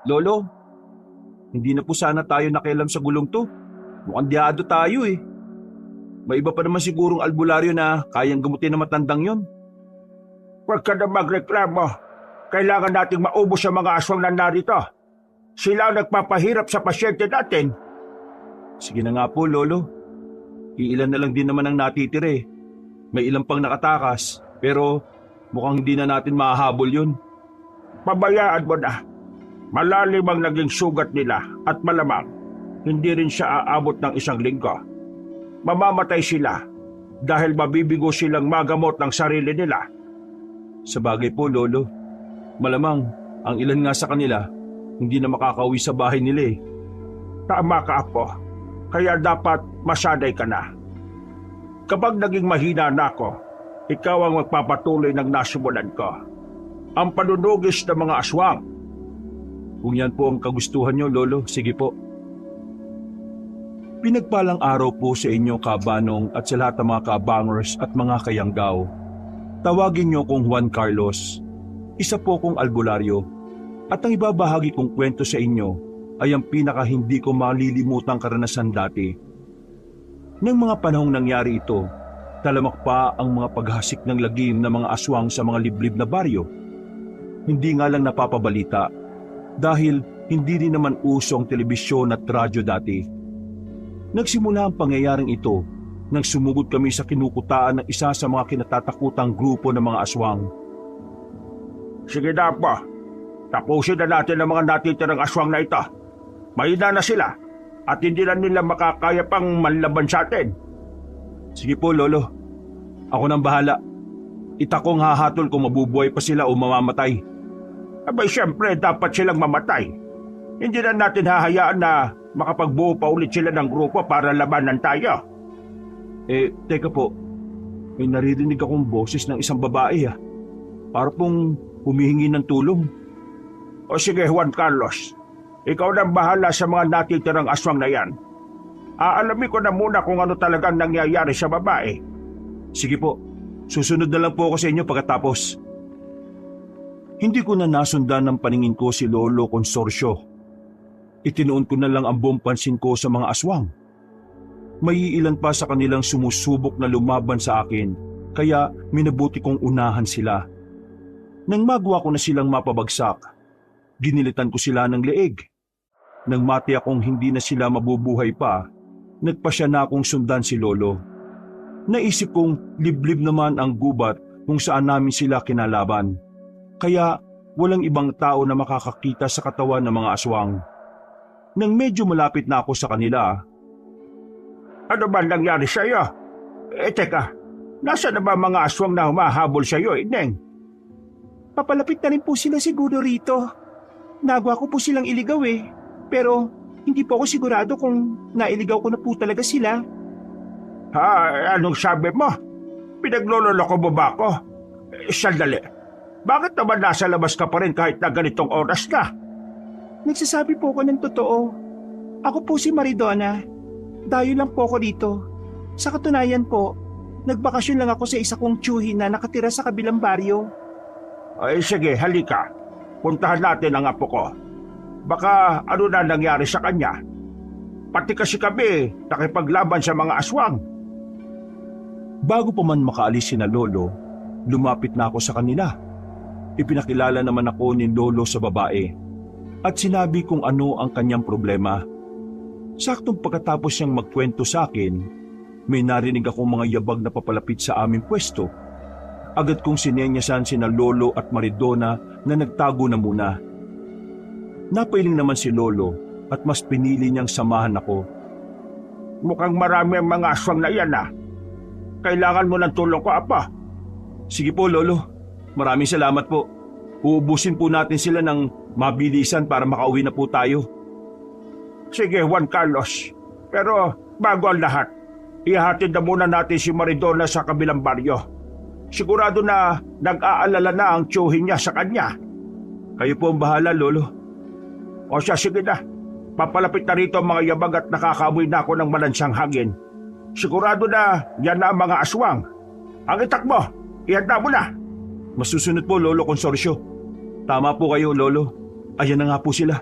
Lolo, hindi na po sana tayo nakialam sa gulong to. Mukhang diyado tayo eh. May iba pa naman sigurong albularyo na kayang gamutin na matandang yon. Huwag ka na magreklamo. Kailangan nating maubos ang mga aswang na narito. Sila ang nagpapahirap sa pasyente natin. Sige na nga po, Lolo. Iilan na lang din naman ang natitira eh. May ilang pang nakatakas, pero mukhang hindi na natin mahahabol yun. Pabayaan mo na. Malalim ang naging sugat nila at malamang hindi rin siya aabot ng 1 linggo. Mamamatay sila dahil mabibigo silang magamot ng sarili nila. Sa bagay po, Lolo. Malamang ang ilan nga sa kanila hindi na makakauwi sa bahay nila eh. Tama ka, Apo. Kaya dapat masanay ka na. Kapag naging mahina na ako, ikaw ang magpapatuloy ng nasimulan ko. Ang panunugis ng mga aswang. Kung yan po ang kagustuhan nyo, Lolo, sige po. Pinagpalang araw po sa inyo, Kabanong, at sa lahat ng mga kabangers at mga kayanggaw. Tawagin nyo kong Juan Carlos. Isa po kong albularyo. At ang ibabahagi kong kwento sa inyo ay ang pinaka hindi ko malilimutang karanasan dati. Nang mga panahong nangyari ito, talamak pa ang mga paghasik ng lagim ng mga aswang sa mga liblib na baryo. Hindi nga lang napapabalita dahil hindi rin naman uso ang telebisyon at radyo dati. Nagsimula ang pangyayaring ito nang sumugod kami sa kinukutaan ng isa sa mga kinatatakutang grupo ng mga aswang. Sige na, Apo. Tapusin na natin ang mga natitirang aswang na ito. Mahina na sila at hindi na nila makakaya pang manlaban sa atin. Sige po, Lolo. Ako nang bahala. Itakong hahatol kung mabubuhay pa sila o mamamatay. Abay, siyempre, dapat silang mamatay. Hindi na natin hahayaan na makapagbuo pa ulit sila ng grupo para labanan tayo. Teka po. May naririnig akong boses ng isang babae ah. Para pong humihingi ng tulong. O sige, Juan Carlos. Ikaw nang bahala sa mga natitirang aswang na yan. Aalamin ko na muna kung ano talagang nangyayari sa babae. Sige po. Susunod na lang po ako sa inyo pagkatapos. Hindi ko na nasundan ng paningin ko si Lolo Consorcio. Itinuon ko na lang ang buong pansin ko sa mga aswang. May ilan pa sa kanilang sumusubok na lumaban sa akin, kaya minabuti kong unahan sila. Nang magawa ko na silang mapabagsak, ginilitan ko sila ng leeg. Nang mati akong hindi na sila mabubuhay pa, nagpasya na akong sundan si Lolo. Naisip kong liblib naman ang gubat kung saan namin sila kinalaban. Kaya walang ibang tao na makakakita sa katawan ng mga aswang. Nang medyo malapit na ako sa kanila, Ano ba nangyari sa iyo? Teka, nasa na ba mga aswang na humahabol sa iyo, Ineng? Papalapit na rin po sila siguro rito. Nagawa ko po silang iligaw eh. Pero hindi po ako sigurado kung nailigaw ko na po talaga sila. Ha? Anong sabi mo? Pinaglololoko mo ba ako? Sandali. Bakit naman nasa labas ka pa rin kahit na ganitong oras na? Nagsasabi po ako ng totoo. Ako po si Maridona. Dayo lang po ako dito. Sa katunayan po, nagbakasyon lang ako sa isa kong tiyuhin na nakatira sa kabilang baryo. Ay sige, halika. Puntahan natin ang apo ko. Baka ano na nangyari sa kanya. Pati kasi kami nakipaglaban sa mga aswang. bago pa man makaalis sina Lolo, lumapit na ako sa kanila. Ipinakilala naman ako ni Lolo sa babae at sinabi kung ano ang kanyang problema. Saktong pagkatapos niyang magkwento sa akin, may narinig akong mga yabag na papalapit sa aming pwesto. Agad kong sinenyasan sina Lolo at Maridona na nagtago na muna. Napailing naman si Lolo at mas pinili niyang samahan ako. Mukhang marami ang mga aswang na yan ah. Kailangan mo ng tulong ko, Apa. Sige po, Lolo. Maraming salamat po. Uubusin po natin sila ng mabilisan para makauwi na po tayo. Sige, Juan Carlos. Pero bago ang lahat, ihatid na muna natin si Maridona sa kabilang baryo. Sigurado na nag-aalala na ang tiyuhin niya sa kanya. Kayo po ang bahala, Lolo. O siya, sige na. Papalapit na rito ang mga yabag at nakakamoy na ako ng malansyang hangin. Sigurado na yan na ang mga aswang. Ang itak mo, ihanda mo na. Masusunod po, Lolo Consorcio. Tama po kayo, Lolo. Ayan na nga po sila.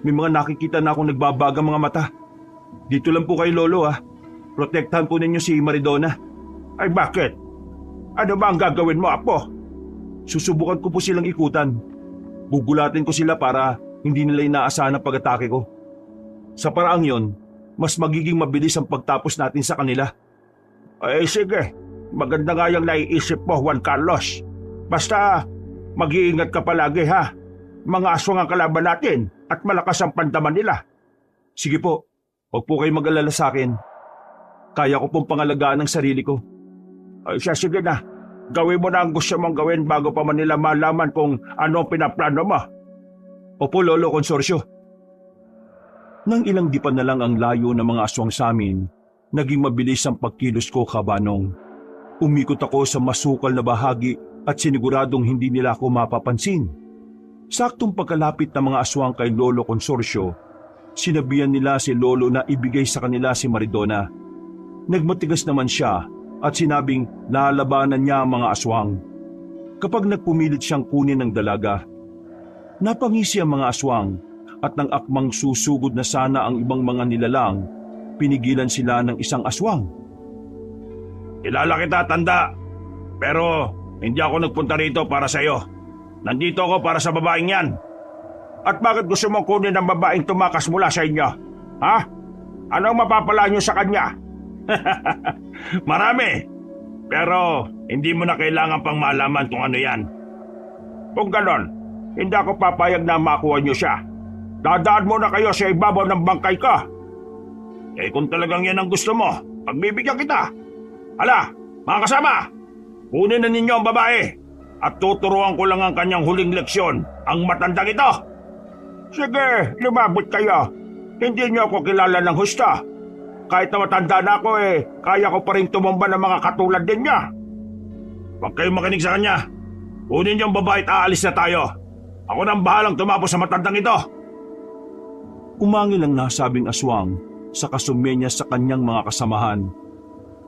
May mga nakikita na akong nagbabagang mga mata. Dito lang po kay Lolo ha. Protektahan po ninyo si Maridona. Ay bakit? Ano ba ang gagawin mo, Apo? Susubukan ko po silang ikutan. Gugulatin ko sila para hindi nila inaasahan ang pag-atake ko. Sa paraang yon, mas magiging mabilis ang pagtapos natin sa kanila. Ay sige, maganda nga yung naiisip mo, Juan Carlos. Basta mag-iingat ka palagi ha. Mga aswang ang kalaban natin at malakas ang pandaman nila. Sige po, huwag po kayo mag-alala sa akin. Kaya ko pong pangalagaan ang sarili ko. Ay siya, sige na. Gawin mo na ang gusto mong gawin bago pa man nila malaman kung ano ang pinaplano mo. Opo, Lolo Consorcio. Nang ilang dipan na lang ang layo ng mga aswang sa amin, naging mabilis ang pagkilos ko, Kabanong. Umikot ako sa masukal na bahagi at siniguradong hindi nila ako mapapansin. Saktong pagkalapit ng mga aswang kay Lolo Consorcio, sinabihan nila si Lolo na ibigay sa kanila si Maridona. Nagmatigas naman siya at sinabing lalabanan niya ang mga aswang. Kapag nagpumilit siyang kunin ng dalaga, napangisi ang mga aswang at nang akmang susugod na sana ang ibang mga nilalang, pinigilan sila ng isang aswang. Kilala kita, tanda. Pero hindi ako nagpunta rito para sa iyo. Nandito ako para sa babaeng yan. At bakit gusto mong kunin ang babaeng tumakas mula sa inyo? Ha? Ano ang mapapala niyo sa kanya? Marami. Pero hindi mo na kailangan pang malaman kung ano yan. Kung ganon, hindi ako papayag na makuha niyo siya. Dadaan muna kayo sa ibabaw ng bangkay ko. Eh kung talagang yan ang gusto mo, pagbibigyan kita. Hala, mga kasama, kunin na ninyo ang babae at tuturuan ko lang ang kanyang huling leksyon, ang matandang ito. Sige, lumabot kayo. Hindi niyo ako kilala ng husto. Kahit na matanda na ako kaya ko pa rin tumumba ng mga katulad din niya. Huwag kayong makinig sa kanya. Kunin niyo ang babae at aalis na tayo. Ako nang bahalang tumapos sa matandang ito. Umangil ang nasabing aswang sa kasumenya sa kanyang mga kasamahan.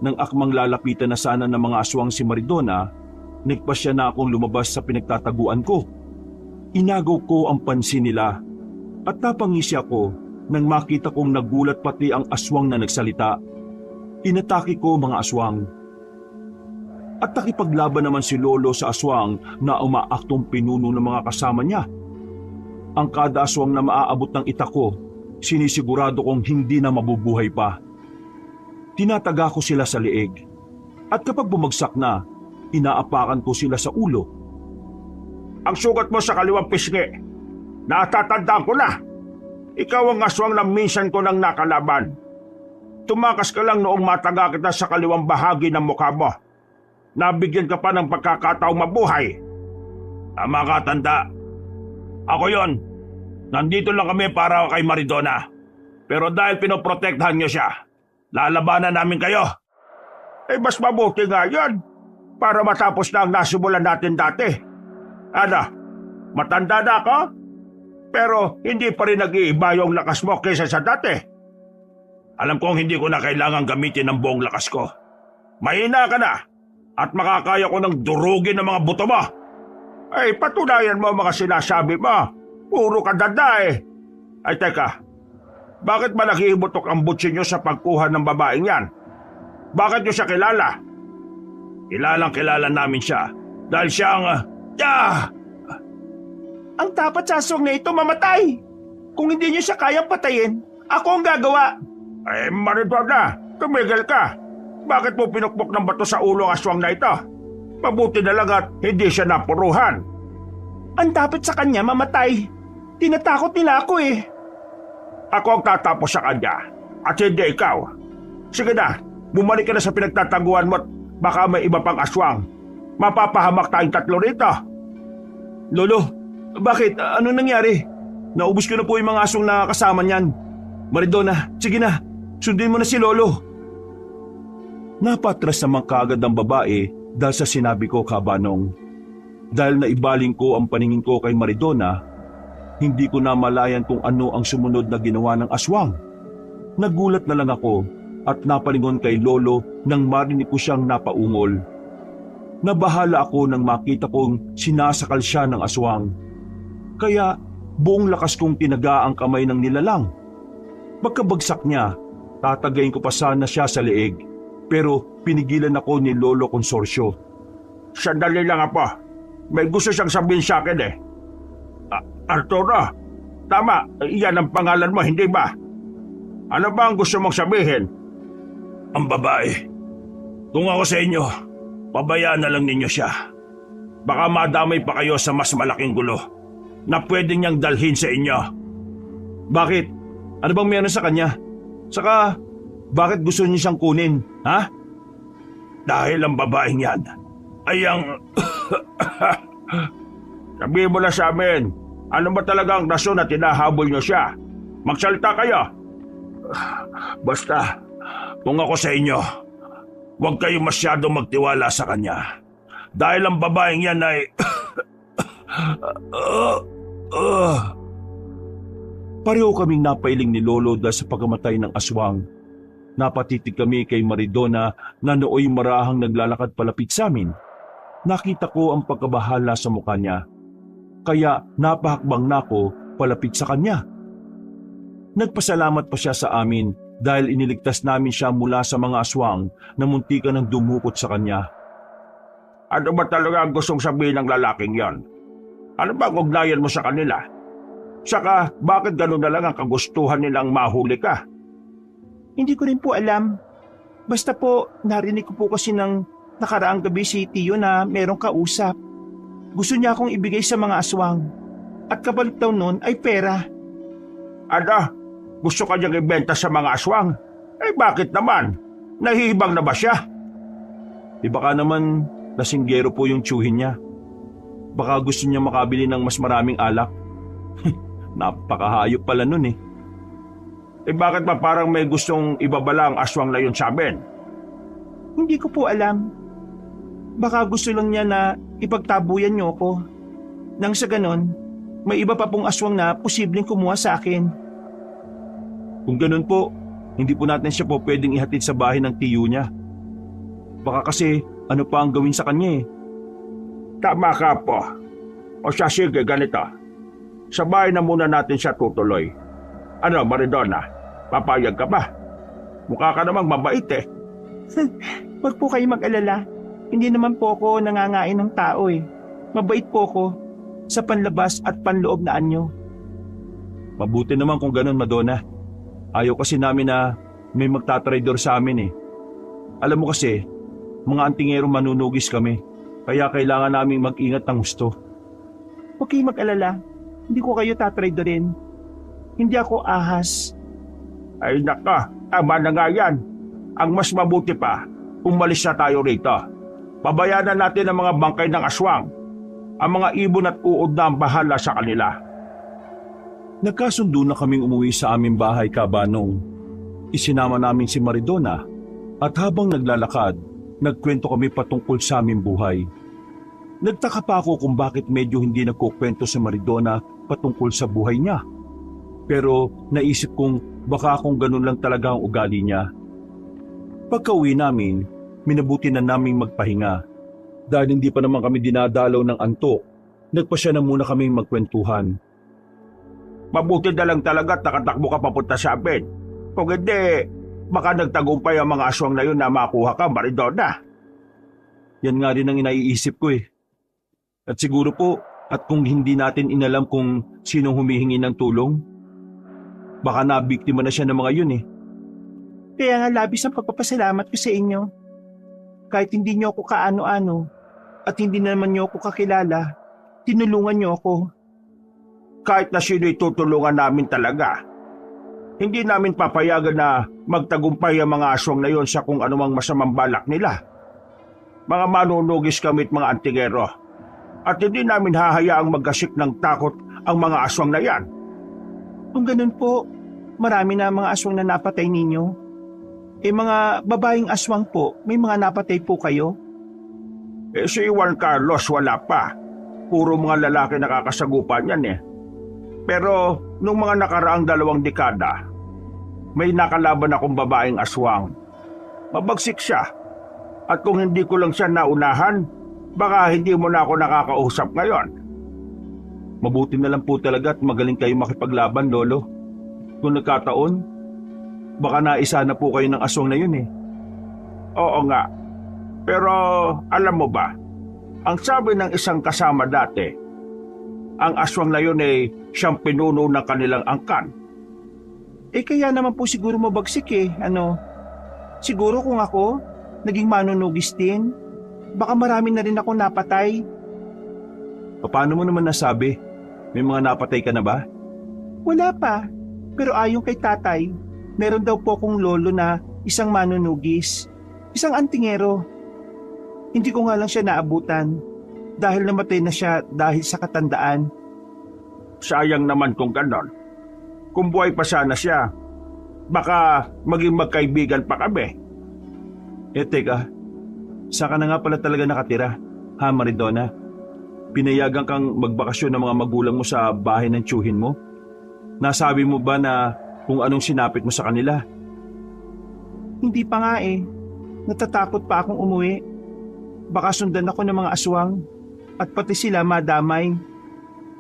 Nang akmang lalapitan na sana ng mga aswang si Maridona, nagpasya na akong lumabas sa pinagtataguan ko. Inagaw ko ang pansin nila at napangisi ako nang makita kong nagulat pati ang aswang na nagsalita. Inatake ko mga aswang. At nakipaglaban naman si Lolo sa aswang na umaaktong pinuno ng mga kasama niya. Ang kada aswang na maaabot ng itak ko, sinisigurado kong hindi na mabubuhay pa. Tinataga ko sila sa liig. At kapag bumagsak na, inaapakan ko sila sa ulo. Ang sugat mo sa kaliwang pisngi, natatandaan ko na. Ikaw ang aswang na minsan ko nang nakalaban. Tumakas ka lang noong mataga kita sa kaliwang bahagi ng mukha mo. Nabigyan ka pa ng pagkakataong mabuhay. Tama ka, tanda. Ako yon. Nandito lang kami para kay Maridona. Pero dahil pinoprotektahan niyo siya, lalabanan namin kayo. Mas mabuti nga yun. Para matapos na ang nasimulan natin dati. Ano? Matanda na ako? Pero hindi pa rin nag-iiba yung lakas mo kaysa sa dati. Alam kong hindi ko na kailangan gamitin ang buong lakas ko. Mahina ka na at makakaya ko ng durugin ng mga buto mo. Patunayan mo mga sinasabi mo. Puro ka dada Ay teka, bakit ba nakihimutok ang butsi nyo sa pagkuha ng babaeng yan? Bakit nyo siya kilala? Kilalang kilala namin siya dahil siya ang... Ang dapat sa aswang na ito mamatay. Kung hindi niyo siya kayang patayin, ako ang gagawa. Maridona, tumigil ka. Bakit mo pinukpok ng bato sa ulo ang aswang na ito? Mabuti na lang at hindi siya napuruhan. Ang dapat sa kanya mamatay. Tinatakot nila ako Ako ang tatapos sa kanya at hindi ikaw. Sige na, bumalik ka na sa pinagtataguan mo at baka may iba pang aswang. Mapapahamak tayong tatlo rito. Lolo, bakit? Ano nangyari? Naubos ko na po yung mga aswang na kasama niyan. Maridona, sige na, sundin mo na si Lolo. Napatras naman kaagad ang babae dahil sa sinabi ko, Kabanong. Dahil naibaling ko ang paningin ko kay Maridona, hindi ko na malayan kung ano ang sumunod na ginawa ng aswang. Nagulat na lang ako at napalingon kay Lolo nang marinig ko siyang napaungol. Nabahala ako nang makita kong sinasakal siya ng aswang. Kaya Buong lakas kong tinaga ang kamay ng nilalang. Pagkabagsak niya, tatagayin ko pa sana siya sa leeg. Pero pinigilan ako ni Lolo Consorcio. Sandali lang, Apo. May gusto siyang sabihin sa akin eh. Arturo, tama, yan ang pangalan mo, hindi ba? Ano ba ang gusto mong sabihin? Ang babae. Kung ako sa inyo, pabayaan na lang ninyo siya. Baka madamay pa kayo sa mas malaking gulo na pwede niyang dalhin sa inyo. Bakit? Ano bang meron sa kanya? Saka, bakit gusto niyo siyang kunin, ha? Dahil ang babaeng yan ay ang... Sabihin mo na sa amin, ano ba talagang rason na tinahabol niyo siya? Magsalita kayo. Basta, kung ako sa inyo, huwag kayo masyadong magtiwala sa kanya. Dahil ang babaeng yan ay... Pareho kaming napailing ni Lolo dahil sa pagkamatay ng aswang. Napatitig kami kay Maridona na nooy marahang naglalakad palapit sa amin. Nakita ko ang pagkabahala sa mukha niya. Kaya napahakbang na ako palapit sa kanya. Nagpasalamat pa siya sa amin dahil iniligtas namin siya mula sa mga aswang na muntikan ng dumukot sa kanya. Ano ba talaga ang gustong sabihin ng lalaking yon? Ano ba ang ugnayan mo sa kanila? Saka, bakit gano'n na lang ang kagustuhan nilang mahuli ka? Hindi ko rin po alam. Basta po, narinig ko po kasi ng nakaraang gabi si Tiyo na merong kausap. Gusto niya akong ibigay sa mga aswang. At kapalit daw nun ay pera. Ano? Gusto ka niyang ibenta sa mga aswang? Eh bakit naman? Nahihibang na ba siya? Baka naman lasinggero po yung tiyuhin niya. Baka gusto niya makabili ng mas maraming alak. Napakahayop pala nun eh. Eh bakit ba parang may gustong ibabala ang aswang na yun sa amin? Hindi ko po alam. Baka gusto lang niya na ipagtabuyan niyo ako. Nang sa ganon, may iba pa pong aswang na posibleng kumuha sa akin. Kung ganon po, hindi po natin siya po pwedeng ihatid sa bahay ng tiyo niya. Baka kasi ano pa ang gawin sa kanya eh. Tama ka po. O siya, sige, ganito. Sa bahay na muna natin siya tutuloy. Ano, Maridona? Papayag ka ba? Mukha ka namang mabait eh. Huwag po kayo mag-alala. Hindi naman po ako nangangain ng tao eh. Mabait po ako sa panlabas at panloob na anyo. Mabuti naman kung ganun, Madonna. Ayaw kasi namin na may magtatraidor sa amin eh. Alam mo kasi, mga antingero manunugis kami. Kaya kailangan naming mag-ingat ng gusto. Huwag kayo mag-alala. Hindi ko kayo tatraidorin. Hindi ako ahas. Ay naka, tama na nga yan. Ang mas mabuti pa, umalis na tayo rito. Pabayanan natin ang mga bangkay ng aswang. Ang mga ibon at uod na ang bahala sa kanila. Nagkasundo na kaming umuwi sa aming bahay, Kabanong. Isinama namin si Maridona at habang naglalakad, nagkwento kami patungkol sa aming buhay. Nagtaka pa ako kung bakit medyo hindi nagkukwento si Maridona patungkol sa buhay niya. Pero naisip kong baka kung ganun lang talaga ang ugali niya. Pagka-uwi namin, minabuti na naming magpahinga. Dahil hindi pa naman kami dinadalaw ng antok, nagpasya na muna kaming magkwentuhan. Mabuti na lang talaga at nakatakbo ka papunta sa amin. Kung hindi, baka nagtagumpay ang mga aswang na yun na makuha ka, Maridona. Yan nga rin ang inaiisip ko eh. At siguro po, at kung hindi natin inalam kung sinong humihingi ng tulong, baka nabiktima na siya ng mga yun eh. Kaya nga labis ang pagpapasalamat ko sa inyo. Kahit hindi niyo ako kaano-ano at hindi naman niyo ako kakilala, tinulungan niyo ako. Kahit na sino'y tutulungan namin talaga, hindi namin papayagan na magtagumpay ang mga aswang na yon sa kung anumang masamang balak nila. Mga manunugis kami at mga antingero. At hindi namin hahayaang magkasik ng takot ang mga aswang na yan. Kung ganun po, marami na mga aswang na napatay ninyo. Eh mga babaeng aswang po, may mga napatay po kayo? Eh si Juan Carlos wala pa. Puro mga lalaki nakakasagupan yan eh. Pero nung mga nakaraang 2 dekada, may nakalaban akong babaeng aswang. Mabagsik siya. At kung hindi ko lang siya naunahan, baka hindi mo na ako nakakausap ngayon. Mabuti na lang po talaga at magaling kayo makipaglaban, Lolo. Kung nagkataon, baka naisa na po kayo ng aswang na yun eh. Oo nga. Pero alam mo ba, ang sabi ng isang kasama dati, ang aswang na yun ay siyang pinuno ng kanilang angkan. Kaya naman po siguro mabagsik eh. Siguro kung ako, naging manunugis din, baka marami na rin akong napatay. Paano mo naman nasabi? May mga napatay ka na ba? Wala pa. Pero ayon kay tatay, meron daw po kong lolo na isang manunugis, isang antingero. Hindi ko nga lang siya naabutan dahil namatay na siya dahil sa katandaan. Sayang naman kung ganon. Kung buhay pa sana siya, baka maging magkaibigan pa kami. Teka, saan ka na nga pala talaga nakatira, ha Maridona? Pinayagan kang magbakasyon ng mga magulang mo sa bahay ng tiyuhin mo? Nasabi mo ba na kung anong sinapit mo sa kanila? Hindi pa nga eh. Natatakot pa akong umuwi. Baka sundan ako ng mga aswang at pati sila madamay.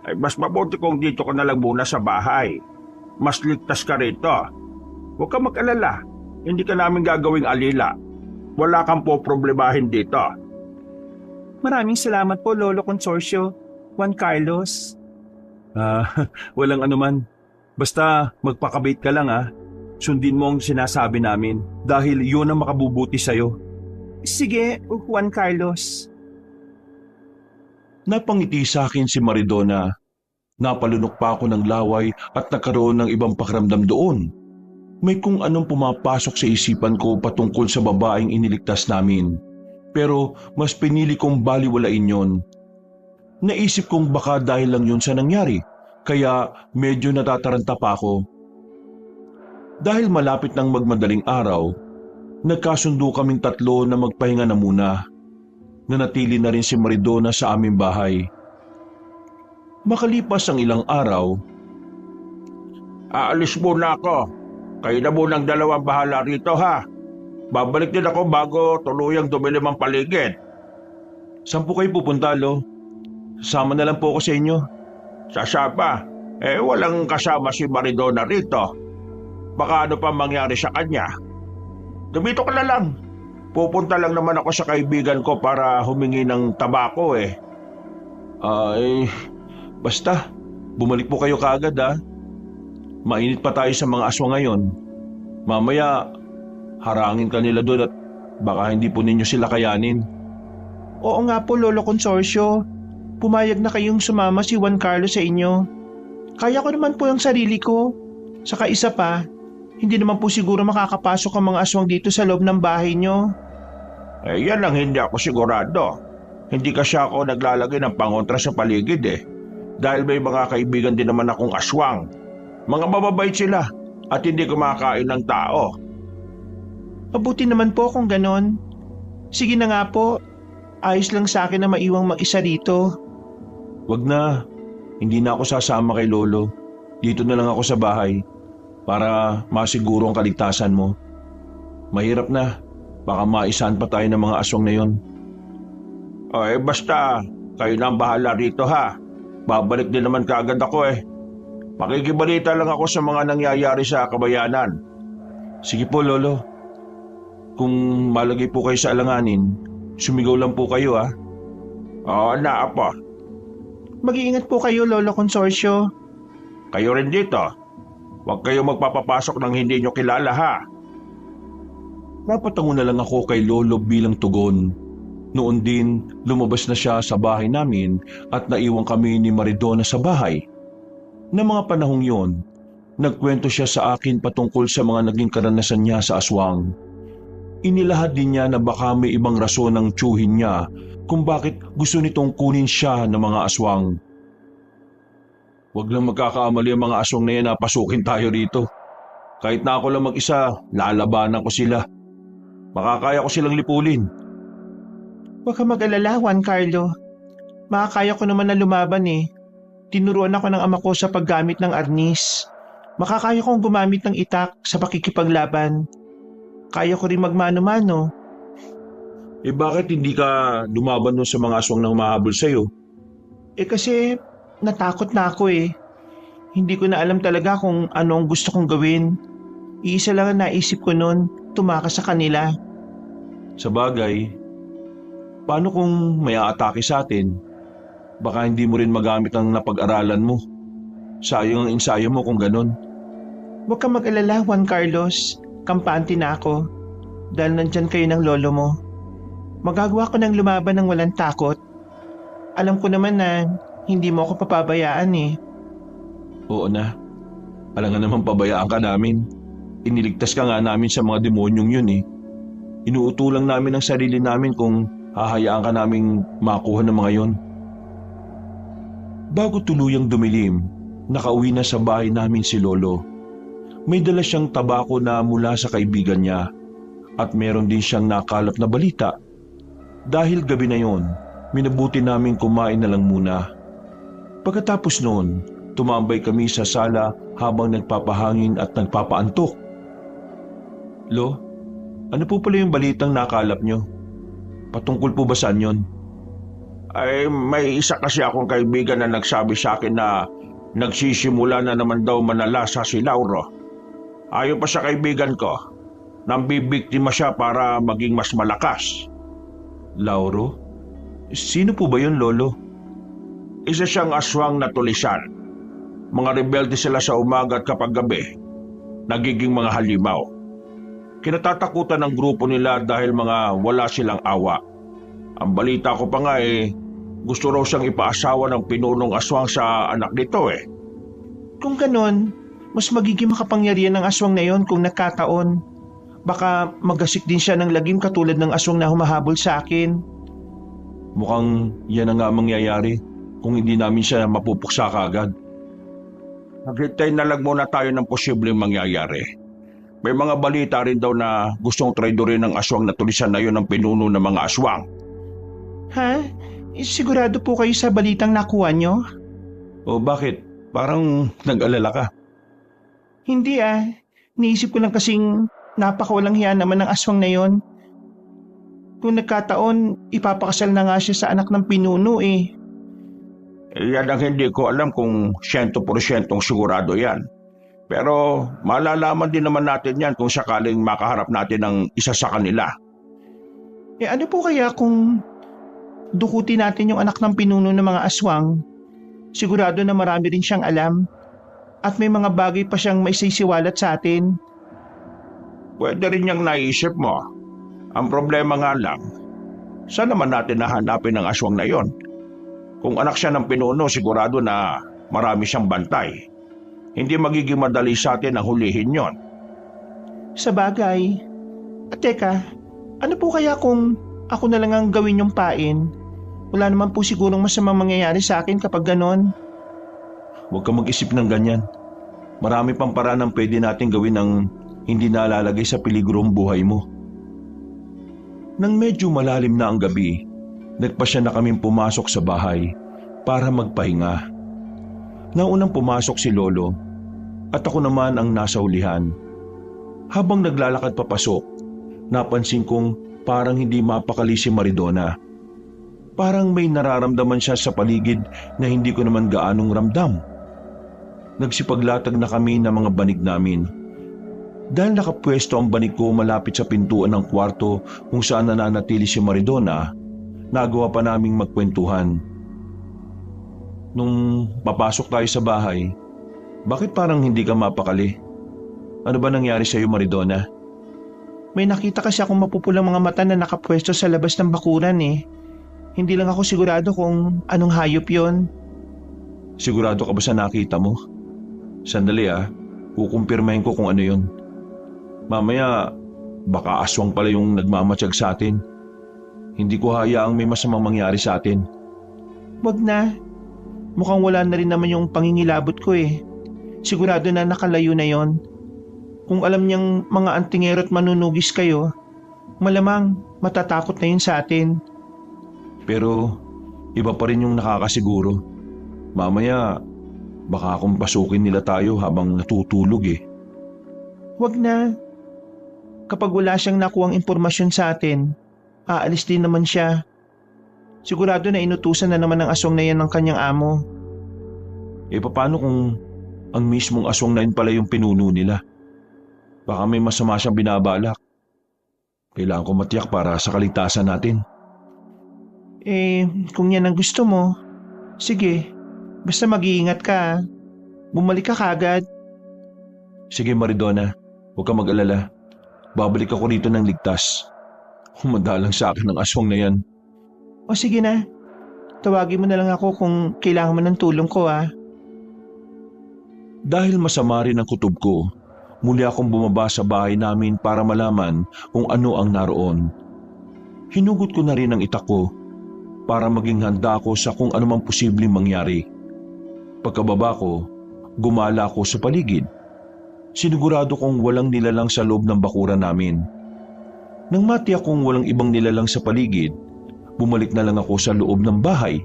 Ay mas mabuti kung dito ka na lang muna sa bahay. Mas ligtas ka rito. Huwag ka mag-alala. Hindi ka namin gagawing alila. Wala kang po problemahin dito. Maraming salamat po, Lolo Consorcio, Juan Carlos. Walang anuman. Basta magpakabait ka lang Sundin mo ang sinasabi namin dahil yun ang makabubuti sa'yo. Sige, Juan Carlos. Napangiti sa akin si Maridona. Napalunok pa ako ng laway at nagkaroon ng ibang pakiramdam doon. May kung anong pumapasok sa isipan ko patungkol sa babaeng iniligtas namin. Pero mas pinili kong baliwalain yon. Naisip kong baka dahil lang yun sa nangyari, kaya medyo natataranta pa ako. Dahil malapit ng magmadaling araw, nagkasundo kaming tatlo na magpahinga na muna. Nanatili na rin si Maridona sa aming bahay. Makalipas ang ilang araw, Aalis muna ako. Kayo na munang dalawang bahala rito ha. Babalik din ako bago tuluyang dumilim ang paligid. saan po kayo pupunta, Lo? Sama na lang po ako sa inyo. Sa Sapa, walang kasama si Maridona rito. Baka ano pa mangyari sa kanya. Dumito ka na lang. Pupunta lang naman ako sa kaibigan ko para humingi ng tabako Basta, bumalik po kayo kaagad Mainit pa tayo sa mga aswang ngayon. Mamaya, harangin ka nila doon at baka hindi po ninyo sila kayanin. Oo nga po, Lolo Consorcio. Pumayag na kayong sumama si Juan Carlos sa inyo. Kaya ko naman po yung sarili ko. Saka isa pa, hindi naman po siguro makakapasok ang mga aswang dito sa loob ng bahay nyo. Yan ang hindi ako sigurado. Hindi kasi ako naglalagay ng pangontra sa paligid Dahil may mga kaibigan din naman akong aswang. Mga mababait sila at hindi kumakain ng tao. Mabuti naman po kung ganon. Sige na nga po, ayos lang sa akin na maiwang mag-isa dito. Wag na, hindi na ako sasama kay Lolo. Dito na lang ako sa bahay para masiguro ang kaligtasan mo. Mahirap na, baka maisahan pa tayo ng mga aswang na yon. Basta, kayo na ang bahala rito ha. Babalik din naman kaagad ako Makikibalita lang ako sa mga nangyayari sa kabayanan. Sige po, Lolo. Kung malagay po kayo sa alanganin, sumigaw lang po kayo Oo na, Apo. Mag-iingat po kayo, Lolo Consorcio. Kayo rin dito. Huwag kayo magpapapasok ng hindi nyo kilala ha. Napatango na lang ako kay Lolo bilang tugon. Noon din, lumabas na siya sa bahay namin at naiwan kami ni Maridona sa bahay. Na mga panahong yon, nagkwento siya sa akin patungkol sa mga naging karanasan niya sa aswang. Inilahad din niya na baka may ibang rason ng tiyuhin niya kung bakit gusto nitong kunin siya ng mga aswang. Huwag lang magkakamali ang mga aswang na yan na pasukin tayo rito. Kahit na ako lang mag-isa, lalabanan ko sila. Makakaya ko silang lipulin. Huwag ka mag-alala, Juan Carlo. Makakaya ko naman na lumaban Tinuruan ako ng ama ko sa paggamit ng arnis. Makakaya kong gumamit ng itak sa pakikipaglaban. Kaya ko rin magmano-mano. Bakit hindi ka lumaban sa mga aswang na humahabol sa'yo? Kasi natakot na ako eh. Hindi ko na alam talaga kung ano ang gusto kong gawin. Iisa lang ang naisip ko noon, tumakas sa kanila. Sa bagay, paano kung may aatake sa atin? Baka hindi mo rin magamit ang napag-aralan mo. Sayang ang ensayo mo kung ganun. Huwag kang mag-alala, Juan Carlos. Kampante na ako. Dahil nandyan kayo ng lolo mo. Magagawa ko ng lumaban ng walang takot. Alam ko naman na hindi mo ako papabayaan eh. Oo na. Alam nga naman pabayaan ka namin. Iniligtas ka nga namin sa mga demonyong yun eh. Inuuto lang namin ang sarili namin kung hahayaan ka naming makuha ng mga yon. Bago tuluyang dumilim, nakauwi na sa bahay namin si Lolo. May dala siyang tabako na mula sa kaibigan niya at meron din siyang nakalap na balita. Dahil gabi na yon, minabuti namin kumain na lang muna. Pagkatapos noon, tumambay kami sa sala habang nagpapahangin at nagpapaantok. Lo, ano po pala yung balitang nakalap nyo? Patungkol po ba saan yun? Ay, may isa kasi akong kaibigan na nagsabi sa akin na nagsisimula na naman daw manalasa si Lauro. Ayon pa sa kaibigan ko, nambibiktima siya para maging mas malakas. Lauro? Sino po ba yun, Lolo? Isa siyang aswang na tulisan. Mga rebelde sila sa umaga at kapag gabi, nagiging mga halimaw. Kinatatakutan ng grupo nila dahil mga wala silang awa. Ang balita ko pa nga gusto raw siyang ipaasawa ng pinunong aswang sa anak nito eh. Kung ganon, mas magiging makapangyarihan ng aswang na yon kung nagkataon. Baka magasik din siya ng lagim katulad ng aswang na humahabol sa akin. Mukhang yan ang nga mangyayari kung hindi namin siya mapupuksa kaagad. Naghintay na lang muna tayo ng posibleng mangyayari. May mga balita rin daw na gustong traidorin ng aswang na tulisan na yun ang pinuno ng mga aswang. Ha? Sigurado po kayo sa balitang nakuha nyo? O bakit? Parang nag-alala ka. Hindi ah. Niisip ko lang kasing napakawalang hiya naman ng aswang na yon. Kung nagkataon, ipapakasal na nga siya sa anak ng pinuno eh. Yan ang hindi ko alam kung 100% sigurado yan. Pero malalaman din naman natin yan kung sakaling makaharap natin ng isa sa kanila. Eh ano po kaya kung dukutin natin yung anak ng pinuno ng mga aswang? Sigurado na marami rin siyang alam. At may mga bagay pa siyang maisisiwalat sa atin. Pwede rin niyang naisip mo. Ang problema nga lang, saan naman natin nahanapin ang aswang na yon? Kung anak siya ng pinuno, sigurado na marami siyang bantay. Hindi magiging madali sa atin ang hulihin yon. Sa bagay. At teka, ano po kaya kung ako na lang ang gawin yung pain? Wala naman po sigurong masamang mangyayari sa akin kapag ganon. Huwag kang mag-isip ng ganyan. Marami pang paraan ang pwede natin gawin ng hindi nalalagay sa peligro ang buhay mo. Nang medyo malalim na ang gabi, nagpasya na kaming pumasok sa bahay para magpahinga. Naunang pumasok si Lolo at ako naman ang nasa ulihan. Habang naglalakad papasok, napansin kong parang hindi mapakali si Maridona. Parang may nararamdaman siya sa paligid na hindi ko naman gaanong ramdam. Nagsipaglatag na kami ng mga banig namin. Dahil nakapwesto ang banig ko malapit sa pintuan ng kwarto kung saan nananatili si Maridona, nagawa pa naming magkwentuhan. Nung papasok tayo sa bahay, bakit parang hindi ka mapakali? Ano ba nangyari sa iyo, Maridona? May nakita kasi akong mapupulang mga mata na nakapwesto sa labas ng bakuran eh. Hindi lang ako sigurado kung anong hayop yon. Sigurado ka ba sa nakita mo? Sandali kukumpirmahin ko kung ano yon. Mamaya, baka aswang pala yung nagmamatsyag sa atin. Hindi ko hayaang may masamang mangyari sa atin. Wag na. Mukhang wala na rin naman yung pangingilabot ko eh. Sigurado na nakalayo na yon. Kung alam niyang mga antingero at manunugis kayo, malamang matatakot na yun sa atin. Pero iba pa rin yung nakakasiguro. Mamaya, baka akong pasukin nila tayo habang natutulog eh. Wag na. Kapag wala siyang nakuhang impormasyon sa atin, aalis din naman siya. Sigurado na inutusan na naman ng aswang na yan ng kanyang amo. Paano kung ang mismong aswang na yun pala yung pinuno nila? Baka may masama siyang binabalak. Kailangan ko matiyak para sa kaligtasan natin. Kung yan ang gusto mo, sige, basta mag-iingat ka. Bumalik ka kagad. Sige Maridona, huwag ka mag-alala. Babalik ako rito ng ligtas. Humadalang sa akin ng aswang na yan. O sige na, tawagin mo na lang ako kung kailangan mo ng tulong ko Dahil masama rin ang kutob ko, muli akong bumaba sa bahay namin para malaman kung ano ang naroon. Hinugot ko na rin ang itak ko para maging handa ako sa kung anumang posibleng mangyari. Pagkababa ko, gumala ako sa paligid. Sinigurado kong walang nilalang sa loob ng bakuran namin. Nang matiyak kong walang ibang nilalang sa paligid, bumalik na lang ako sa loob ng bahay.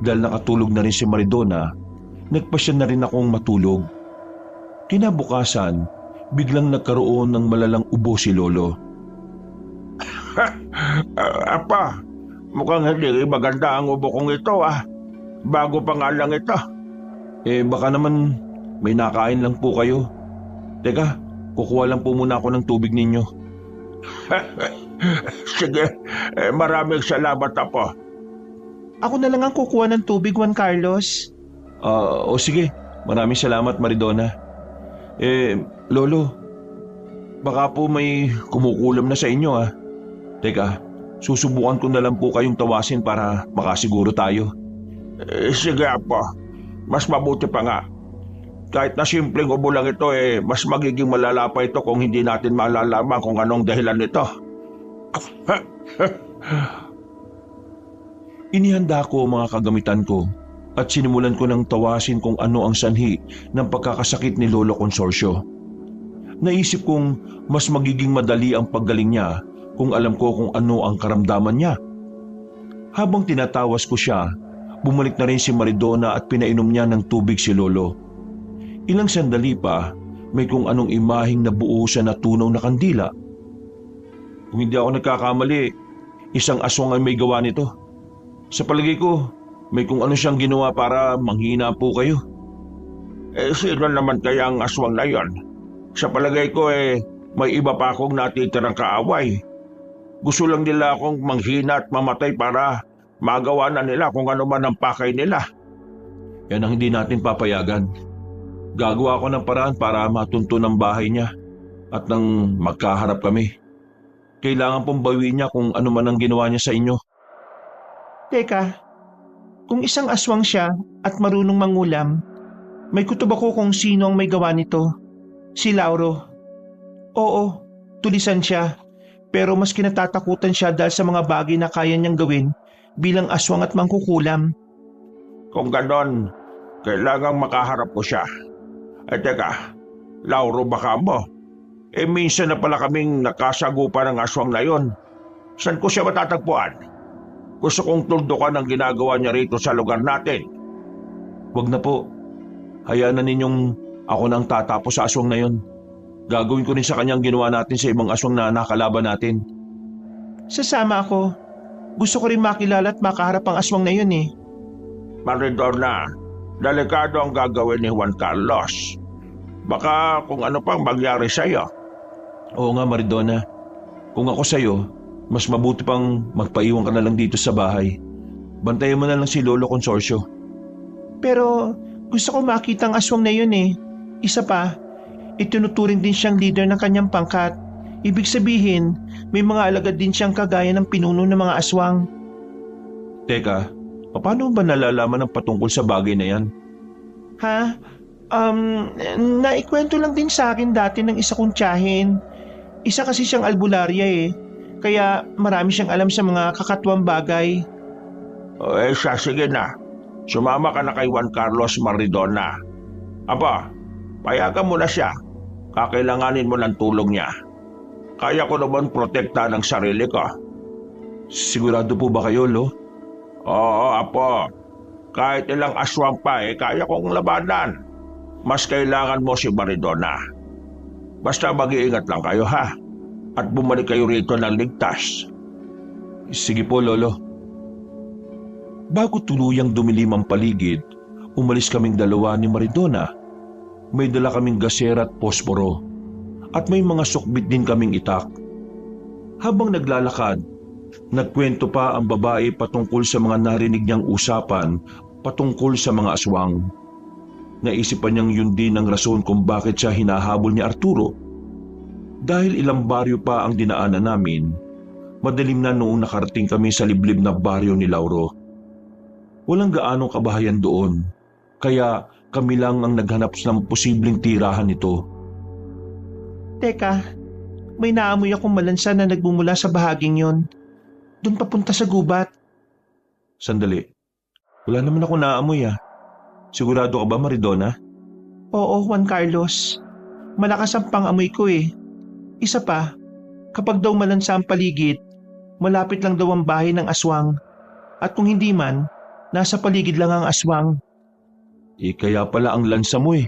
Dahil nakatulog na rin si Maridona, nagpasya na rin akong matulog. Kinabukasan, biglang nagkaroon ng malalang ubo si Lolo. Apa, mukhang hindi maganda ang ubo kong ito Bago pa nga lang ito. Baka naman may nakain lang po kayo. Teka, kukuha lang po muna ako ng tubig ninyo. Sige, maraming salamat Apo. Ako na lang ang kukuha ng tubig, Juan Carlos. O sige, maraming salamat Maridona. Lolo, baka po may kumukulam na sa inyo Teka, susubukan ko na lang po kayong tawasin para makasiguro tayo. Sige Apo, mas mabuti pa nga. Kahit na simpleng ubo lang ito mas magiging malala pa ito kung hindi natin malalaman kung anong dahilan nito. Inihanda ko ang mga kagamitan ko at sinimulan ko ng tawasin kung ano ang sanhi ng pagkakasakit ni Lolo Consorcio. Naisip kong mas magiging madali ang paggaling niya kung alam ko kung ano ang karamdaman niya. Habang tinatawas ko siya, bumalik na rin si Maridona at pinainom niya ng tubig si Lolo. Ilang sandali pa, may kung anong imaheng nabuo sa natunaw na kandila. Kung hindi ako nagkakamali, isang aswang ay may gawa nito. Sa palagay ko, may kung ano siyang ginawa para manghina po kayo. Sino naman kaya ang aswang na yon? Sa palagay ko may iba pa akong natitirang kaaway. Gusto lang nila akong manghina at mamatay para magawa na nila kung ano man ang pakay nila. Yan ang hindi natin papayagan. Gagawa ko ng paraan para matunto ng bahay niya at nang magkaharap kami. Kailangan pong bawiin niya kung ano man ang ginawa niya sa inyo. Teka, kung isang aswang siya at marunong mangulam, may kutob ako kung sino ang may gawa nito. Si Lauro. Oo, tulisan siya. Pero mas kinatatakutan siya dahil sa mga bagay na kaya niyang gawin bilang aswang at mangkukulam. Kung ganon, kailangang makaharap ko siya. Teka, Lauro baka mo? Minsan na pala kaming nakasagupan ng aswang na yon. Saan ko siya matatagpuan? Gusto kong tuldukan ang ginagawa niya rito sa lugar natin. Wag na po. Hayaan na ninyong ako nang tatapos sa aswang na yon. Gagawin ko rin sa kanyang ginawa natin sa ibang aswang na nakalaban natin. Sasama ako. Gusto ko rin makilala at makaharap ang aswang na yun Maridona, delikado ang gagawin ni Juan Carlos. Baka kung ano pang mangyari sa'yo. Oo nga Maridona. Kung ako sa'yo, mas mabuti pang magpaiwan ka na lang dito sa bahay. Bantayan mo na lang si Lolo Consorcio. Pero gusto ko makita ang aswang na yun Isa pa, itinuturing din siyang leader ng kanyang pangkat. Ibig sabihin, may mga alagad din siyang kagaya ng pinuno ng mga aswang. Teka, paano ba nalalaman ang patungkol sa bagay na yan? Naikwento lang din sa akin dati ng isa kong tiyahin. Isa kasi siyang albularya kaya marami siyang alam sa mga kakatwang bagay. Siya, sige na. Sumama ka na kay Juan Carlos Maridona. Aba, payagan mo na siya. Kakailanganin mo ng tulong niya. Kaya ko naman protektahan ang sarili ko. Sigurado po ba kayo, Lo? Oo, Apo. Kahit ilang aswang pa kaya kong labanan. Mas kailangan mo si Maridona. Basta mag-iingat lang kayo at bumalik kayo rito ng ligtas. Sige po, Lolo. Bago tuluyang dumilim ang paligid, umalis kaming dalawa ni Maridona. May dala kaming gasera at posporo at may mga sukbit din kaming itak. Habang naglalakad, nagkwento pa ang babae patungkol sa mga narinig niyang usapan patungkol sa mga aswang. Naisipan niyang yun din ang rason kung bakit siya hinahabol ni Arturo. Dahil ilang baryo pa ang dinaanan namin, madilim na noong nakarating kami sa liblib na baryo ni Lauro. Walang gaanong kabahayan doon, kaya kami lang ang naghanap ng posibleng tirahan nito. Teka, may naamoy akong malansa na nagmumula sa bahaging yon. Doon papunta sa gubat. Sandali, wala naman ako naamoy ah. Sigurado ka ba, Maridona? Oo, Juan Carlos. Malakas ang pang-amoy ko eh. Isa pa, kapag daw malansa ang paligid, malapit lang daw ang bahay ng aswang. At kung hindi man, nasa paligid lang ang aswang. Kaya pala ang lansa mo eh.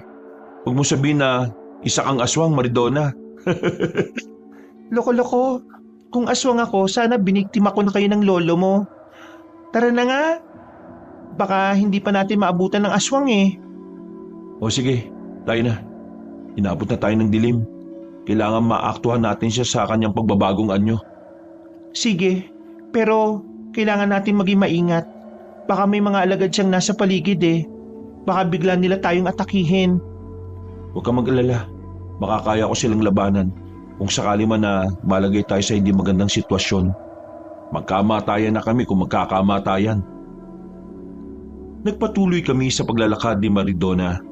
Huwag mo sabihin na isa kang aswang, Maridona. Loko-loko, kung aswang ako, sana biniktima ko na kayo ng lolo mo. Tara na nga. Baka hindi pa natin maabutan ng aswang eh. O sige, tayo na. Inabot na tayo ng dilim. Kailangan maaktuhan natin siya sa kanyang pagbabagong anyo. Sige, pero kailangan natin maging maingat. Baka may mga alagad siyang nasa paligid eh. Baka bigla nila tayong atakihin. Huwag kang mag-alala. Makakaya ko silang labanan kung sakali man na malagay tayo sa hindi magandang sitwasyon. Magkamatayan na kami kung magkakamatayan. Nagpatuloy kami sa paglalakad ni Maridona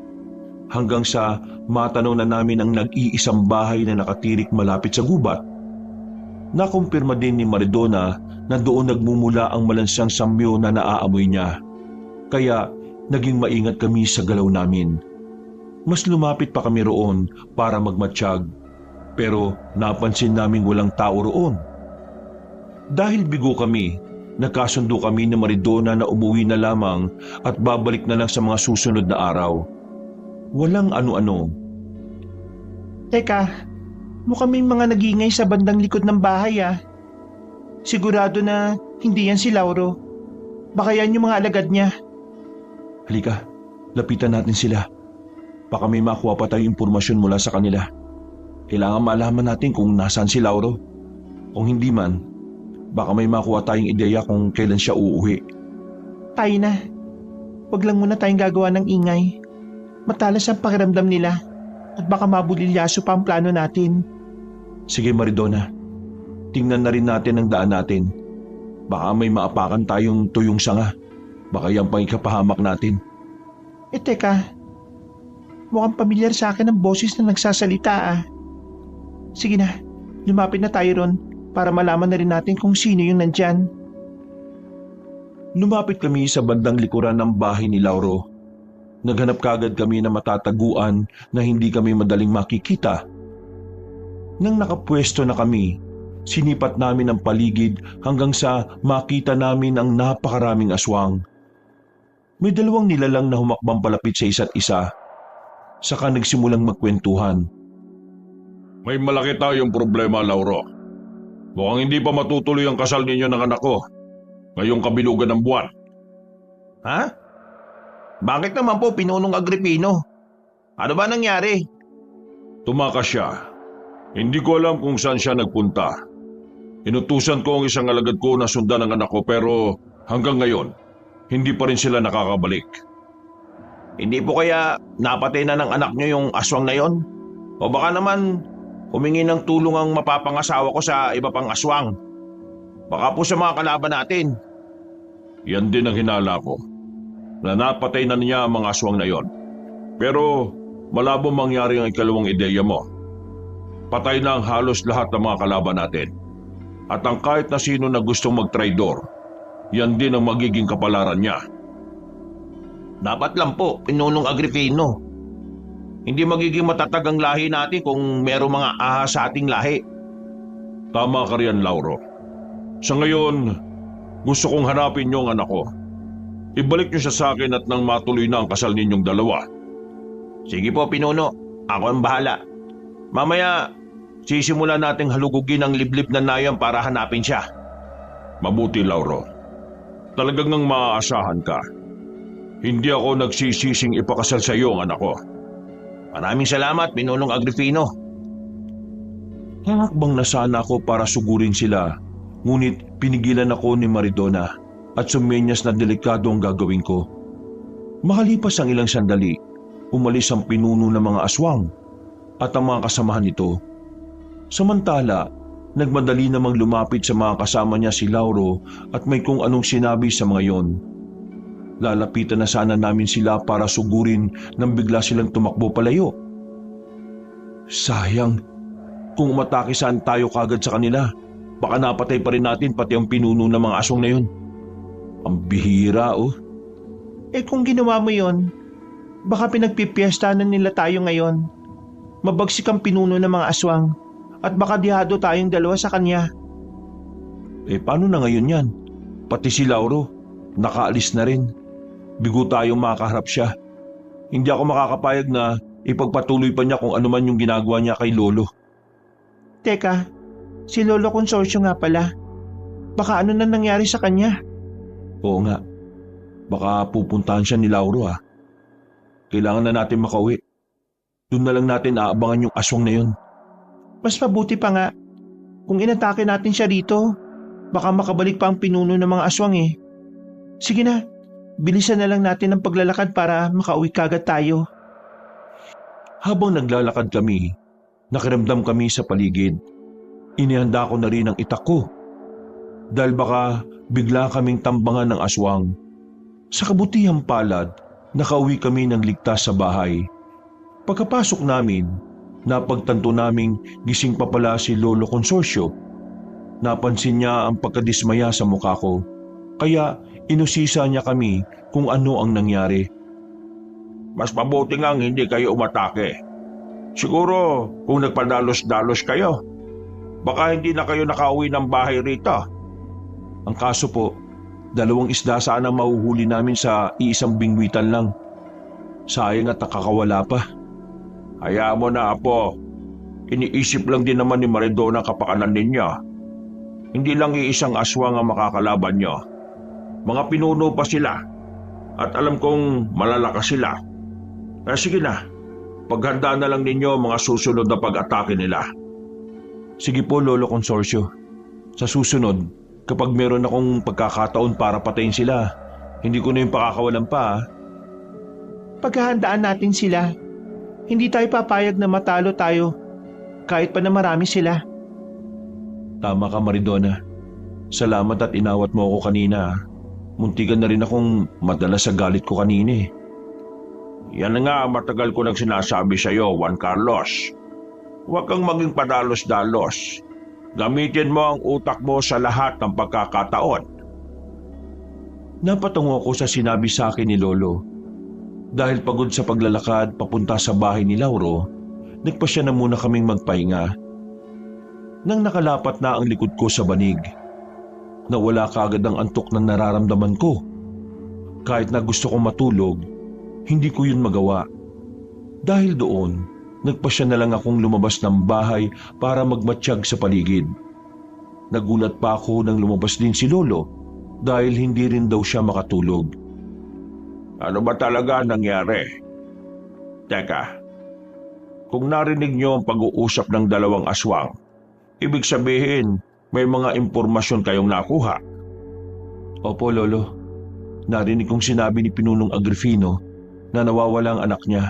hanggang sa matanaw na namin ang nag-iisang bahay na nakatirik malapit sa gubat. Nakumpirma din ni Maridona na doon nagmumula ang malansang samyo na naaamoy niya. Kaya naging maingat kami sa galaw namin. Mas lumapit pa kami roon para magmatsyag, pero napansin naming walang tao roon. Dahil bigo kami, nagkasundo kami ni Maridona na umuwi na lamang at babalik na lang sa mga susunod na araw. Walang ano-ano. Teka, mukhang may mga nagingay sa bandang likod ng bahay ah. Sigurado na hindi yan si Lauro. Baka yan yung mga alagad niya. Halika, lapitan natin sila. Baka may makuha pa tayong impormasyon mula sa kanila. Kailangan malaman natin kung nasaan si Lauro. Kung hindi man, baka may makuha tayong ideya kung kailan siya uuwi. Tayo na. Huwag lang muna tayong gagawa ng ingay. Matalas ang pakiramdam nila at baka mabulilyaso pa ang plano natin. Sige Maridona, tingnan na rin natin ang daan natin. Baka may maapakan tayong tuyong sanga. Baka yan pang ikapahamak natin. Teka, mukhang pamilyar sa akin ang boses na nagsasalita ah. Sige na, lumapit na tayo ron para malaman na rin natin kung sino yung nandyan. Lumapit kami sa bandang likuran ng bahay ni Lauro. Naghanap kagad kami na matataguan na hindi kami madaling makikita. Nang nakapwesto na kami, sinipat namin ang paligid hanggang sa makita namin ang napakaraming aswang. May dalawang nilalang na humakbang palapit sa isa't isa. Saka nagsimulang magkwentuhan. May malaki tayong problema, Lauro. Mukhang hindi pa matutuloy ang kasal ninyo ng anak ko ngayong kabilugan ng buwan. Ha? Bakit naman po, Pinunong Agripino? Ano ba nangyari? Tumakas siya. Hindi ko alam kung saan siya nagpunta. Inutusan ko ang isang alagad ko na sundan ang anak ko pero hanggang ngayon, hindi pa rin sila nakakabalik. Hindi po kaya napatay na ng anak niyo yung aswang na yon? O baka naman humingi ng tulong ang mapapangasawa ko sa iba pang aswang. Baka po sa mga kalaban natin. Yan din ang hinala ko. Na napatay na niya ang mga aswang na yon. Pero malabo mangyari ang ikalawang ideya mo. Patay na ang halos lahat ng mga kalaban natin. At ang kahit na sino na gustong mag-traidor, yan din ang magiging kapalaran niya. Dapat lang po, Pinunong Agripino. Hindi magiging matatag ang lahi natin kung merong mga ahas sa ating lahi. Tama ka riyan, Lauro. Sa ngayon, gusto kong hanapin niyo ang anak ko. Ibalik niyo siya sa akin at nang matuloy na ang kasal ninyong dalawa. Sige po, Pinuno. Ako ang bahala. Mamaya, sisimulan nating halugugin ang liblib na nayon para hanapin siya. Mabuti, Lauro. Talagang nang maaasahan ka. Hindi ako nagsisising ipakasal sa iyo ang anak ko. Maraming salamat, Pinunong Agripino. Hakbang na sana ako para sugurin sila, ngunit pinigilan ako ni Maridona at sumenyas na delikado ang gagawin ko. Makalipas ang ilang sandali, umalis ang pinuno ng mga aswang at ang mga kasamahan nito. Samantala, nagmadali namang lumapit sa mga kasama niya si Lauro at may kung anong sinabi sa mga yon. Lalapitan na sana namin sila para sugurin nang bigla silang tumakbo palayo. Sayang, kung umatake saan tayo kagad sa kanila, baka napatay pa rin natin pati ang pinuno ng mga aswang na yon. Ang bihira oh. Kung ginawa mo yon, baka pinagpipiestanan nila tayo ngayon. Mabagsik ang pinuno ng mga aswang at baka dihado tayong dalawa sa kanya. Paano na ngayon yan? Pati si Lauro, nakaalis na rin. Bigo tayong makaharap siya. Hindi ako makakapayag na ipagpatuloy pa niya kung ano man yung ginagawa niya kay Lolo. Teka, si Lolo Consorcio nga pala. Baka ano na nangyari sa kanya? Oo nga, baka pupuntahan siya ni Lauro ah. Kailangan na natin makauwi. Doon na lang natin aabangan yung aswang na yun. Mas mabuti pa nga, kung inatake natin siya rito, baka makabalik pa ang pinuno ng mga aswang eh. Sige na, bilisan na lang natin ang paglalakad para makauwi kagad tayo. Habang naglalakad kami, nakiramdam kami sa paligid. Inihanda ko na rin ang itak ko. Dahil baka bigla kaming tambangan ng aswang. Sa kabutihang palad, nakauwi kami ng ligtas sa bahay. Pagkapasok namin, napagtanto naming gising pa pala si Lolo Consorcio. Napansin niya ang pagkadismaya sa mukha ko, kaya inusisa niya kami kung ano ang nangyari. Mas mabuti ngang hindi kayo umatake. Siguro kung nagpadalos-dalos kayo, baka hindi na kayo nakauwi ng bahay rito. Ang kaso po, 2 isda sana mahuhuli namin sa iisang bingwitan lang. Sayang at nakakawala pa. Hayaan mo na, Apo. Iniisip lang din naman ni Maridona ang kapakanan ninyo. Hindi lang iisang aswang ang makakalaban nyo. Mga pinuno pa sila. At alam kong malalakas sila. Sige na, paghanda na lang ninyo mga susunod na pag-atake nila. Sige po, Lolo Consorcio. Sa susunod, kapag meron akong pagkakataon para patayin sila, hindi ko na yung pakakawalan pa. Paghahandaan natin sila. Hindi tayo papayag na matalo tayo kahit pa na marami sila. Tama ka, Maridona. Salamat at inawat mo ako kanina. Muntikan na rin akong madala sa galit ko kanina eh. Yan nga matagal ko nang sinasabi sa iyo, Juan Carlos. Huwag kang maging padalos-dalos. Gamitin mo ang utak mo sa lahat ng pagkakataon. Napatungo ako sa sinabi sa akin ni Lolo. Dahil pagod sa paglalakad papunta sa bahay ni Lauro, nagpasya na muna kaming magpahinga. Nang nakalapat na ang likod ko sa banig, nawala kaagad ang antok na nararamdaman ko. Kahit na gusto kong matulog, hindi ko yun magawa. Dahil doon, nagpasya na lang akong lumabas ng bahay para magmatsyag sa paligid. Nagulat pa ako nang lumabas din si Lolo dahil hindi rin daw siya makatulog. Ano ba talaga nangyari? Teka, kung narinig niyo ang pag-uusap ng 2 aswang, ibig sabihin may mga impormasyon kayong nakuha. Opo, Lolo. Narinig kong sinabi ni Pinunong Agripino na nawawala ang anak niya.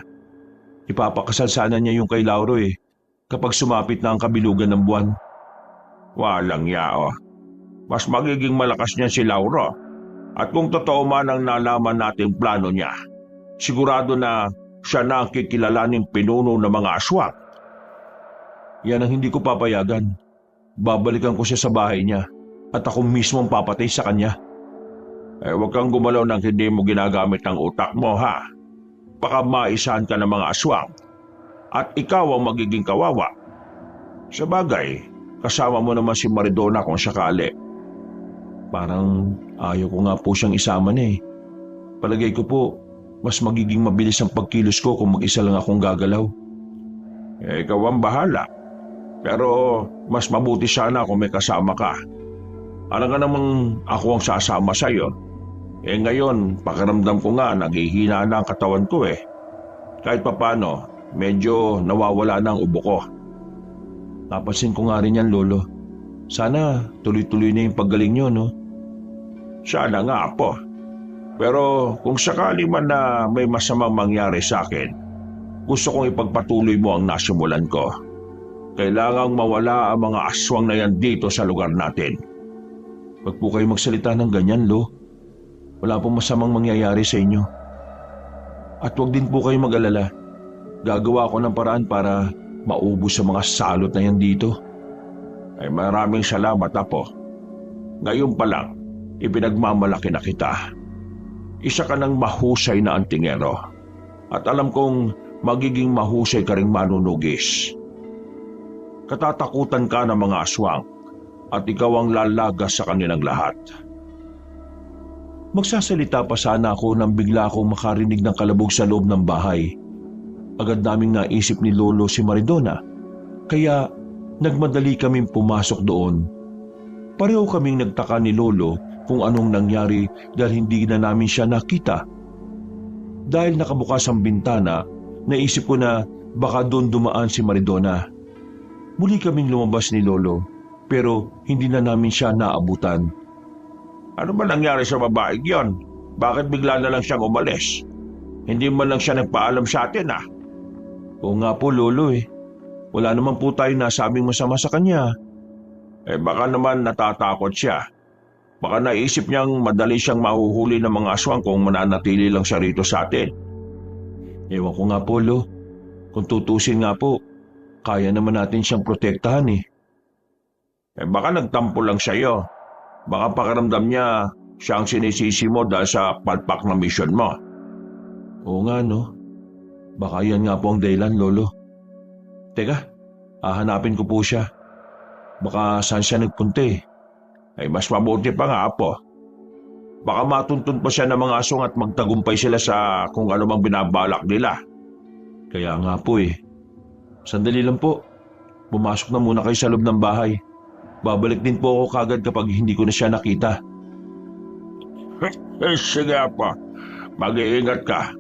Ipapakasal sana niya yung kay Lauro kapag sumapit na ang kabilugan ng buwan. Walang yao. Mas magiging malakas niya si Lauro. At kung totoo man ang nalaman nating plano niya, sigurado na siya na ang kikilalaning pinuno ng mga aswang. Yan ang hindi ko papayagan. Babalikan ko siya sa bahay niya at ako mismo ang papatay sa kanya. Huwag kang gumalaw nang hindi mo ginagamit ang utak mo, ha? Baka maisahan ka ng mga aswang at ikaw ang magiging kawawa. Sa bagay, kasama mo naman si Maridona kung sakali. Parang ayaw ko nga po siyang isama na Palagay ko po, mas magiging mabilis ang pagkilos ko kung mag-isa lang akong gagalaw. Ikaw ang bahala. Pero mas mabuti sana kung may kasama ka. Alam nga namang ako ang sasama sa iyo. Ngayon, pakiramdam ko nga naghihina na ang katawan ko eh. Kahit papano, medyo nawawala na ang ubo ko. Napansin ko nga rin yan, Lolo. Sana tuloy-tuloy na yung paggaling nyo, no? Sana nga po. Pero kung sakali man na may masamang mangyari sa akin, gusto kong ipagpatuloy mo ang nasimulan ko. Kailangang mawala ang mga aswang na yan dito sa lugar natin. Huwag po kayo magsalita ng ganyan, Lo. Wala pong masamang mangyayari sa inyo. At huwag din po kayo mag-alala. Gagawa ko ng paraan para maubos sa mga salot na yan dito. Ay maraming salamat, Apo. Ngayon pa lang, ipinagmamalaki na kita. Isa ka ng mahusay na antingero. At alam kong magiging mahusay ka ring manunugis. Katatakutan ka ng mga aswang at ikaw ang lalagas sa kanilang lahat. Magsasalita pa sana ako nang bigla akong makarinig ng kalabog sa loob ng bahay. Agad naming naisip ni Lolo si Maridona, kaya nagmadali kaming pumasok doon. Pareho kaming nagtaka ni Lolo kung anong nangyari dahil hindi na namin siya nakita. Dahil nakabukas ang bintana, naisip ko na baka doon dumaan si Maridona. Muli kaming lumabas ni Lolo, pero hindi na namin siya naabutan. Ano ba nangyari sa babaeng yon? Bakit bigla na lang siyang umalis? Hindi man lang siya nagpaalam sa atin ah. Oo nga po, Lolo eh. Wala naman po tayo nasabing masama sa kanya. Baka naman natatakot siya. Baka naisip niyang madali siyang mahuhuli ng mga aswang kung mananatili lang siya rito sa atin. Ewan ko nga po, Lo. Kung tutusin nga po, kaya naman natin siyang protektahan eh. Baka nagtampo lang siya iyo. Baka pakiramdam niya siya ang sinisisi mo dahil sa palpak na mission mo. Oo nga, no? Baka yan nga po ang dahilan, Lolo. Teka, hahanapin ko po siya. Baka saan siya nagpunta eh. Mas mabuti pa nga, Apo. Baka matuntun pa siya ng mga aswang at magtagumpay sila sa kung ano mang binabalak nila. Kaya nga po eh. Sandali lang po. Pumasok na muna kayo sa loob ng bahay. Babalik din po ako kagad kapag hindi ko na siya nakita. Sige, Apo. Mag-iingat ka.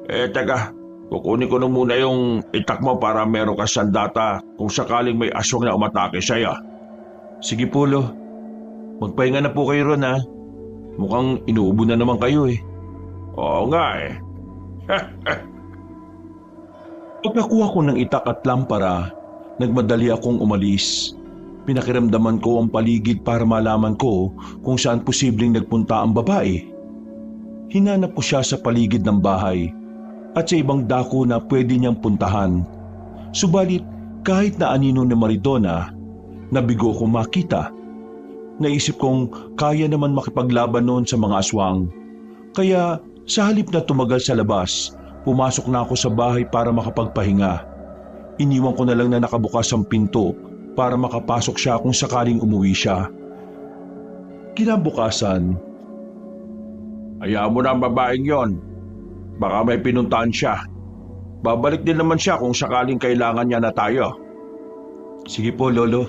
Teka, kukunin ko na muna yung itak mo para meron ka sandata kung sakaling may aswang na umatake sa'yo. Sige po, Lo. Magpahinga na po kayo ron, ha? Mukhang inuubo na naman kayo, eh. Oo nga, eh. Pagkakuha ko ng itak at lampara, nagmadali akong umalis. Pinakiramdaman ko ang paligid para malaman ko kung saan posibleng nagpunta ang babae. Hinanap ko siya sa paligid ng bahay at sa ibang dako na pwede niyang puntahan. Subalit kahit na anino ni Maridona, nabigo ko makita. Naisip kong kaya naman makipaglaban noon sa mga aswang. Kaya sa halip na tumagal sa labas, pumasok na ako sa bahay para makapagpahinga. Iniwan ko na lang na nakabukas ang pinto para makapasok siya kung sakaling umuwi siya. Kinabukasan, hayaan mo na ang babaeng yon. Baka may pinuntahan siya. Babalik din naman siya kung sakaling kailangan niya na tayo. Sige po, Lolo.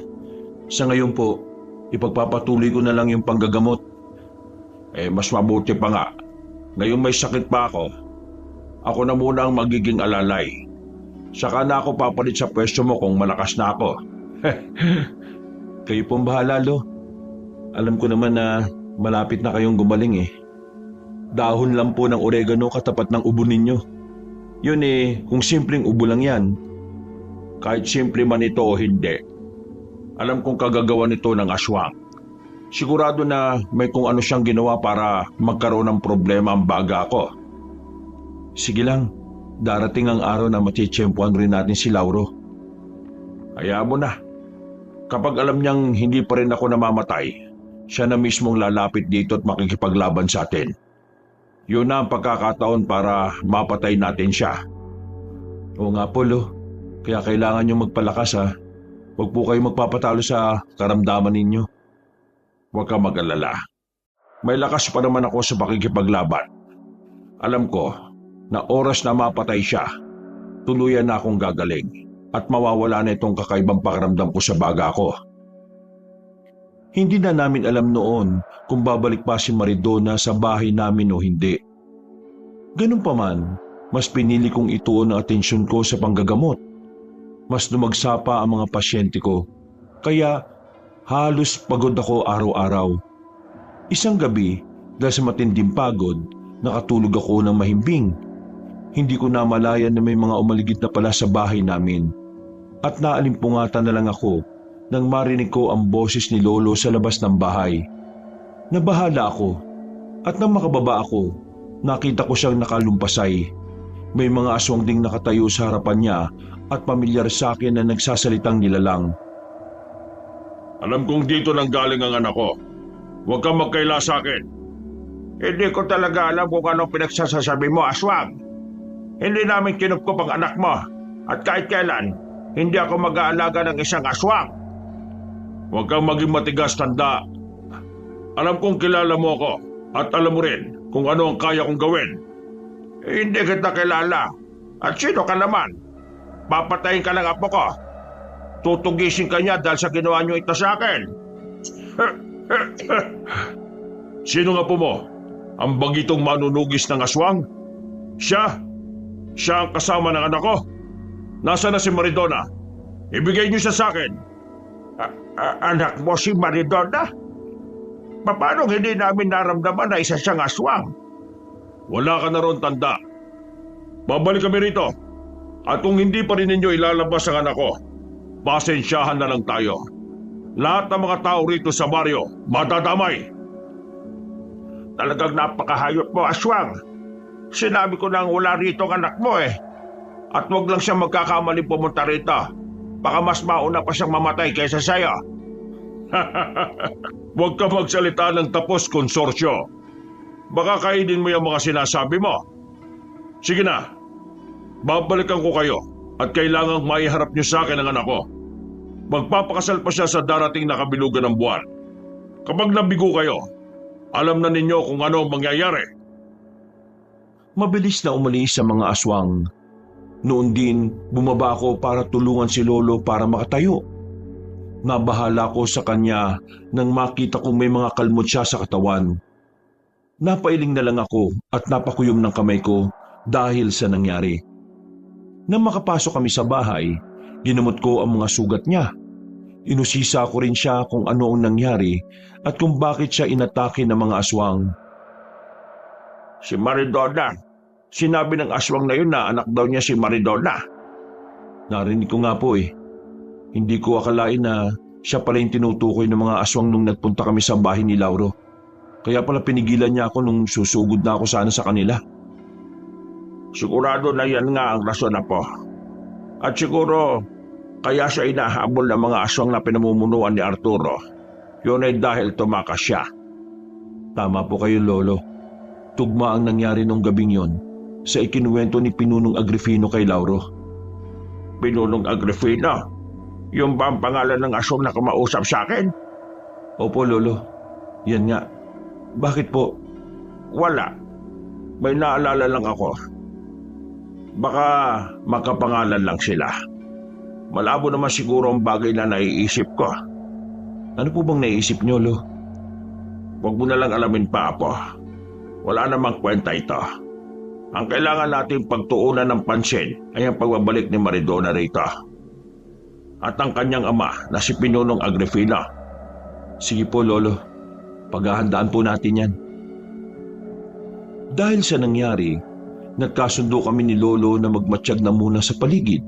Sa ngayon po, ipagpapatuloy ko na lang yung panggagamot. Mas mabuti pa nga. Ngayon may sakit pa ako. Ako na muna ang magiging alalay. Saka na ako papalit sa pwesto mo kung malakas na ako. Kayo pong bahala, Lo. Alam ko naman na malapit na kayong gumaling eh. Dahon lang po ng oregano katapat ng ubo ninyo. Yun eh, kung simpleng ubo lang yan. Kahit simple man ito o hindi, alam kong kagagawa nito ng aswang. Sigurado na may kung ano siyang ginawa para magkaroon ng problema ang baga ko. Sige lang, darating ang araw na matitsyempuan rin natin si Lauro. Hayaan mo na. Kapag alam niyang hindi pa rin ako namamatay, siya na mismong lalapit dito at makikipaglaban sa atin. Yun na ang pagkakataon para mapatay natin siya. Oo nga po, Lo. Kaya kailangan niyong magpalakas ha. Huwag po kayo magpapatalo sa karamdaman ninyo. Huwag ka mag-alala. May lakas pa naman ako sa pakikipaglaban. Alam ko na oras na mapatay siya, tuluyan na akong gagaling at mawawala na itong kakaibang pakiramdam ko sa baga ko. Hindi na namin alam noon kung babalik pa si Maridona sa bahay namin o hindi. Ganun pa man, mas pinili kong ituon ang atensyon ko sa panggagamot. Mas lumagsa pa ang mga pasyente ko, kaya halos pagod ako araw-araw. Isang gabi, dahil sa matinding pagod, nakatulog ako ng mahimbing. Hindi ko namalayan na may mga umaligid na pala sa bahay namin. At naalimpungatan na lang ako nang marinig ko ang boses ni Lolo sa labas ng bahay. Nabahala ako at nang makababa ako, nakita ko siyang nakalumpasay. May mga aswang ding nakatayo sa harapan niya at pamilyar sa akin na nagsasalitang nilalang. Alam kong dito nang galing ang anak ko. Huwag kang magkaila sa akin. Hindi ko talaga alam kung anong pinagsasasabi mo, aswang. Hindi namin kinupkup ang anak mo. At kahit kailan, hindi ako mag-aalaga ng isang aswang. Huwag kang maging matigas, tanda. Alam kong kilala mo ako at alam mo rin kung ano ang kaya kong gawin. Hindi kita kilala. At sino ka naman? Papatayin ka ng apo ko. Tutugisin ka niya dahil sa ginawa niyo ito sa akin. Sino nga po mo? Ang bagitong manunugis ng aswang? Siya? Siya ang kasama ng anak ko? Nasaan na si Maridona? Ibigay niyo siya sa akin. Anak mo si Maridona? Paano hindi namin naramdaman na isa siyang aswang? Wala ka na ron, tanda. Babalik kami rito. At kung hindi pa rin ninyo ilalabas ang anak ko, pasensyahan na lang tayo. Lahat ng mga tao rito sa baryo, madadamay. Talagang napakahayop mo, aswang. Sinabi ko nang wala rito ang anak mo eh. At wag lang siyang magkakamali pumunta rito. Baka mas mauna pa siyang mamatay kaysa sa'yo. Huwag ka magsalita ng tapos, konsorsyo. Baka kainin mo yung mga sinasabi mo. Sige na, babalikan ko kayo at kailangang maiharap niyo sa akin ang anak ko. Magpapakasal pa siya sa darating na kabilugan ng buwan. Kapag nabigo kayo, alam na ninyo kung ano ang mangyayari. Mabilis na umalis sa mga aswang. Noon din, bumaba ako para tulungan si Lolo para makatayo. Nabahala ko sa kanya nang makita kong may mga kalmot siya sa katawan. Napailing na lang ako at napakuyom ng kamay ko dahil sa nangyari. Nang makapasok kami sa bahay, ginamot ko ang mga sugat niya. Inusisa ko rin siya kung ano ang nangyari at kung bakit siya inatake ng mga aswang. Si Maridona. Sinabi ng aswang na yun na anak daw niya si Maridona. Narinig ko nga po eh. Hindi ko akalain na siya pala yung tinutukoy ng mga aswang nung nagpunta kami sa bahay ni Lauro. Kaya pala pinigilan niya ako nung susugod na ako sana sa kanila. Sigurado na yan nga ang rason na po. At siguro, kaya siya inahabol ng mga aswang na pinamumunuan ni Arturo. Yun ay dahil tumakas siya. Tama po kayo, Lolo. Tugma ang nangyari nung gabing yon sa ikinuwento ni Pinunong Agrifino kay Lauro. Pinunong Agrifino? Yung ba ang pangalan ng aswang na kumausap sa akin? Opo, Lolo. Yan nga. Bakit po? Wala. May naalala lang ako. Baka makapangalan lang sila. Malabo naman siguro ang bagay na naiisip ko. Ano po bang naiisip niyo, Lo? Huwag mo na lang alamin pa, Apo. Wala namang kwenta ito. Ang kailangan natin pagtuunan ng pansin ay ang pagbabalik ni Maridona rito. At ang kanyang ama na si Pinunong Agrifino. Sige po, Lolo. Paghahandaan po natin yan. Dahil sa nangyari, nagkasundo kami ni Lolo na magmatsyag na muna sa paligid.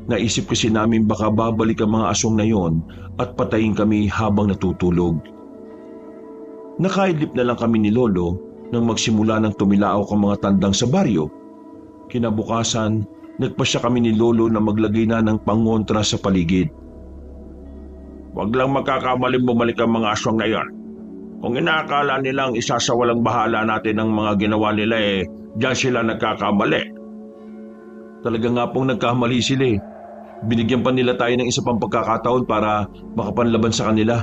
Naisip kasi namin baka babalik ang mga aswang na yon at patayin kami habang natutulog. Nakaidlip na lang kami ni Lolo nang magsimula ng tumilao ang mga tandang sa baryo. Kinabukasan, nagpasya kami ni Lolo na maglagay na ng pangontra sa paligid. Huwag lang magkakamaling bumalik ang mga aswang na yon. Kung inaakala nilang isasawalang bahala natin ang mga ginawa nila diyan sila nagkakamali. Talaga nga pong nagkamali sila eh. Binigyan pa nila tayo ng isa pang pagkakataon para makapanlaban sa kanila.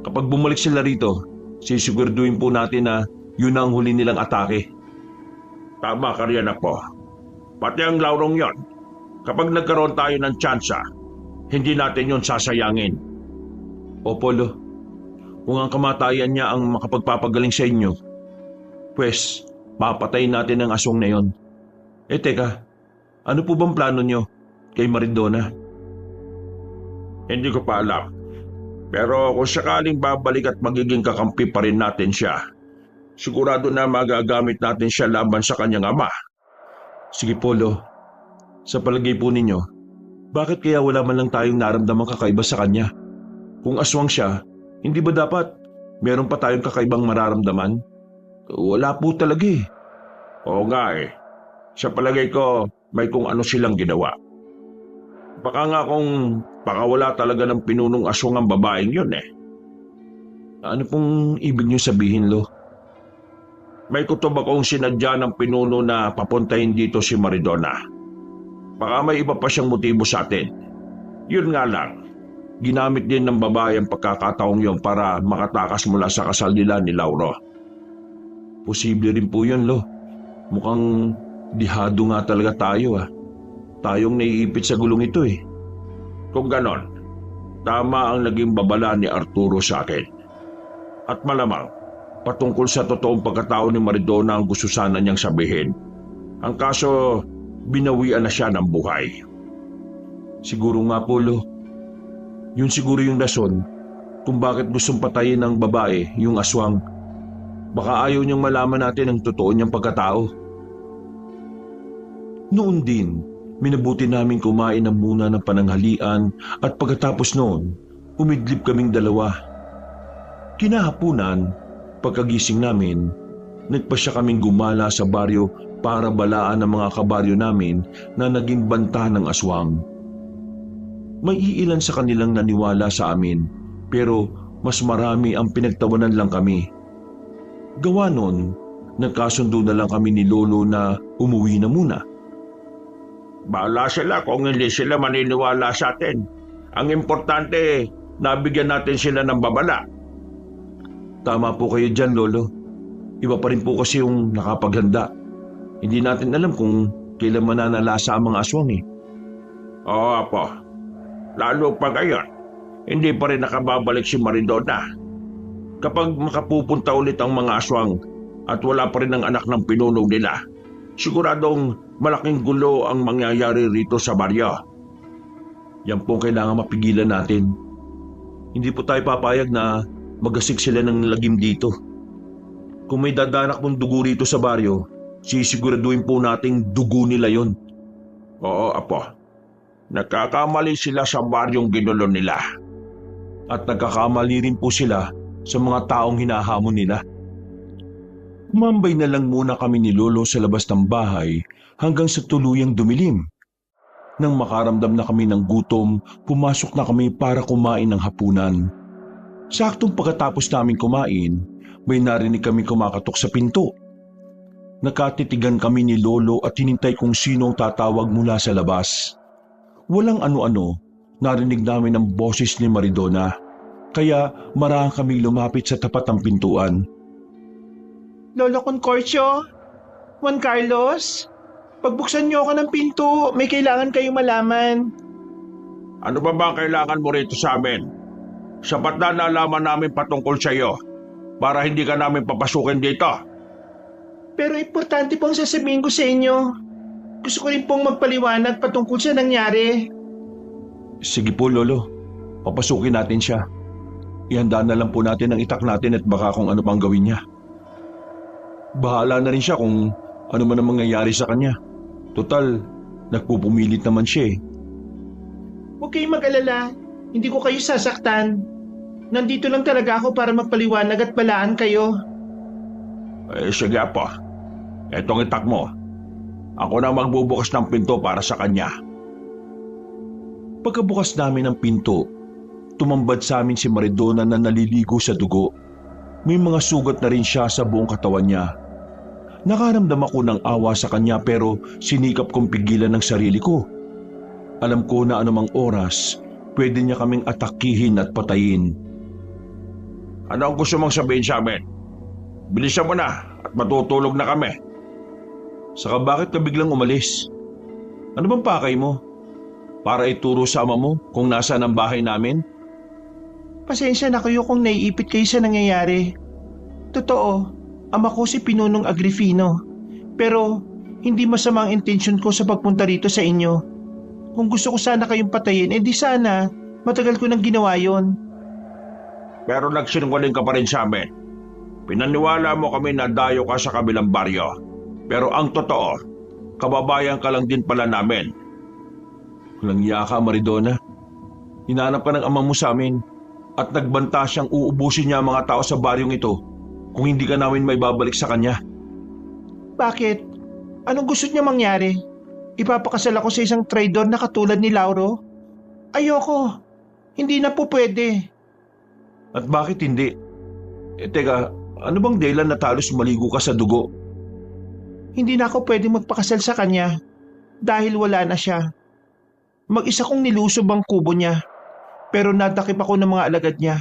Kapag bumalik sila rito, sisiguraduhin po natin na yun ang huli nilang atake. Tama ka riyan, Apo. Pati ang Laurong yon. Kapag nagkaroon tayo ng tsansa, hindi natin yon sasayangin. O Polo, kung ang kamatayan niya ang makapagpapagaling sa inyo, pwes, papatayin natin ang aswang na yon. Teka, ano po bang plano niyo kay Maridona? Hindi ko pa alam. Pero kung sakaling babalik at magiging kakampi pa rin natin siya, sigurado na magagamit natin siya laban sa kanyang ama. Sige Polo, sa palagay po ninyo, bakit kaya wala man lang tayong naramdamang kakaiba sa kanya? Kung aswang siya, hindi ba dapat meron pa tayong kakaibang mararamdaman? Wala po talaga eh. Oo nga eh. Sa palagay ko, may kung ano silang ginawa. Baka nga kung wala talaga ng pinunong aswang ang babaeng yun eh. Ano pong ibig niyo sabihin, Lo? May kutob akong sinadya ng pinuno na papuntahin dito si Maridona. Baka may iba pa siyang motibo sa atin. Yun nga lang, ginamit din ng babae ang pagkakataong yun para makatakas mula sa kasal nila ni Lauro. Posible rin po yun, Lo. Mukhang dihado nga talaga tayo. Tayong naiipit sa gulong ito eh. Kung ganon, tama ang naging babala ni Arturo sa akin. At malamang, patungkol sa totoong pagkatao ni Maridona ang gusto sana niyang sabihin. Ang kaso, binawian na siya ng buhay. Siguro nga po, Lo. Yun siguro yung rason kung bakit gustong patayin ng babae yung aswang. Baka ayaw niyang malaman natin ang totoo niyang pagkatao. Noon din, minabuti namin kumain ng muna ng pananghalian at pagkatapos noon, umidlip kaming dalawa. Kinahapunan, pagkagising namin, nagpasya kaming gumala sa baryo para balaan ng mga kabaryo namin na naging banta ng aswang. May iilan sa kanilang naniwala sa amin, pero mas marami ang pinagtawanan lang kami. Gawa nun, nagkasundo na lang kami ni Lolo na umuwi na muna. Bahala sila kung hindi sila maniniwala sa atin. Ang importante, nabigyan natin sila ng babala. Tama po kayo dyan, Lolo. Iba pa rin po kasi yung nakapaghanda. Hindi natin alam kung kailan mananalasa ang mga aswang eh. Oo, Apo. Lalo pa ngayon, hindi pa rin nakababalik si Maridona. Kapag makapupunta ulit ang mga aswang at wala pa rin ang anak ng pinuno nila, siguradong malaking gulo ang mangyayari rito sa baryo. Yan po kailangan mapigilan natin. Hindi po tayo papayag na magasik sila ng lagim dito. Kung may dadanak mong dugo rito sa baryo, sisiguraduhin po nating dugo nila yon. Oo, Apo. Nagkakamali sila sa baryong ginulo nila. At nagkakamali rin po sila sa mga taong hinahamon nila. Umambay na lang muna kami ni Lolo sa labas ng bahay hanggang sa tuluyang dumilim. Nang makaramdam na kami ng gutom, pumasok na kami para kumain ng hapunan. Saktong pagkatapos namin kumain, may narinig kami kumakatok sa pinto. Nakatitigan kami ni Lolo at hinintay kung sino ang tatawag mula sa labas. Walang ano-ano, narinig namin ang boses ni Maridona, kaya marahang kami lumapit sa tapat ng pintuan. Lolo Concorcio? Juan Carlos? Pagbuksan niyo ako ng pinto, may kailangan kayong malaman. Ano ba ang kailangan mo rito sa amin? Sapat na nalaman namin patungkol sa iyo para hindi ka namin papasukin dito. Pero importante pong sasabihin ko sa inyo. Gusto ko rin pong magpaliwanag patungkol sa nangyari. Sige po, Lolo. Papasukin natin siya. Ihanda na lang po natin ang itak natin at baka kung ano pang gawin niya. Bahala na rin siya kung ano man ang mangyayari sa kanya. Total, nagpupumilit naman siya eh. Huwag kayong mag-alala. Hindi ko kayo sasaktan. Nandito lang talaga ako para magpaliwanag at balaan kayo. Sige po. Etong itak mo. Ako na magbubukas ng pinto para sa kanya. Pagkabukas namin ng pinto, tumambad sa amin si Maridona na naliligo sa dugo. May mga sugat na rin siya sa buong katawan niya. Nakaramdam ako ng awa sa kanya pero sinikap kong pigilan ng sarili ko. Alam ko na anumang oras, pwede niya kaming atakihin at patayin. Ano ang gusto mong sabihin sa amin? Bilisan mo na at matutulog na kami. Saka bakit ka biglang umalis? Ano bang pakay mo? Para ituro sa ama mo kung nasaan ang bahay namin? Pasensya na kayo kung naiipit kayo sa nangyayari. Totoo, ama ko si Pinunong Agrifino. Pero hindi masama ang intensyon ko sa pagpunta rito sa inyo. Kung gusto ko sana kayong patayin, di sana matagal ko nang ginawa yon. Pero nagsinungaling ka pa rin sa amin. Pinaniwala mo kami na dayo ka sa kabilang baryo. Pero ang totoo, kababayan ka lang din pala namin. Walang iya ka, Maridona. Hinanap ka ng ama mo sa amin at nagbanta siyang uubusin niya ang mga tao sa baryong ito kung hindi ka namin may babalik sa kanya. Bakit? Anong gusto niya mangyari? Ipapakasal ako sa isang traidor na katulad ni Lauro? Ayoko. Hindi na po pwede. At bakit hindi? Teka, ano bang dahilan na talos maligo ka sa dugo? Hindi na ako pwede magpakasal sa kanya dahil wala na siya. Mag-isa kong nilusob ang kubo niya pero nadakip ako ng mga alagad niya.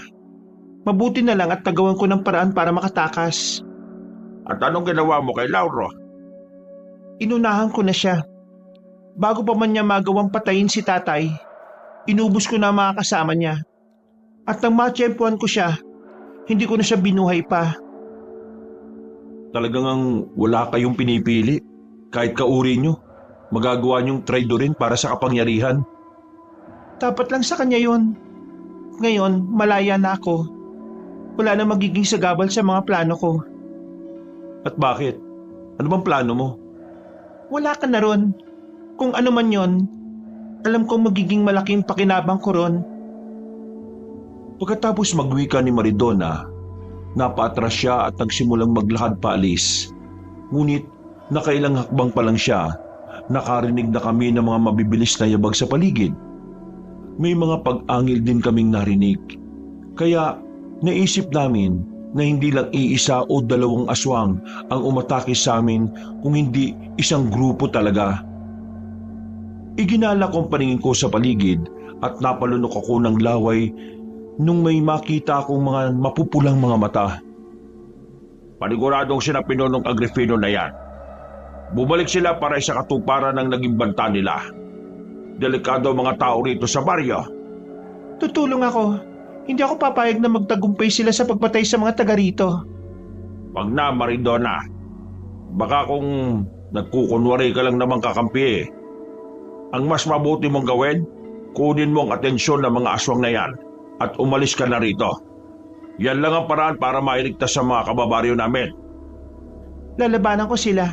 Mabuti na lang at nagawan ko ng paraan para makatakas. At anong ginawa mo kay Lauro? Inunahan ko na siya. Bago pa man niya magawang patayin si tatay, inubos ko na ang mga kasama niya. At nang matsyempuhan ko siya, hindi ko na siya binuhay pa. Talagang wala kayong pinipili. Kahit kauri nyo, magagawa nyong traidorin para sa kapangyarihan. Dapat lang sa kanya yon. Ngayon, malaya na ako. Wala na magiging sagabal sa mga plano ko. At bakit? Ano bang plano mo? Wala ka na ron. Kung ano man yon, alam kong magiging malaking pakinabang ko ron. Pagkatapos magwika ni Maridona, napaatras siya at nagsimulang maglakad paalis. Ngunit nakailang hakbang pa lang siya, nakarinig na kami ng mga mabibilis na yabag sa paligid. May mga pag-angil din kaming narinig. Kaya naisip namin na hindi lang iisa o dalawang aswang ang umatake sa amin kung hindi isang grupo talaga. Iginala kong paningin ko sa paligid at napalunok ako ng laway nung may makita akong mga mapupulang mga mata. Paniguradong sina Pinunong Agrifino na yan. Bumalik sila para sa katuparan ng naging banta nila. Delikado ang mga tao rito sa baryo. Tutulong ako. Hindi ako papayag na magtagumpay sila sa pagpatay sa mga taga rito. Wag na, Maridona. Baka kung nagkukunwari ka lang naman kakampi eh. Ang mas mabuti mong gawin, kunin mo ang atensyon ng mga aswang na yan at umalis ka na rito. Yan lang ang paraan para mailigtas sa mga kababaryo namin. Lalabanan ko sila.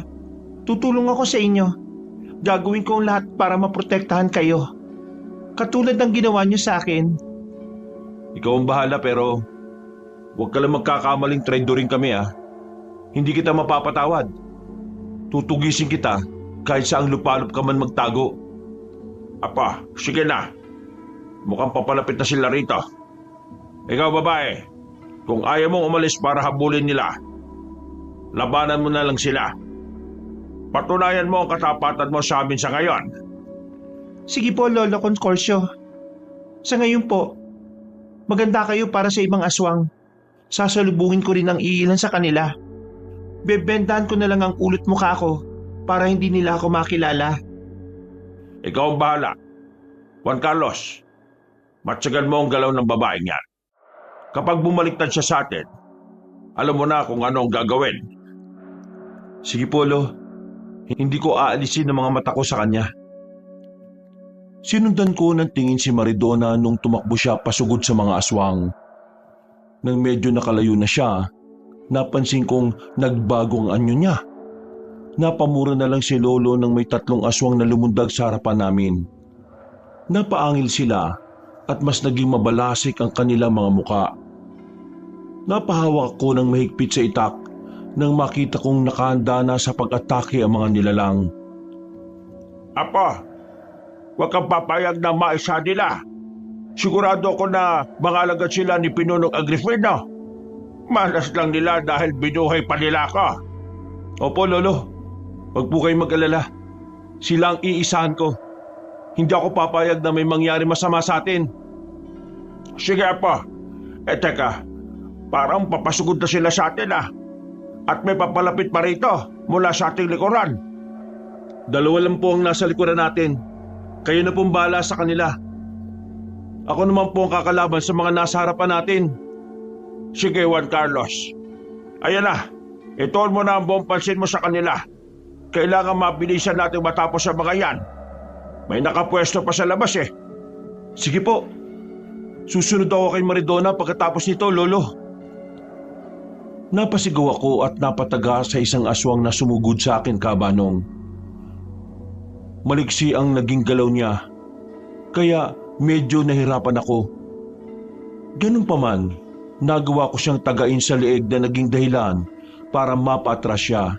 Tutulong ako sa inyo. Gagawin ko ang lahat para maprotektahan kayo. Katulad ng ginawa niyo sa akin. Ikaw ang bahala pero huwag ka lang magkakamaling traidorin kami ah. Hindi kita mapapatawad. Tutugisin kita kahit saang lupalop ka man magtago. Apa, sige na. Mukhang papalapit na sila rito. Ikaw babae, kung ayaw mong umalis para habulin nila, labanan mo na lang sila. Patunayan mo ang katapatan mo sa amin sa ngayon. Sige po, Lolo Concorcio. Sa ngayon po, maganda kayo para sa ibang aswang. Sasalubungin ko rin ang iilan sa kanila. Bebendahan ko na lang ang ulot mukha ko para hindi nila ako makilala. Ikaw ang bahala. Juan Carlos, matsagan mo ang galaw ng babaeng yan. Kapag bumaliktad siya sa atin, alam mo na kung ano ang gagawin. Sige po, Lo. Hindi ko aalisin ang mga mata ko sa kanya. Sinundan ko ng tingin si Maridona nung tumakbo siya pasugod sa mga aswang. Nang medyo nakalayo na siya, napansin kong nagbago ang anyo niya. Napamura na lang si Lolo nang may 3 aswang na lumundag sa harapan namin. Napaangil sila at mas naging mabalasik ang kanilang mga muka. Napahawak ko ng mahigpit sa itak nang makita kong nakahanda na sa pag-atake ang mga nilalang. Apo, huwag kang papayag na maisa nila. Sigurado ako na mga alagad sila ni Pinunong Agrifino. Malas lang nila dahil binuhay pa nila ako. Opo, Lolo. Huwag po kayong mag-alala. Sila ang iisahan ko. Hindi ako papayag na may mangyari masama sa atin. Sige Apo. Teka, parang papasugod na sila sa atin ah. At may papalapit pa rito mula sa ating likuran. 2 lang po ang nasa likuran natin. Kayo na pong bahala sa kanila. Ako naman po ang kakalaban sa mga nasa harapan natin. Sige, Juan Carlos. Ayan na, ituon mo na ang buong pansin mo sa kanila. Kailangan mabilisan natin matapos sa mga yan. May nakapwesto pa sa labas eh. Sige po. Susunod ako kay Maridona pagkatapos nito, Lolo. Napasigaw ako at napataga sa isang aswang na sumugod sa akin, Kabanong. Maliksi ang naging galaw niya, kaya medyo nahirapan ako. Ganun pa man, nagawa ko siyang tagain sa leeg na naging dahilan para mapatras siya.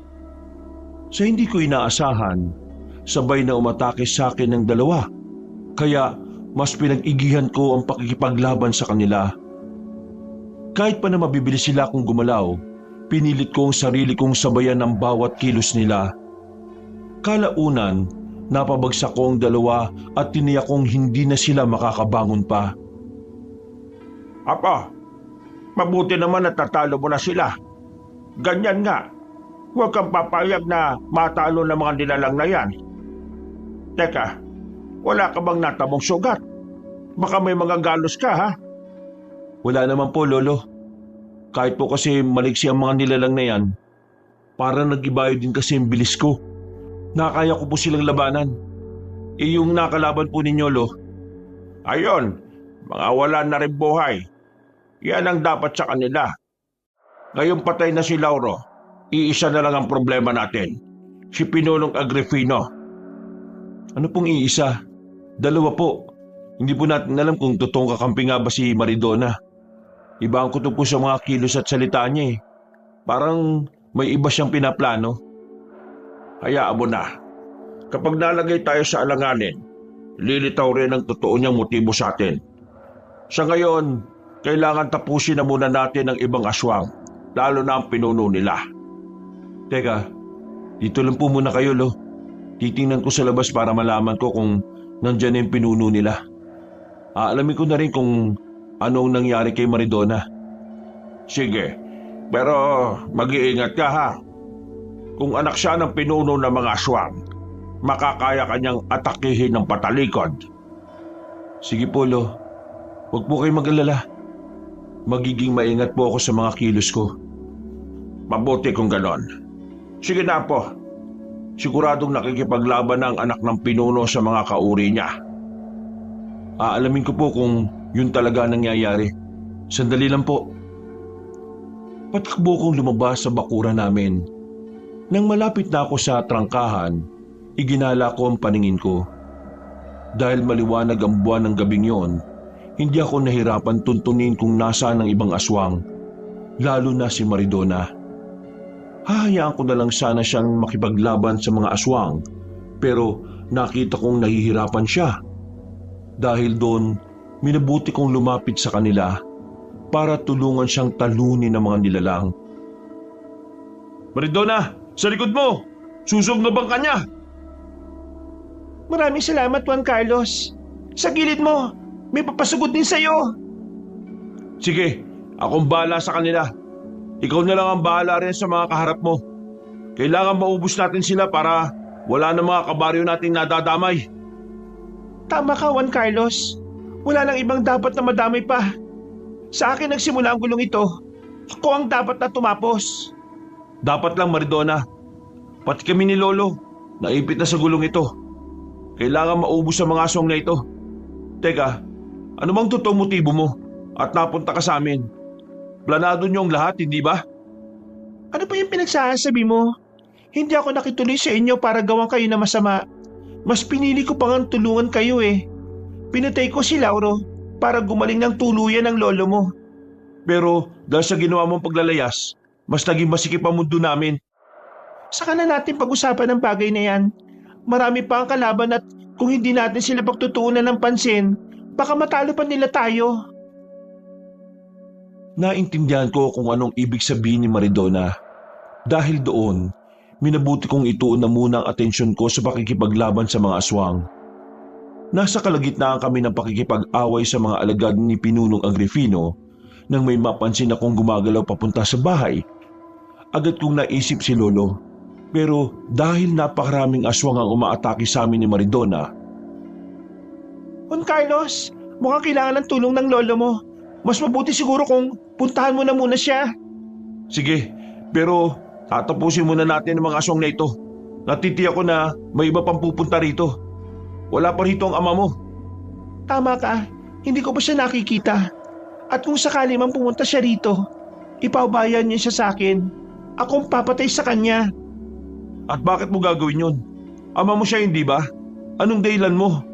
Sa hindi ko inaasahan, sabay na umatake sa akin ng dalawa, kaya mas pinag-igihan ko ang pakikipaglaban sa kanila. Kahit pa na mabibilis sila kung gumalaw, pinilit ko ang sarili kong sabayan ng bawat kilos nila. Kalaunan, napabagsak ko ang dalawa at tiniyak kong hindi na sila makakabangon pa. Apo, mabuti naman at tatalo mo na sila. Ganyan nga, huwag kang papayag na matalo ng mga nilalang na yan. Teka, wala ka bang natabong sugat? Baka may mga galos ka, ha? Wala naman po, Lolo. Kahit po kasi maliksi ang mga nilalang na yan, parang nag-ibayo din kasi ang bilis ko. Nakaya ko po silang labanan. Yung nakalaban po ninyo, Lo. Ayon, mga wala na rin buhay. Yan ang dapat sa kanila. Ngayong patay na si Lauro, iisa na lang ang problema natin. Si Pinunong Agrifino. Ano pong iisa? Dalawa po. Hindi po natin alam kung totoong kakampi nga ba si Maridona. Iba ang kutob po sa mga kilos at salita niya eh. Parang may iba siyang pinaplano. Hayaan mo na. Kapag nalagay tayo sa alanganin, lilitaw rin ang totoo niyang motibo sa atin. Sa ngayon, kailangan tapusin na muna natin ang ibang aswang, lalo na ang pinuno nila. Teka, dito lang po muna kayo, Lo. Titingnan ko sa labas para malaman ko kung nandyan yung pinuno nila. Aalamin ko na rin kung anong nangyari kay Maridona. Sige, pero mag-iingat ka ha. Kung anak siya ng pinuno ng mga aswang, makakaya kanyang atakihin ng patalikod. Sige po, Lo. Huwag po kayo mag-alala. Magiging maingat po ako sa mga kilos ko. Mabuti kung ganon. Sige na po. Siguradong nakikipaglaban ang anak ng pinuno sa mga kauri niya. Aalamin ko po kung yun talaga nangyayari. Sandali lang po. Patakbo kong lumabas sa bakura namin. Nang malapit na ako sa trangkahan, iginala ko ang paningin ko. Dahil maliwanag ang buwan ng gabing yon, hindi ako nahirapan tuntunin kung nasaan ang ibang aswang, lalo na si Maridona. Hahayaan ko na lang sana siyang makipaglaban sa mga aswang, pero nakita kong nahihirapan siya. Dahil doon, minabuti kong lumapit sa kanila para tulungan siyang talunin ng mga nilalang. Maridona, sa likod mo! Susog na bang kanya? Maraming salamat, Juan Carlos. Sa gilid mo, may papasugod din sa'yo. Sige, akong bahala sa kanila. Ikaw na lang ang bahala rin sa mga kaharap mo. Kailangan maubos natin sila para wala na mga kabaryo nating nadadamay. Tama ka, Juan Carlos. Wala nang ibang dapat na madamay pa. Sa akin nagsimula ang gulong ito. Ako ang dapat na tumapos. Dapat lang, Maridona. Pati kami ni Lolo, naipit na sa gulong ito. Kailangan maubos ang mga aswang na ito. Teka, ano bang totoong motibo mo at napunta ka sa amin? Planado niyo ang lahat, hindi ba? Ano pa yung pinagsasabi mo? Hindi ako nakituloy sa inyo para gawan kayo na masama. Mas pinili ko pang tulungan kayo eh. Pinatay ko si Lauro para gumaling ng tuluyan ng lolo mo. Pero dahil sa ginawa mong paglalayas, mas naging masikip ang mundo namin. Saka na natin pag-usapan ng bagay na yan. Marami pa ang kalaban at kung hindi natin sila pagtutuunan ng pansin, baka matalo pa nila tayo. Naintindihan ko kung anong ibig sabihin ni Maridona. Dahil doon, minabuti kong ituon na muna ang atensyon ko sa pakikipaglaban sa mga aswang. Nasa kalagitnaan kami ng pakikipag-away sa mga alagad ni Pinunong Agrifino nang may mapansin akong gumagalaw papunta sa bahay. Agad kong naisip si Lolo. Pero dahil napakaraming aswang ang umaatake sa amin ni Maridona. Juan Carlos, Mukhang kailangan ng tulong ng lolo mo. Mas mabuti siguro kung puntahan mo na muna siya. Sige, pero tatapusin muna natin ang mga aswang na ito. Natitiyak ko na may iba pang pupunta rito. Wala pa rito ang ama mo. Tama ka, hindi ko pa siya nakikita. At kung sakali man pumunta siya rito, ipaubayan niya siya sa akin. Akong papatay sa kanya. At bakit mo gagawin yun? Ama mo siya, hindi ba? Anong dahilan mo?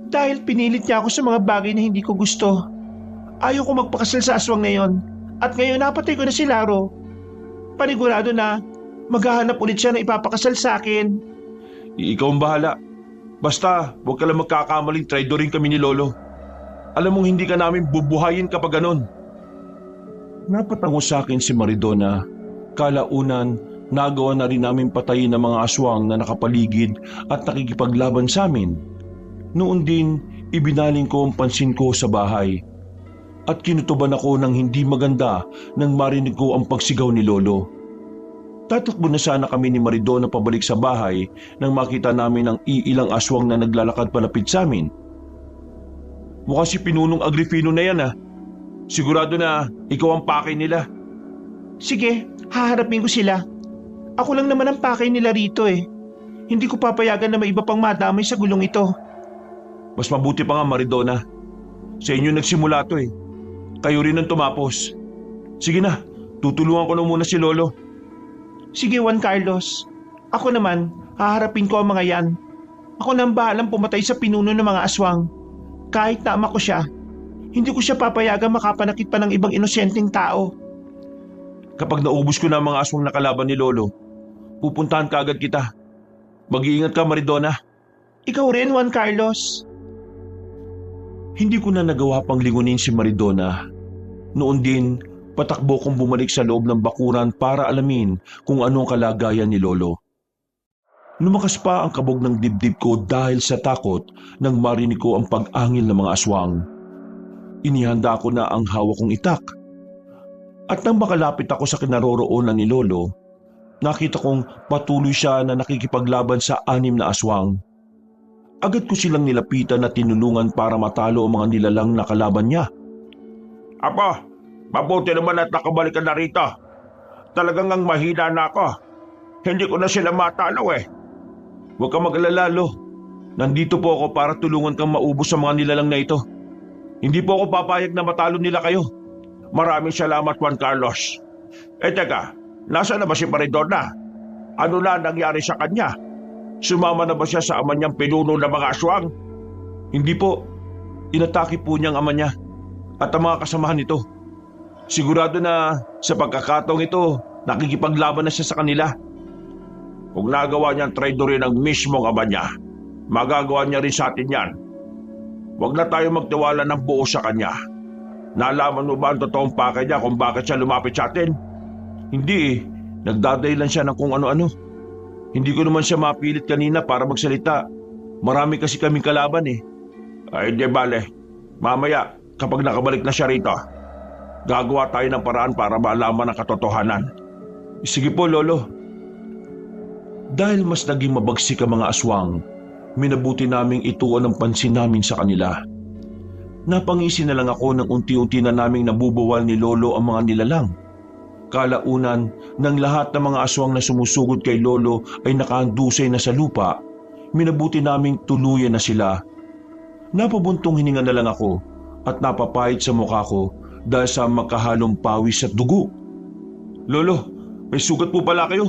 Dahil pinilit niya ako sa mga bagay na hindi ko gusto. Ayaw ko magpakasal sa aswang na yon. At ngayon napatay ko na si Laro. Panigurado na maghahanap ulit siya na ipapakasal sa akin. Ikaw ang bahala. Basta, huwag ka lang magkakamaling traidorin kami ni Lolo. Alam mong hindi ka namin bubuhayin kapag ganon. Napatango sa akin si Maridona. Kalaunan, nagawa na rin namin patayin ang mga aswang na nakapaligid at nakikipaglaban sa amin. Noon din, ibinaling ko ang pansin ko sa bahay. At kinutuban ako ng hindi maganda nang marinig ko ang pagsigaw ni Lolo. Tatakbo na sana kami ni Maridona pabalik sa bahay nang makita namin ang iilang aswang na naglalakad palapit sa amin. Mukha si Pinunong Agrifino na yan Sigurado na ikaw ang pakay nila. Sige, haharapin ko sila. Ako lang naman ang pakay nila rito eh. Hindi ko papayagan na may iba pang madamay sa gulong ito. Mas mabuti pa nga Maridona. Sa inyo nagsimula to Kayo rin ang tumapos. Sige na, tutulungan ko na muna si Lolo. Sige Juan Carlos. Ako naman, haharapin ko ang mga yan. Ako nang bahalang pumatay sa pinuno ng mga aswang. Kahit na ama ko siya, hindi ko siya papayagan makapanakit pa ng ibang inosenteng tao. Kapag naubos ko na ang mga aswang na kalaban ni Lolo, pupuntahan ka agad kita. Mag-iingat ka Maridona. Ikaw rin Juan Carlos. Hindi ko na nagawa pang lingunin si Maridona. Noon din, patakbo kong bumalik sa loob ng bakuran para alamin kung anong kalagayan ni Lolo. Lumakas pa ang kabog ng dibdib ko dahil sa takot nang marinig ko ang pag-angil ng mga aswang. Inihanda ko na ang hawak kong itak. At nang makalapit ako sa kinaroroonan ni Lolo, nakita kong patuloy siya na nakikipaglaban sa 6 na aswang. Agad ko silang nilapitan at tinulungan para matalo ang mga nilalang na kalaban niya. Apo, mabuti naman at nakabalik ka na rito. Talagang ang mahina na ako. Hindi ko na sila matalo Huwag kang mag-alala, Lo. Nandito po ako para tulungan kang maubos sa mga nilalang na ito. Hindi po ako papayag na matalo nila kayo. Maraming salamat Juan Carlos. Teka, nasa na ba si Maridona? Ano na nangyari sa kanya? Sumama na ba siya sa ama niyang pinuno ng mga aswang? Hindi po. Inatake po niyang ama niya at ang mga kasamahan nito. Sigurado na sa pagkakataong ito, nakikipaglaban na siya sa kanila. Kung nagawa niyang traidorin ang mismong ama niya, magagawa niya rin sa atin yan. Huwag na tayo magtiwala ng buo sa kanya. Nalaman mo ba ang totoong pakay niya kung bakit siya lumapit sa atin? Hindi Nagdadahilan siya ng kung ano-ano. Hindi ko naman siya mapilit kanina para magsalita. Marami kasi kaming kalaban Ay di bale. Mamaya, kapag nakabalik na siya rito, gagawa tayo ng paraan para malaman ang katotohanan. Sige po, Lolo. Dahil mas naging mabagsik ang mga aswang, minabuti naming ituon ang pansin namin sa kanila. Napangisi na lang ako nang unti-unti na naming nabubuwal ni Lolo ang mga nilalang. Kalaunan ng lahat ng mga aswang na sumusugod kay Lolo ay nakahandusay na sa lupa, minabuti naming tuluyan na sila. Napabuntong hininga na lang ako at napapahid sa mukha ko dahil sa makahalong pawis at dugo. Lolo, may sugat po pala kayo.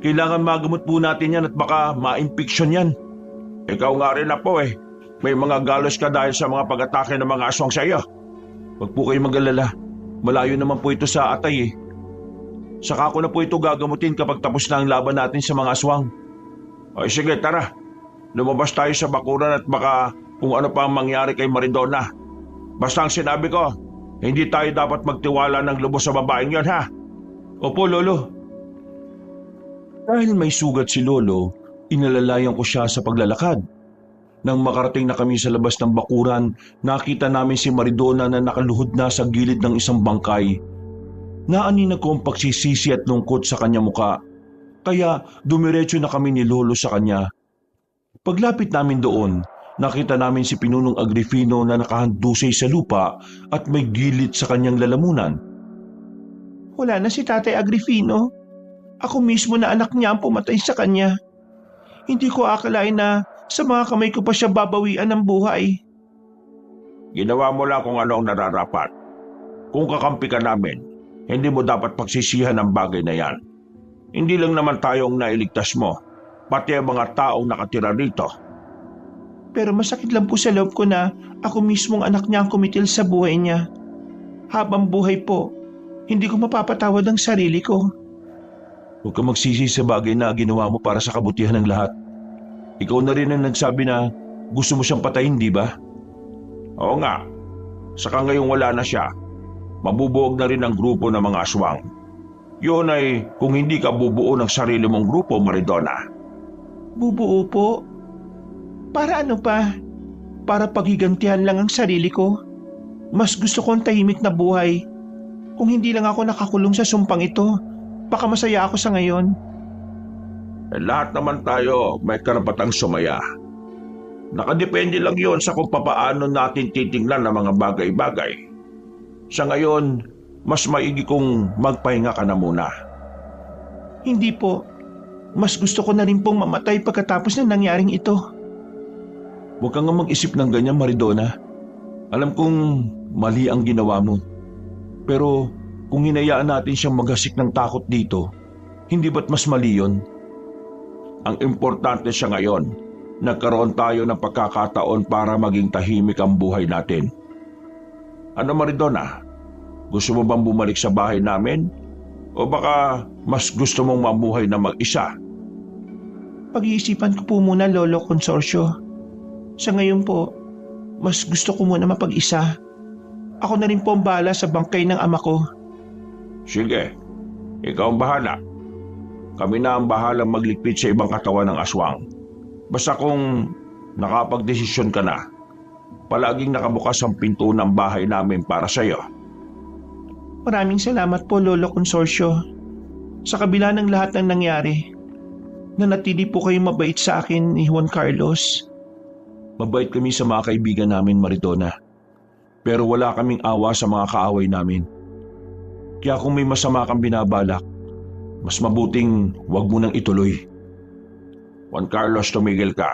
Kailangan magamot po natin yan at baka ma-infection yan. Ikaw nga rin na po May mga galos ka dahil sa mga pag-atake ng mga aswang sa iyo. Huwag po kayong mag-alala. Malayo naman po ito sa atay Saka ko na po ito gagamutin kapag tapos na ang laban natin sa mga aswang. Ay sige, tara. Lumabas tayo sa bakuran at baka kung ano pa ang mangyari kay Maridona. Basta ang sinabi ko, hindi tayo dapat magtiwala ng lubos sa babaeng yon ha. Opo, Lolo. Dahil may sugat si Lolo, inalalayan ko siya sa paglalakad. Nang makarating na kami sa labas ng bakuran, nakita namin si Maridona na nakaluhod na sa gilid ng isang bangkay. Naaninag ko ang pagsisisi at lungkot sa kanya muka, kaya dumiretso na kami ni Lolo sa kanya. Paglapit namin doon, nakita namin si Pinunong Agrifino na nakahandusay sa lupa at may gilid sa kanyang lalamunan. Wala na si Tatay Agrifino. Ako mismo na anak niya ang pumatay sa kanya. Hindi ko akalain na sa mga kamay ko pa siya babawian ng buhay. Ginawa mo lang kung ano ang nararapat. Kung kakampi ka namin, hindi mo dapat pagsisihan ang bagay na yan. Hindi lang naman tayo ang nailigtas mo, pati ang mga taong nakatira rito. Pero masakit lang po sa loob ko na ako mismong anak niya ang kumitil sa buhay niya. Habang buhay po, hindi ko mapapatawad ang sarili ko. Huwag kang magsisi sa bagay na ginawa mo para sa kabutihan ng lahat. Ikaw na rin ang nagsabi na gusto mo siyang patayin, di ba? Oo nga, saka ngayong wala na siya, mabubuog na rin ang grupo ng mga aswang. Yun ay kung hindi ka bubuo ng sarili mong grupo, Maridona. Bubuo po? Para ano pa? Para paghigantihan lang ang sarili ko? Mas gusto ko ang tahimik na buhay. Kung hindi lang ako nakakulong sa sumpang ito, baka masaya ako sa ngayon. Lahat naman tayo may karapatang sumaya. Nakadepende lang yon sa kung papaano natin titingnan ang mga bagay-bagay. Sa ngayon, mas maigi kong magpahinga ka na muna. Hindi po. Mas gusto ko na rin pong mamatay pagkatapos ng nangyaring ito. Huwag kang nga mag-isip ng ganyan, Maridona. Alam kong mali ang ginawa mo. Pero kung hinayaan natin siyang maghasik ng takot dito, hindi ba't mas mali yun? Ang importante siya ngayon, nagkaroon tayo ng pagkakataon para maging tahimik ang buhay natin. Ano, Maridona? Gusto mo bang bumalik sa bahay namin? O baka mas gusto mong mamuhay na mag-isa? Pag-iisipan ko po muna, Lolo Consorcio. Sa ngayon po, mas gusto ko muna mapag-isa. Ako na rin po ang bahala sa bangkay ng ama ko. Sige, ikaw ang bahala. Kami na ang bahalang magligpit sa ibang katawan ng aswang. Basta kung nakapagdesisyon ka na, palaging nakabukas ang pinto ng bahay namin para sa iyo. Maraming salamat po, Lolo Consorcio. Sa kabila ng lahat ng nangyari, nanatili po kayong mabait sa akin ni Juan Carlos. Mabait kami sa mga kaibigan namin, Maridona. Pero wala kaming awa sa mga kaaway namin. Kaya kung may masama kang binabalak, mas mabuting wag mo nang ituloy. Juan Carlos, tumigil ka.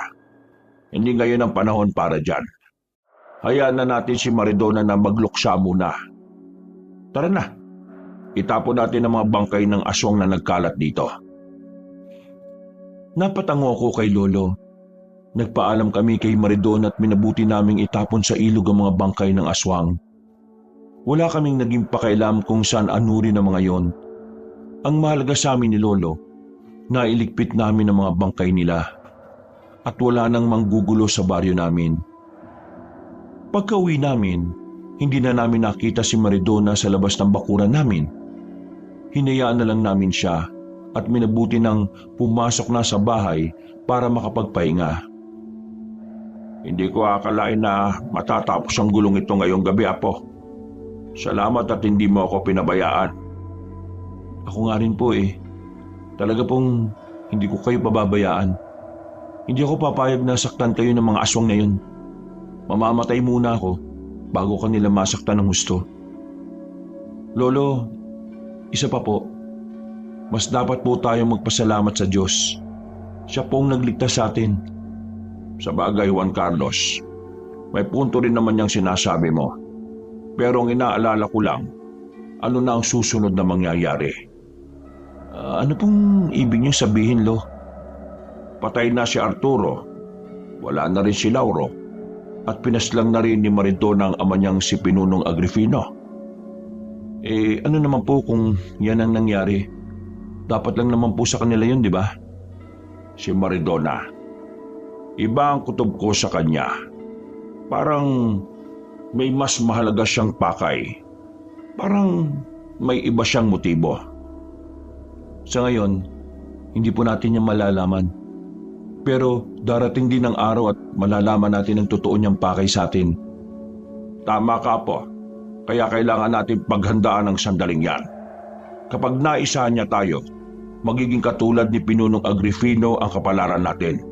Hindi ngayon ang panahon para dyan. Hayaan na natin si Maridona na magluksa muna. Tara na, itapon natin ang mga bangkay ng aswang na nagkalat dito. Napatango ako kay Lolo. Nagpaalam kami kay Maridona at minabuti naming itapon sa ilog ang mga bangkay ng aswang. Wala kaming naging pakialam kung saan anurin ang mga yon. Ang mahalaga sa amin ni Lolo, nailigpit namin ang mga bangkay nila at wala nang manggugulo sa baryo namin. Pagka-uwi namin, hindi na namin nakita si Maridona sa labas ng bakuran namin. Hinayaan na lang namin siya at minabuti nang pumasok na sa bahay para makapagpahinga. Hindi ko akalain na matatapos ang gulong ito ngayong gabi, Apo. Salamat at hindi mo ako pinabayaan. Ako nga rin po eh. Talaga pong hindi ko kayo pababayaan. Hindi ako papayag na saktan kayo ng mga aswang na yun. Mamamatay muna ako bago kanila masaktan ng husto. Lolo, isa pa po. Mas dapat po tayong magpasalamat sa Diyos. Siya pong nagligtas sa atin. Sa bagay, Juan Carlos, may punto rin naman niyang sinasabi mo. Pero ang inaalala ko lang, ano na ang susunod na mangyayari? Ano pong ibig niyong sabihin, Lo? Patay na si Arturo, wala na rin si Lauro, at pinaslang na rin ni Maridona ang ama niyang si Pinunong Agrifino. Ano naman po kung yan ang nangyari? Dapat lang naman po sa kanila yun, di ba? Si Maridona, iba ang kutob ko sa kanya. Parang may mas mahalaga siyang pakay. Parang may iba siyang motibo. Sa ngayon, hindi po natin yan malalaman. Pero darating din ang araw at malalaman natin ang totoo niyang pakay sa atin. Tama ka po. Kaya kailangan natin paghandaan ang sandaling yan. Kapag naisa niya tayo, magiging katulad ni Pinunong Agrifino ang kapalaran natin.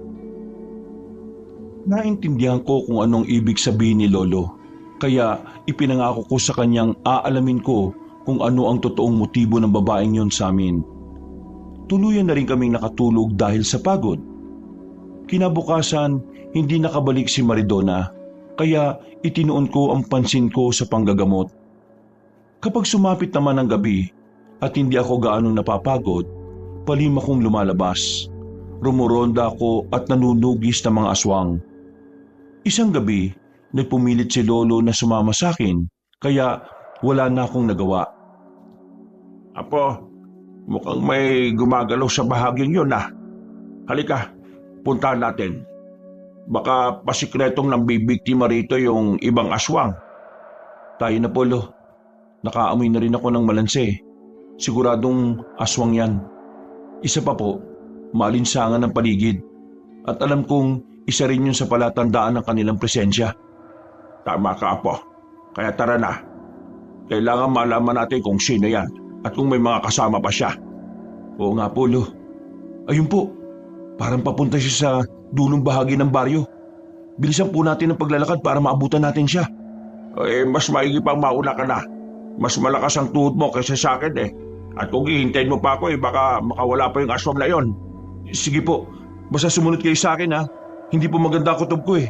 Naintindihan ko kung anong ibig sabihin ni Lolo. Kaya ipinangako ko sa kanyang aalamin ko kung ano ang totoong motibo ng babaeng yon sa amin. Tuluyan na rin kaming nakatulog dahil sa pagod. Kinabukasan, hindi nakabalik si Maridona, kaya itinuon ko ang pansin ko sa panggagamot. Kapag sumapit naman ang gabi at hindi ako gaanong napapagod, palima kong lumalabas. Rumuronda ako at nanunugis ng mga aswang. Isang gabi, nagpumilit si Lolo na sumama sa akin, kaya wala na akong nagawa. Apo, mukhang may gumagalaw sa bahagyang yun ah. Halika, puntahan natin. Baka pasikretong nambibiktima rito yung ibang aswang. Tayo na po, Lo. Nakaamoy na rin ako ng malanse. Siguradong aswang yan. Isa pa po, maalinsangan ng paligid. At alam kong isa rin yun sa palatandaan ng kanilang presensya. Tama ka, Apo. Kaya tara na. Kailangan malaman natin kung sino yan at kung may mga kasama pa siya. Oo nga po, Lo. Ayun po, parang papunta siya sa dulong bahagi ng baryo. Bilisan po natin ang paglalakad para maabutan natin siya. Mas maigi pang mauna ka na. Mas malakas ang tuhod mo kaysa sa akin eh. At kung hihintayin mo pa ako baka makawala pa yung aswang na yon. Sige po, basta sumunod kayo sa akin ha. Hindi po maganda ang kutob ko eh.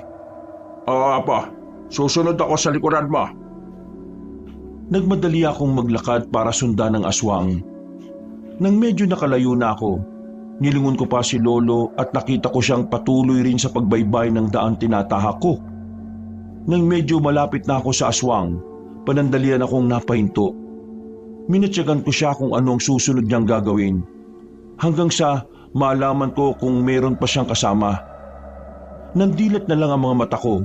Oo, Apo. Susunod ako sa likuran mo. Nagmadali akong maglakad para sundan ng aswang. Nang medyo nakalayo na ako, nilingon ko pa si Lolo at nakita ko siyang patuloy rin sa pagbaybay ng daan tinatahak ko. Nang medyo malapit na ako sa aswang, panandalian akong napahinto. Minatyagan ko siya kung ano ang susunod niyang gagawin. Hanggang sa malaman ko kung meron pa siyang kasama. Nandilat na lang ang mga mata ko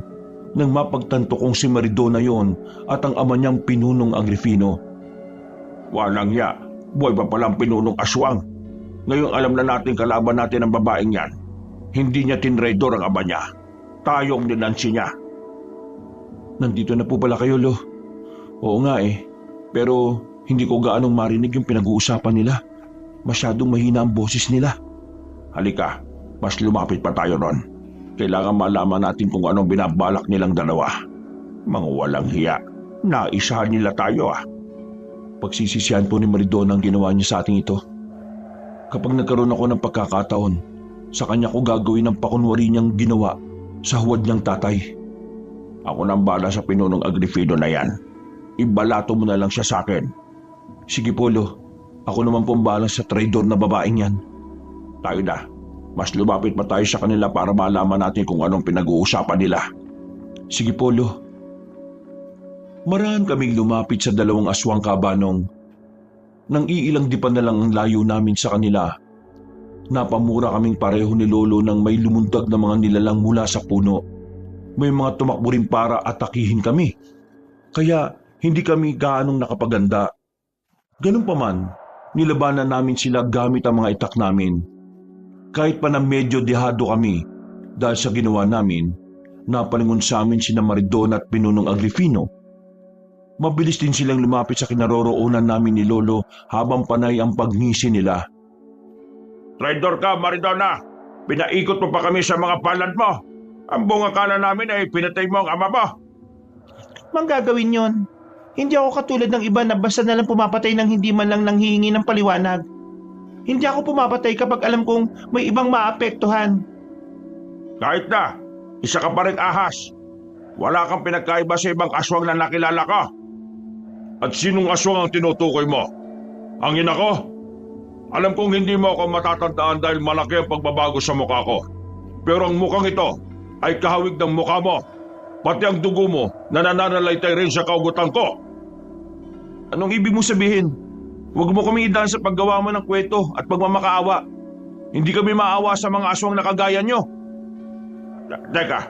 nang mapagtanto kong si Maridona yon at ang ama niyang pinunong Agrifino. Walang ya, buhay pa palang pinunong aswang. Ngayon alam na natin kalaban natin ang babaeng yan. Hindi niya tinraidor ang ama niya. Tayong dinansi niya. Nandito na po pala kayo, Lo. Oo nga eh, pero hindi ko gaanong marinig yung pinag-uusapan nila. Masyadong mahina ang boses nila. Halika, mas lumapit pa tayo ron. Kailangan malaman natin kung anong binabalak nilang dalawa. Mga walang hiya. Naisahan nila tayo ah. Pagsisisihan po ni Maridona ang ginawa niya sa ating ito. Kapag nagkaroon ako ng pagkakataon, sa kanya ko gagawin ang pakunwari niyang ginawa sa huwad niyang tatay. Ako nang bala sa pinunong Agrifino na yan. Ibalato mo na lang siya sa akin. Sige po, Lo. Ako naman po ang bahala sa traidor na babaeng yan. Tayo na. Mas lumapit pa tayo sa kanila para malaman natin kung anong pinag-uusapan nila. Sige po, Lo. Maraan kaming lumapit sa dalawang aswang kabanong. Nang iilang dipan na lang ang layo namin sa kanila, napamura kaming pareho ni Lolo nang may lumundag na mga nilalang mula sa puno. May mga tumakbo rin para atakihin kami. Kaya hindi kami gaanong nakapaganda. Ganun pa man, nilabanan namin sila gamit ang mga itak namin. Kahit pa na medyo dehado kami dahil sa ginawa namin, napalingon sa amin sina Maridona at pinunong Agrifino. Mabilis din silang lumapit sa kinaroroonan namin ni Lolo habang panay ang pagngisi nila. Traidor ka, Maridona! Pinaikot mo pa kami sa mga palad mo! Ang buong akala namin ay pinatay mo ang ama mo! Mang gagawin yon. Hindi ako katulad ng iba na basta nalang pumapatay ng hindi man lang nanghihingi ng paliwanag. Hindi ako pumapatay kapag alam kong may ibang maapektuhan. Kahit na, isa ka pa rin ahas. Wala kang pinagkaiba sa ibang aswang na nakilala ka. At sinong aswang ang tinutukoy mo? Ang ina ko? Alam kong hindi mo ako matatandaan dahil malaki ang pagbabago sa mukha ko. Pero ang mukhang ito ay kahawig ng mukha mo. Pati ang dugo mo na nananalaytay rin sa kaugutan ko. Anong ibig mong sabihin? Huwag mo kaming idaan sa paggawa mo ng kwento at pagmamakaawa. Hindi kami maawa sa mga aswang na kagaya nyo. Teka,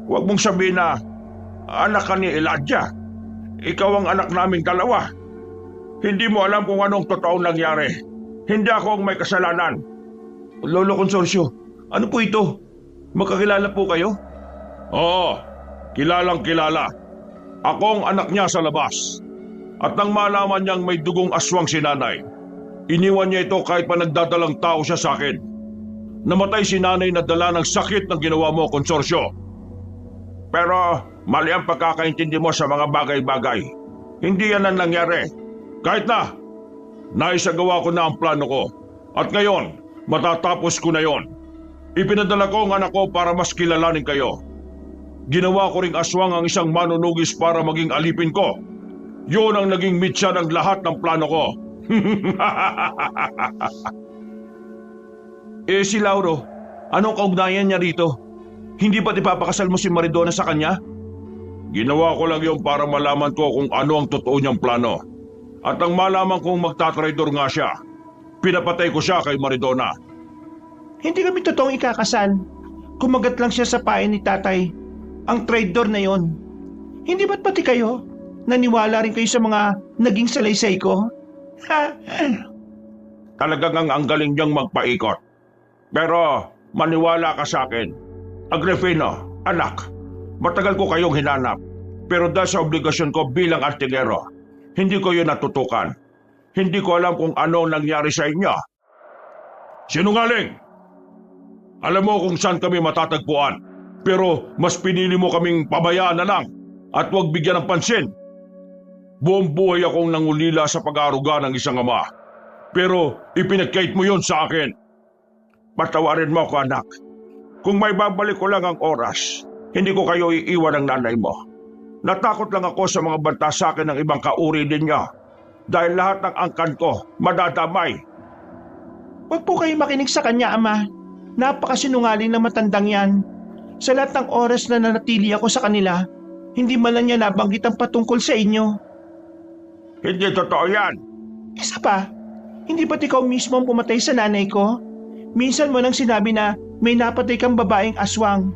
huwag mong sabihin na anak ka ni Elijah. Ikaw ang anak naming dalawa. Hindi mo alam kung anong totoong nangyari. Hindi ako ang may kasalanan. Lolo Consorcio, ano po ito? Magkakilala po kayo? Oo, kilalang kilala. Ako ang anak niya sa labas. At nang malaman niyang may dugong aswang si nanay, iniwan niya ito kahit pa nagdadalang tao siya sa akin. Namatay si nanay na dala ng sakit ng ginawa mo, Consorcio. Pero mali ang pagkakaintindi mo sa mga bagay-bagay. Hindi yan ang nangyari. Kahit na, naisagawa ko na ang plano ko. At ngayon, matatapos ko na yon. Ipinadala ko ang anak ko para mas kilalanin kayo. Ginawa ko ring aswang ang isang manunugis para maging alipin ko. Yun ang naging mitya ng lahat ng plano ko. Si Lauro, anong kaugnayan niya rito? Hindi ba't ipapakasal mo si Maridona sa kanya? Ginawa ko lang yun para malaman ko kung ano ang totoo niyang plano. At nang malaman kong magtatraidor nga siya, pinapatay ko siya kay Maridona. Hindi kami totoong ikakasal. Kumagat lang siya sa pain ni tatay. Ang traitor na yon. Hindi ba't pati kayo? Naniwala rin kayo sa mga naging salaysay ko? Talagang ang galing niyang magpaikot. Pero maniwala ka sa akin. Agripino, anak, matagal ko kayong hinanap. Pero dahil sa obligasyon ko bilang artilero, hindi ko yun natutukan. Hindi ko alam kung ano nangyari sa inyo. Sinungaling! Alam mo kung saan kami matatagpuan. Pero mas pinili mo kaming pabayaan na lang at huwag bigyan ng pansin. Buong buhay akong nangulila sa pag-aaruga ng isang ama. Pero ipinagkait mo yon sa akin. Patawarin mo ako, anak. Kung may babalik ko lang ang oras, hindi ko kayo iiwan ng nanay mo. Natakot lang ako sa mga banta sa akin ng ibang kauri din niya. Dahil lahat ng angkan ko madadamay. Huwag po kayo makinig sa kanya, ama. Napakasinungaling na matandang yan. Sa lahat ng oras na nanatili ako sa kanila, hindi man lang niya nabanggit ang patungkol sa inyo. Hindi totoo yan. Isa pa, hindi ba't ikaw mismo ang pumatay sa nanay ko? Minsan mo nang sinabi na may napatay kang babaeng aswang.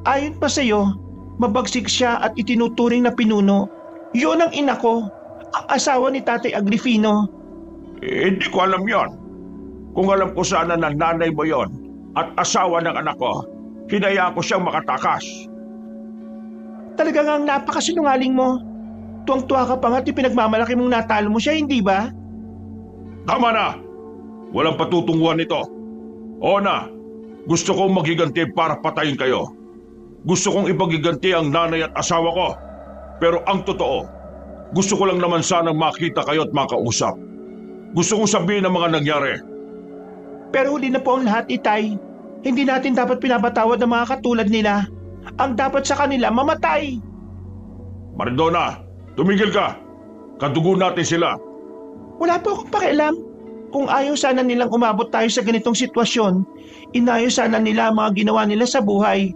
Ayon pa sa'yo, mabagsik siya at itinuturing na pinuno. Yun ang ina ko, ang asawa ni Tatay Agripino. Hindi ko alam yon. Kung alam ko sana ng nanay mo yon at asawa ng anak ko, hinaya ko siyang makatakas. Talagang ang napakasinungaling mo. Tuwang-tuwa ka pa nga't ipinagmamalaki mong natalo mo siya, hindi ba? Tama na! Walang patutunguhan ito. O na, gusto kong maghiganti para patayin kayo. Gusto kong ipagiganti ang nanay at asawa ko. Pero ang totoo, gusto ko lang naman sanang makita kayo at makausap. Gusto kong sabihin ang mga nangyari. Pero huli na po ang lahat, Itay. Hindi natin dapat pinapatawad ang mga katulad nila. Ang dapat sa kanila, mamatay. Maridona, tumigil ka. Kadugo natin sila. Wala po akong pakialam. Kung ayaw sana nilang umabot tayo sa ganitong sitwasyon, inayo sana nila ang mga ginawa nila sa buhay.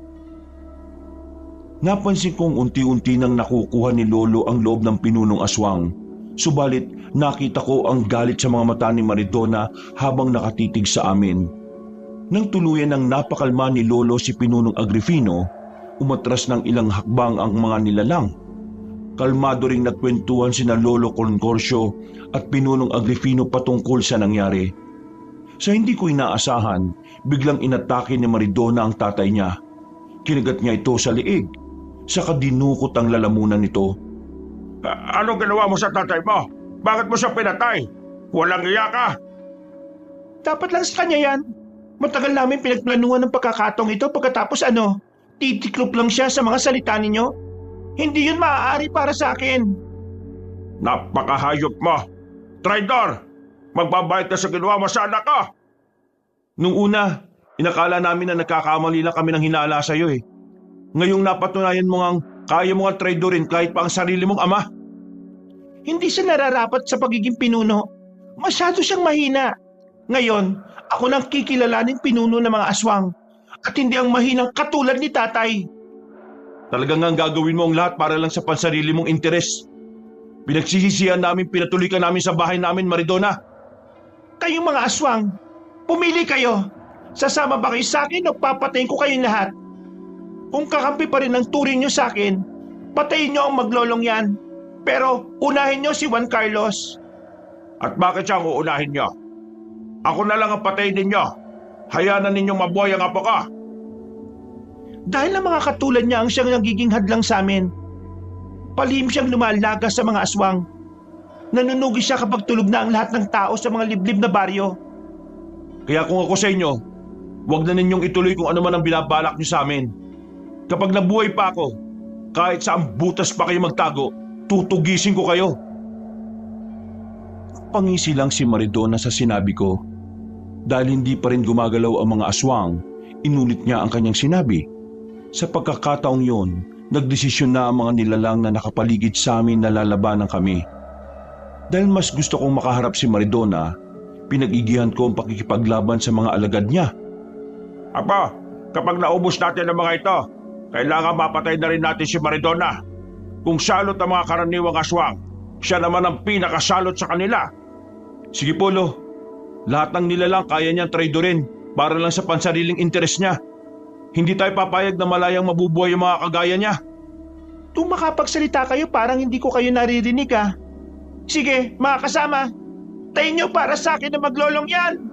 Napansin kong unti-unti nang nakukuha ni Lolo ang loob ng pinunong aswang. Subalit nakita ko ang galit sa mga mata ni Maridona habang nakatitig sa amin. Nang tuluyan ng napakalma ni Lolo si Pinunong Agripino, umatras ng ilang hakbang ang mga nilalang. Kalmado ring nagkwentuhan sina Lolo Concorcio at Pinunong Agripino patungkol sa nangyari. Sa hindi ko inaasahan, biglang inatake ni Maridona ang tatay niya. Kinagat niya ito sa liig, saka dinukot ang lalamunan nito. Ano ginawa mo sa tatay mo? Bakit mo siya pinatay? Walang iya ka! Dapat lang sa kanya yan. Matagal namin pinagplanuhan ng pagkakataong ito pagkatapos titiklop lang siya sa mga salita ninyo. Hindi yun maaari para sa akin. Napakahayop mo! Traidor! Magbabayad ka sa ginawa mo sa anak ko! Nung una, inakala namin na nagkakamali lang kami ng hinala sa iyo eh. Ngayong napatunayan mo ngang kaya mo nga traidorin kahit pa ang sarili mong ama. Hindi siya nararapat sa pagiging pinuno. Masyado siyang mahina. Ngayon, ako nang kikilalaning pinuno ng mga aswang at hindi ang mahinang katulad ni tatay. Talagang nga gagawin mo ang lahat para lang sa pansarili mong interes. Pinagsisisihan namin, pinatuloy ka namin sa bahay namin, Maridona. Kayong mga aswang, pumili kayo. Sasama ba kayo sa akin o papatayin ko kayong lahat? Kung kakampi pa rin ang turing nyo sa akin, patayin nyo ang maglolong yan. Pero unahin nyo si Juan Carlos. At bakit siya ang uunahin nyo? Ako na lang ang patayin ninyo. Hayaan na ninyong mabuhay ang apo ka. Dahil ang mga katulad niya ang siyang nagiging hadlang sa amin. Palihim siyang lumalaga sa mga aswang. Nanunugi siya kapag tulog na ang lahat ng tao sa mga liblib na baryo. Kaya kung ako sa inyo, huwag na ninyong ituloy kung ano man ang binabalak niyo sa amin. Kapag nabuhay pa ako, kahit saan butas pa kayo magtago, tutugisin ko kayo. Pangisi lang si Maridona sa sinabi ko. Dahil hindi pa rin gumagalaw ang mga aswang, inulit niya ang kanyang sinabi. Sa pagkakataong yon, nagdesisyon na ang mga nilalang na nakapaligid sa amin na lalabanan kami. Dahil mas gusto kong makaharap si Maridona, pinag-igihan ko ang pakikipaglaban sa mga alagad niya. Apo, kapag naubos natin ang mga ito, kailangan mapatay na rin natin si Maridona. Kung salot ang mga karaniwang aswang, siya naman ang pinakasalot sa kanila. Sige po, Lo. Lahat ng nilalang kaya niyang traidorin para lang sa pansariling interes niya. Hindi tayo papayag na malayang mabubuhay yung mga kagaya niya. Kung makapagsalita kayo, parang hindi ko kayo naririnig ah. Sige, mga kasama, tayo nyo para sa akin na maglolong yan.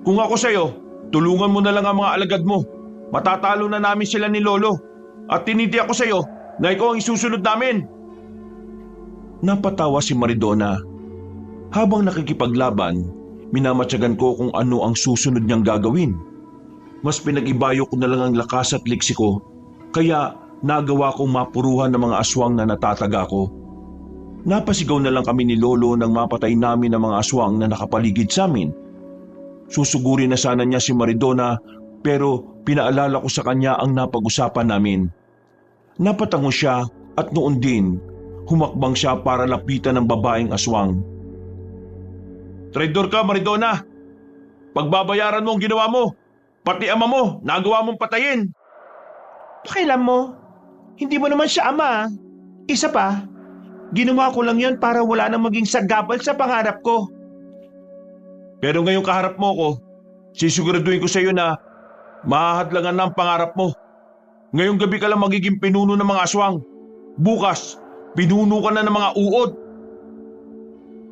Kung ako sa'yo, tulungan mo na lang ang mga alagad mo. Matatalo na namin sila ni Lolo. At tiniti ako sa'yo na ikaw ang isusunod namin. Napatawa si Maridona. Habang nakikipaglaban, minamatyagan ko kung ano ang susunod niyang gagawin. Mas pinag-ibayo ko na lang ang lakas at liksi ko, kaya nagawa kong mapuruhan ng mga aswang na natataga ko. Napasigaw na lang kami ni Lolo nang mapatay namin ang mga aswang na nakapaligid sa amin. Susugurin na sana niya si Maridona, pero pinaalala ko sa kanya ang napag-usapan namin. Napatango siya at noon din, humakbang siya para lapitan ng babaeng aswang. Traidor ka, Maridona! Pagbabayaran mo ang ginawa mo! Pati ama mo, nagawa mong patayin! Pakialam mo, hindi mo naman siya ama. Isa pa, ginawa ko lang yan para wala nang maging sagabal sa pangarap ko. Pero ngayong kaharap mo ko, sisiguraduhin ko sa iyo na mahahadlangan na ang pangarap mo. Ngayong gabi ka lang magiging pinuno ng mga aswang. Bukas, pinuno ka na ng mga uod.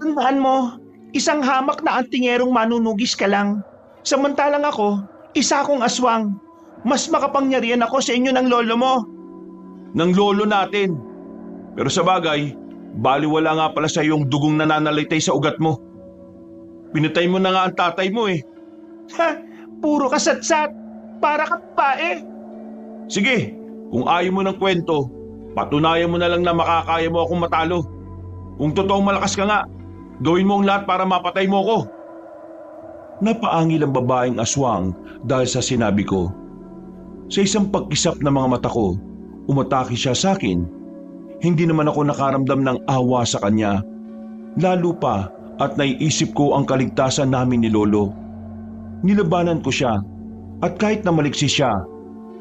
Tandaan mo, isang hamak na antingerong manunugis ka lang. Samantalang ako, isa akong aswang. Mas makapangyarihan ako sa inyo ng lolo mo. Ng lolo natin. Pero sa bagay, baliwala nga pala sa iyong dugong nananalitay sa ugat mo. Pinatay mo na nga ang tatay mo eh. Ha, puro kasatsat. Para ka bae. Sige, kung ayaw mo ng kwento, patunayan mo na lang na makakaya mo akong matalo. Kung totoong malakas ka nga, gawin mo ang lahat para mapatay mo ko. Napaangil ang babaeng aswang dahil sa sinabi ko. Sa isang pagkisap ng mga mata ko, umatake siya sa akin. Hindi naman ako nakaramdam ng awa sa kanya. Lalo pa at naiisip ko ang kaligtasan namin ni Lolo. Nilabanan ko siya at kahit na maliksi siya,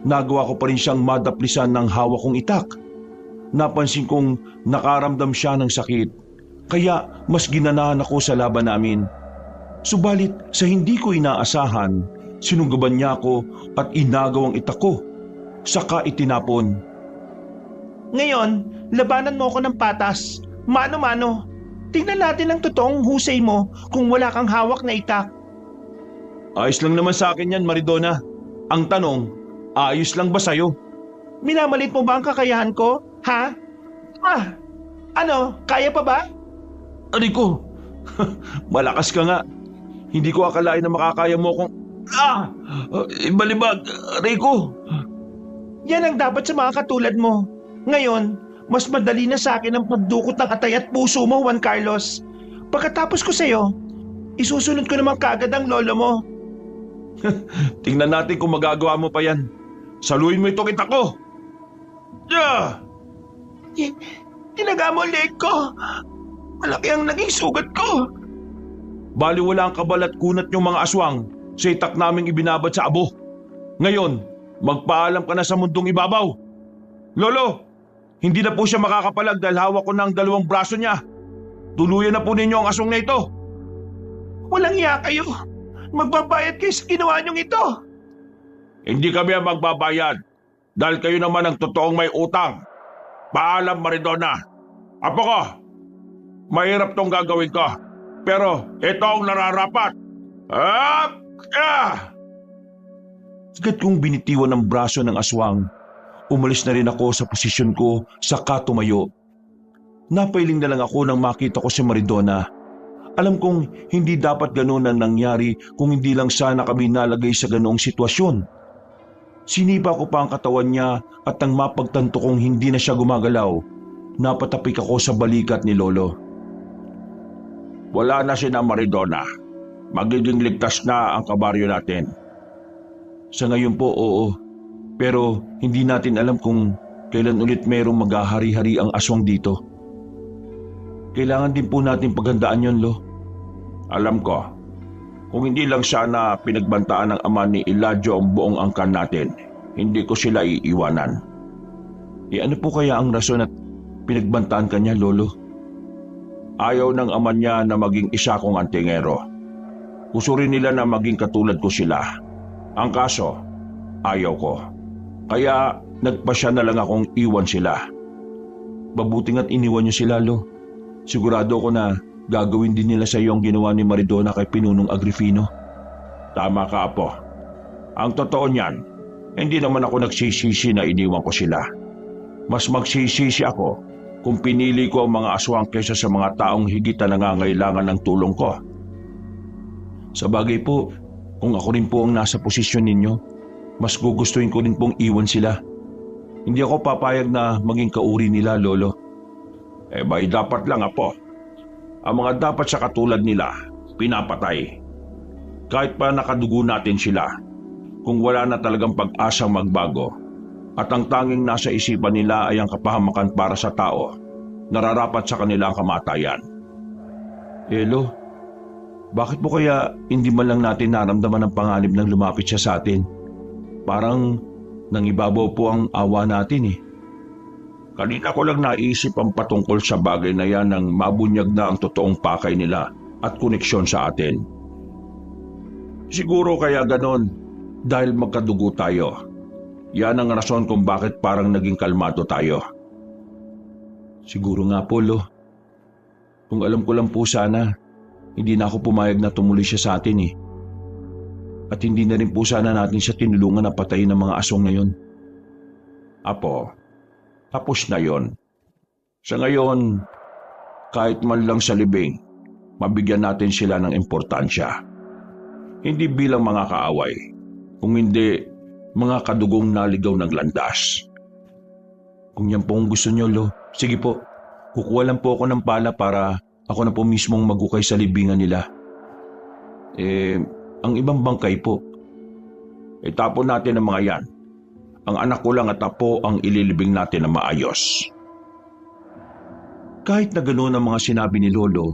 nagawa ko pa rin siyang madaplisan ng hawak kong itak. Napansin kong nakaramdam siya ng sakit, kaya mas ginanahan ako sa laban namin. Subalit sa hindi ko inaasahan, sinunggaban niya ako at inagaw ang itak ko. Saka itinapon. Ngayon, labanan mo ako ng patas. Mano-mano. Tingnan natin ang totoong husay mo kung wala kang hawak na itak. Ayos lang naman sa akin yan, Maridona. Ang tanong, ayos lang ba sa'yo? Minamalit mo ba ang kakayahan ko? Ha? Ano? Kaya pa ba? Rico, malakas ka nga. Hindi ko akalain na makakaya mo kung... Balibag, Rico. Yan ang dapat sa mga katulad mo. Ngayon, mas madali na sa akin ang pagdukot ng atay at puso mo, Juan Carlos. Pagkatapos ko sa'yo, isusunod ko naman kaagad ang lolo mo. Tingnan natin kung magagawa mo pa yan. Saluhin mo itong itak ko. Yeah! Tinaga mo ang leg ko. Malaki ang naging sugat ko. Baliwala ang kabal at kunat yung mga aswang sa itak naming ibinabad sa abo. Ngayon, magpaalam ka na sa mundong ibabaw. Lolo, hindi na po siya makakapalag dahil hawak ko na ang dalawang braso niya. Tuluyan na po ninyo ang aswang na ito. Walang iya kayo. Magbabayad kayo sa ginawa niyong ito. Hindi kami ang magbabayad dahil kayo naman ang totoong may utang. Paalam, Maridona. Apo ko, mahirap tong gagawin ko. Pero ito ang nararapat. Agad kong binitiwan ng braso ng aswang. Umalis na rin ako sa posisyon ko saka tumayo. Napailing na lang ako nang makita ko si Maridona. Alam kong hindi dapat ganoon ang nangyari kung hindi lang sana kami nalagay sa ganoong sitwasyon. Sinipa ko pa ang katawan niya at nang mapagtanto kong hindi na siya gumagalaw, napatapik ako sa balikat ni Lolo. Wala na si Maridona. Magiging ligtas na ang kabaryo natin. Sa ngayon po, oo. Pero hindi natin alam kung kailan ulit mayroong maghahari-hari ang aswang dito. Kailangan din po natin paghandaan yon, Lo. Alam ko, kung hindi lang sana pinagbantaan ng ama ni Eladio ang buong angkan natin, hindi ko sila iiwanan. Ano po kaya ang rason at pinagbantaan ka niya, Lolo? Ayaw ng ama niya na maging isa kong antingero. Gusto rin nila na maging katulad ko sila. Ang kaso, ayaw ko. Kaya nagpasya na lang akong iwan sila. Mabuting at iniwan niyo sila, Lo. Sigurado ko na gagawin din nila sa iyo ang ginawa ni Maridona kay Pinunong Agrifino. Tama ka, Apo. Ang totoo niyan, hindi naman ako nagsisisi na iniwan ko sila. Mas magsisisi ako kung pinili ko ang mga aswang kaysa sa mga taong higit na nangangailangan ng tulong ko. Sa bagay po, kung ako rin po ang nasa posisyon ninyo, mas gugustuhin ko rin pong iwan sila. Hindi ako papayag na maging kauri nila, Lolo. Bay dapat lang, Apo. Ang mga dapat sa katulad nila, pinapatay. Kahit pa nakadugo natin sila, kung wala na talagang pag-asang magbago, at ang tanging nasa isipan nila ay ang kapahamakan para sa tao, nararapat sa kanila ang kamatayan. Lo, bakit po kaya hindi man lang natin naramdaman ang panganib nang lumapit siya sa atin? Parang nangibabaw po ang awa natin eh. Kanina ko lang naisip ang patungkol sa bagay na yan nang mabunyag na ang totoong pakay nila at koneksyon sa atin. Siguro kaya ganon dahil magkadugo tayo. Yan ang rason kung bakit parang naging kalmado tayo. Siguro nga po, Lo. Kung alam ko lang po sana, hindi na ako pumayag na tumuloy siya sa atin eh. At hindi na rin po sana natin siya tinulungan na patayin ng mga aswang na yon. Apo, tapos na yon. Sa ngayon, kahit man lang sa libing, mabigyan natin sila ng importansya. Hindi bilang mga kaaway, kung hindi mga kadugong naligaw ng landas. Kung yan po ang gusto niyo, Lo, sige po, kukuha lang po ako ng pala para ako na po mismong magukay sa libingan nila. Ang ibang bangkay po. Itapon natin ang mga yan. Ang anak ko lang at apo ang ililibing natin na maayos. Kahit na gano'n ang mga sinabi ni Lolo,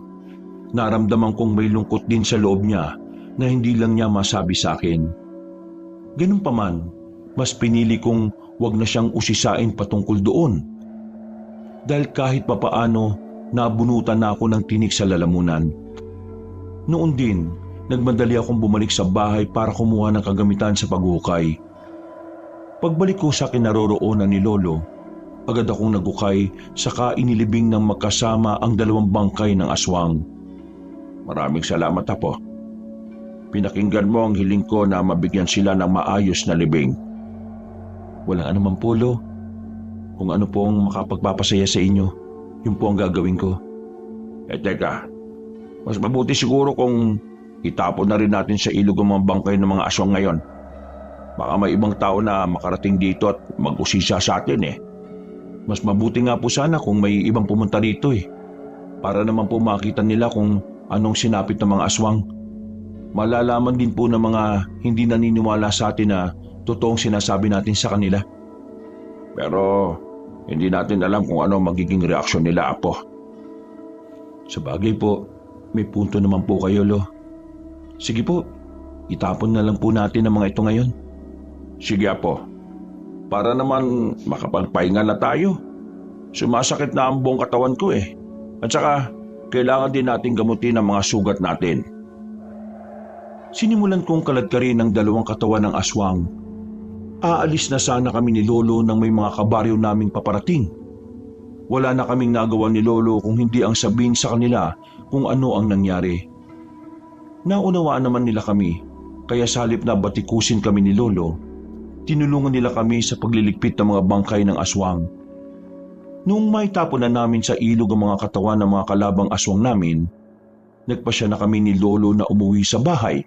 naramdaman kong may lungkot din sa loob niya na hindi lang niya masabi sa akin. Ganun pa man, mas pinili kong wag na siyang usisain patungkol doon. Dahil kahit papaano, nabunutan na ako ng tinik sa lalamunan. Noon din, nagmadali akong bumalik sa bahay para kumuha ng kagamitan sa paghukay. Pagbalik ko sa kinaroroonan ni Lolo, agad akong nagukay saka inilibing ng magkasama ang dalawang bangkay ng aswang. Maraming salamat, Apo. Pinakinggan mo ang hiling ko na mabigyan sila ng maayos na libing. Walang anuman po, Lo. Kung ano po ang makapagpapasaya sa inyo, yun po ang gagawin ko. Teka, mas mabuti siguro kung itapon na rin natin sa ilog ang mga bangkay ng mga aswang ngayon. Baka may ibang tao na makarating dito at mag-usisa sa atin eh. Mas mabuti nga po sana kung may ibang pumunta dito eh. Para naman po makita nila kung anong sinapit ng mga aswang. Malalaman din po ng mga hindi naniniwala sa atin na totoong sinasabi natin sa kanila. Pero hindi natin alam kung ano magiging reaksyon nila, Apo. Sa bagay po, may punto naman po kayo, Lo. Sige po, itapon na lang po natin ang mga ito ngayon. Sige, Apo. Para naman makapagpahinga na tayo. Sumasakit na ang buong katawan ko eh. At saka, kailangan din natin gamutin ang mga sugat natin. Sinimulan kong kaladkarin ang dalawang katawan ng aswang. Aalis na sana kami ni Lolo nang may mga kabaryo naming paparating. Wala na kaming nagawa ni Lolo kung hindi ang sabihin sa kanila kung ano ang nangyari. Naunawaan naman nila kami, kaya sa halip na batikusin kami ni Lolo, tinulungan nila kami sa pagliligpit ng mga bangkay ng aswang. Noong maitapon na namin sa ilog ang mga katawan ng mga kalabang aswang namin, nagpasya na kami ni Lolo na umuwi sa bahay.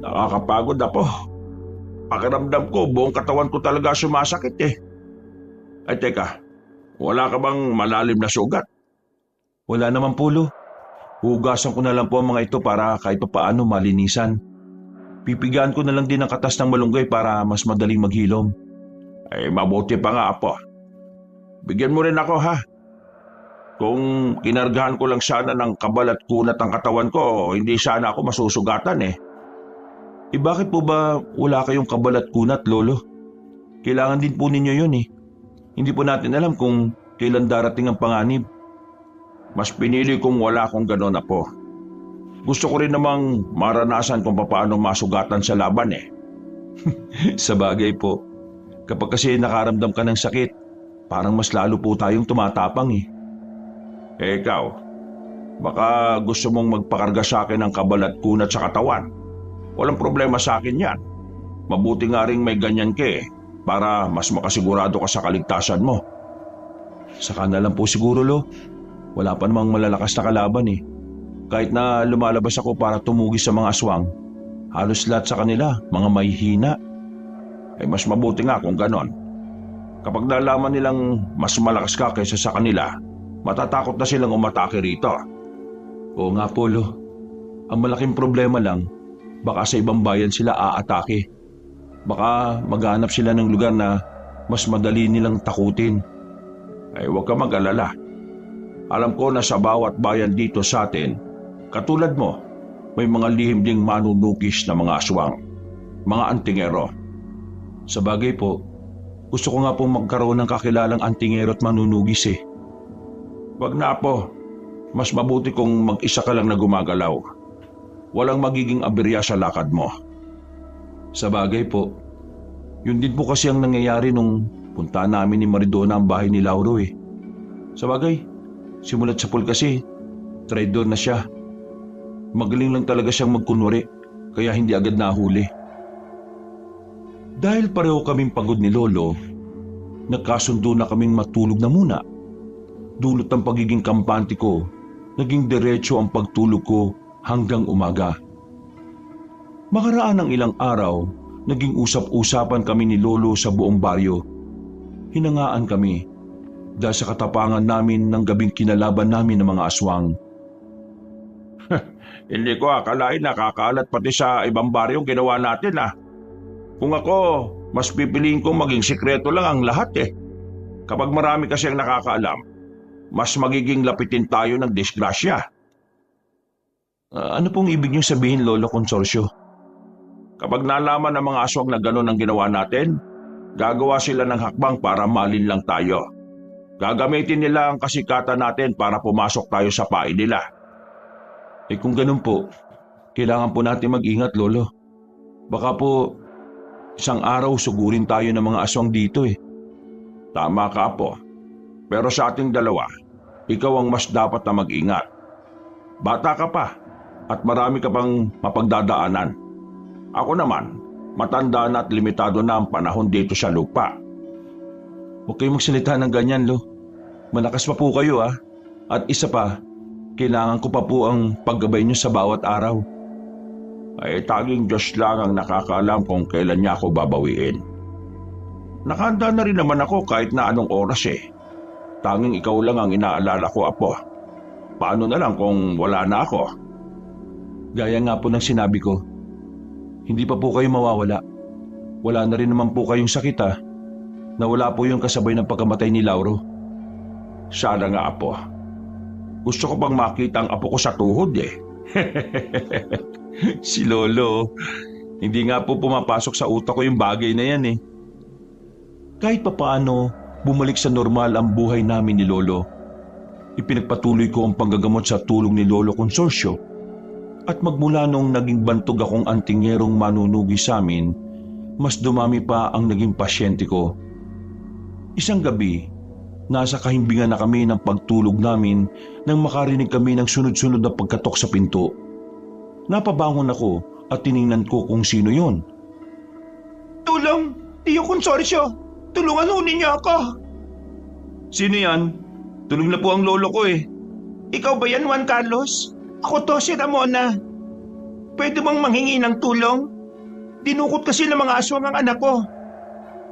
Nakakapagod, Apo. Pakiramdam ko, buong katawan ko talaga sumasakit eh. Ay teka, wala ka bang malalim na sugat? Wala naman po, Lo. Hugasan ko na lang po ang mga ito para kahit papaano malinisan. Pipigaan ko na lang din ang katas ng malunggay para mas madaling maghilom. Ay mabuti pa nga, Apo. Bigyan mo rin ako ha. Kung kinargahan ko lang sana ng kabal at kunat ang katawan ko, hindi sana ako masusugatan eh. Bakit po ba wala kayong kabal at kunat, Lolo? Kailangan din po ninyo yun eh. Hindi po natin alam kung kailan darating ang panganib. Mas pinili kong wala akong ganon, Apo. Gusto ko rin namang maranasan kung paano masugatan sa laban eh. Sa bagay po, kapag kasi nakaramdam ka ng sakit, parang mas lalo po tayong tumatapang eh. Eh ikaw, baka gusto mong magpakarga sa akin ng kabal at kunat sa katawan. Walang problema sa akin yan. Mabuti nga rin may ganyan ka eh, para mas makasigurado ka sa kaligtasan mo. Saka na lang po siguro, Lo. Wala pa namang malalakas na kalaban eh. Kahit na lumalabas ako para tumugis sa mga aswang, halos lahat sa kanila, mga mahihina. Ay mas mabuti nga kung ganon. Kapag nalaman nilang mas malakas ka kaysa sa kanila, matatakot na silang umatake rito. Oo nga po, Lo. Ang malaking problema lang, baka sa ibang bayan sila aatake. Baka maghanap sila ng lugar na mas madali nilang takutin. Ay huwag ka mag-alala. Alam ko na sa bawat bayan dito sa atin, katulad mo, may mga lihim ding manunukis na mga aswang, mga antingero. Sa bagay po, gusto ko nga pong magkaroon ng kakilalang antingero at manunugis eh. Wag na po, mas mabuti kung mag-isa ka lang na gumagalaw. Walang magiging aberya sa lakad mo. Sa bagay po, yun din po kasi ang nangyayari nung punta namin ni Maridona ang bahay ni Lauro eh. Sa bagay, simulat sa pool kasi, traidor na siya. Magaling lang talaga siyang magkunwari, kaya hindi agad nahuli. Dahil pareho kaming pagod ni Lolo, nagkasundo na kaming matulog na muna. Dulot ng pagiging kampante ko, naging diretso ang pagtulog ko hanggang umaga. Makaraan ng ilang araw, naging usap-usapan kami ni Lolo sa buong baryo. Hinangaan kami dahil sa katapangan namin ng gabing kinalaban namin ng mga aswang. Hindi ko akalain nakakalat pati sa ibang baryong ginawa natin ah. Kung ako, mas pipiliin kong maging sikreto lang ang lahat eh. Kapag marami kasi ang nakakaalam, mas magiging lapitin tayo ng disgrasya. Ano pong ibig niyong sabihin, Lolo Consorcio? Kapag nalaman ng mga aswang na gano'n ang ginawa natin, gagawa sila ng hakbang para malinlang tayo. Gagamitin nila ang kasikatan natin para pumasok tayo sa pain nila. Kung ganun po, kailangan po natin mag-ingat, Lolo. Baka po, isang araw sugurin tayo ng mga aswang dito eh. Tama ka po. Pero sa ating dalawa, ikaw ang mas dapat na mag-ingat. Bata ka pa at marami ka pang mapagdadaanan. Ako naman, matanda na at limitado na ang panahon dito sa lupa. Huwag kayong magsalita ng ganyan, Lo. Malakas pa po kayo ah. At isa pa, kailangan ko pa po ang paggabay niyo sa bawat araw. Ay tanging Diyos lang ang nakakaalam kung kailan niya ako babawiin. Nakahanda na rin naman ako kahit na anong oras eh. Tanging ikaw lang ang inaalala ko, Apo. Paano na lang kung wala na ako? Gaya nga po ng sinabi ko, hindi pa po kayo mawawala. Wala na rin naman po kayong sakit ah. Nawala po yung kasabay ng pagkamatay ni Lauro. Sana nga, Apo. Gusto ko pang makita ang apo ko sa tuhod eh. Si Lolo, hindi nga po pumapasok sa utak ko yung bagay na yan eh. Kahit papaano, bumalik sa normal ang buhay namin ni Lolo. Ipinagpatuloy ko ang panggagamot sa tulong ni Lolo Consorcio. At magmula nung naging bantog akong antingerong manunugi sa amin, mas dumami pa ang naging pasyente ko. Isang gabi, nasa kahimbingan na kami ng pagtulog namin nang makarinig kami ng sunod-sunod na pagkatok sa pinto. Napabangon ako at tiningnan ko kung sino yon. Tulong! Tiyo Consorcio! Tulungan ho ninyo ako! Sino yan? Tulog na po ang lolo ko eh. Ikaw ba yan, Juan Carlos? Ako to, si Ramona. Pwede bang manghingi ng tulong? Dinukot kasi ng mga aswang ang anak ko.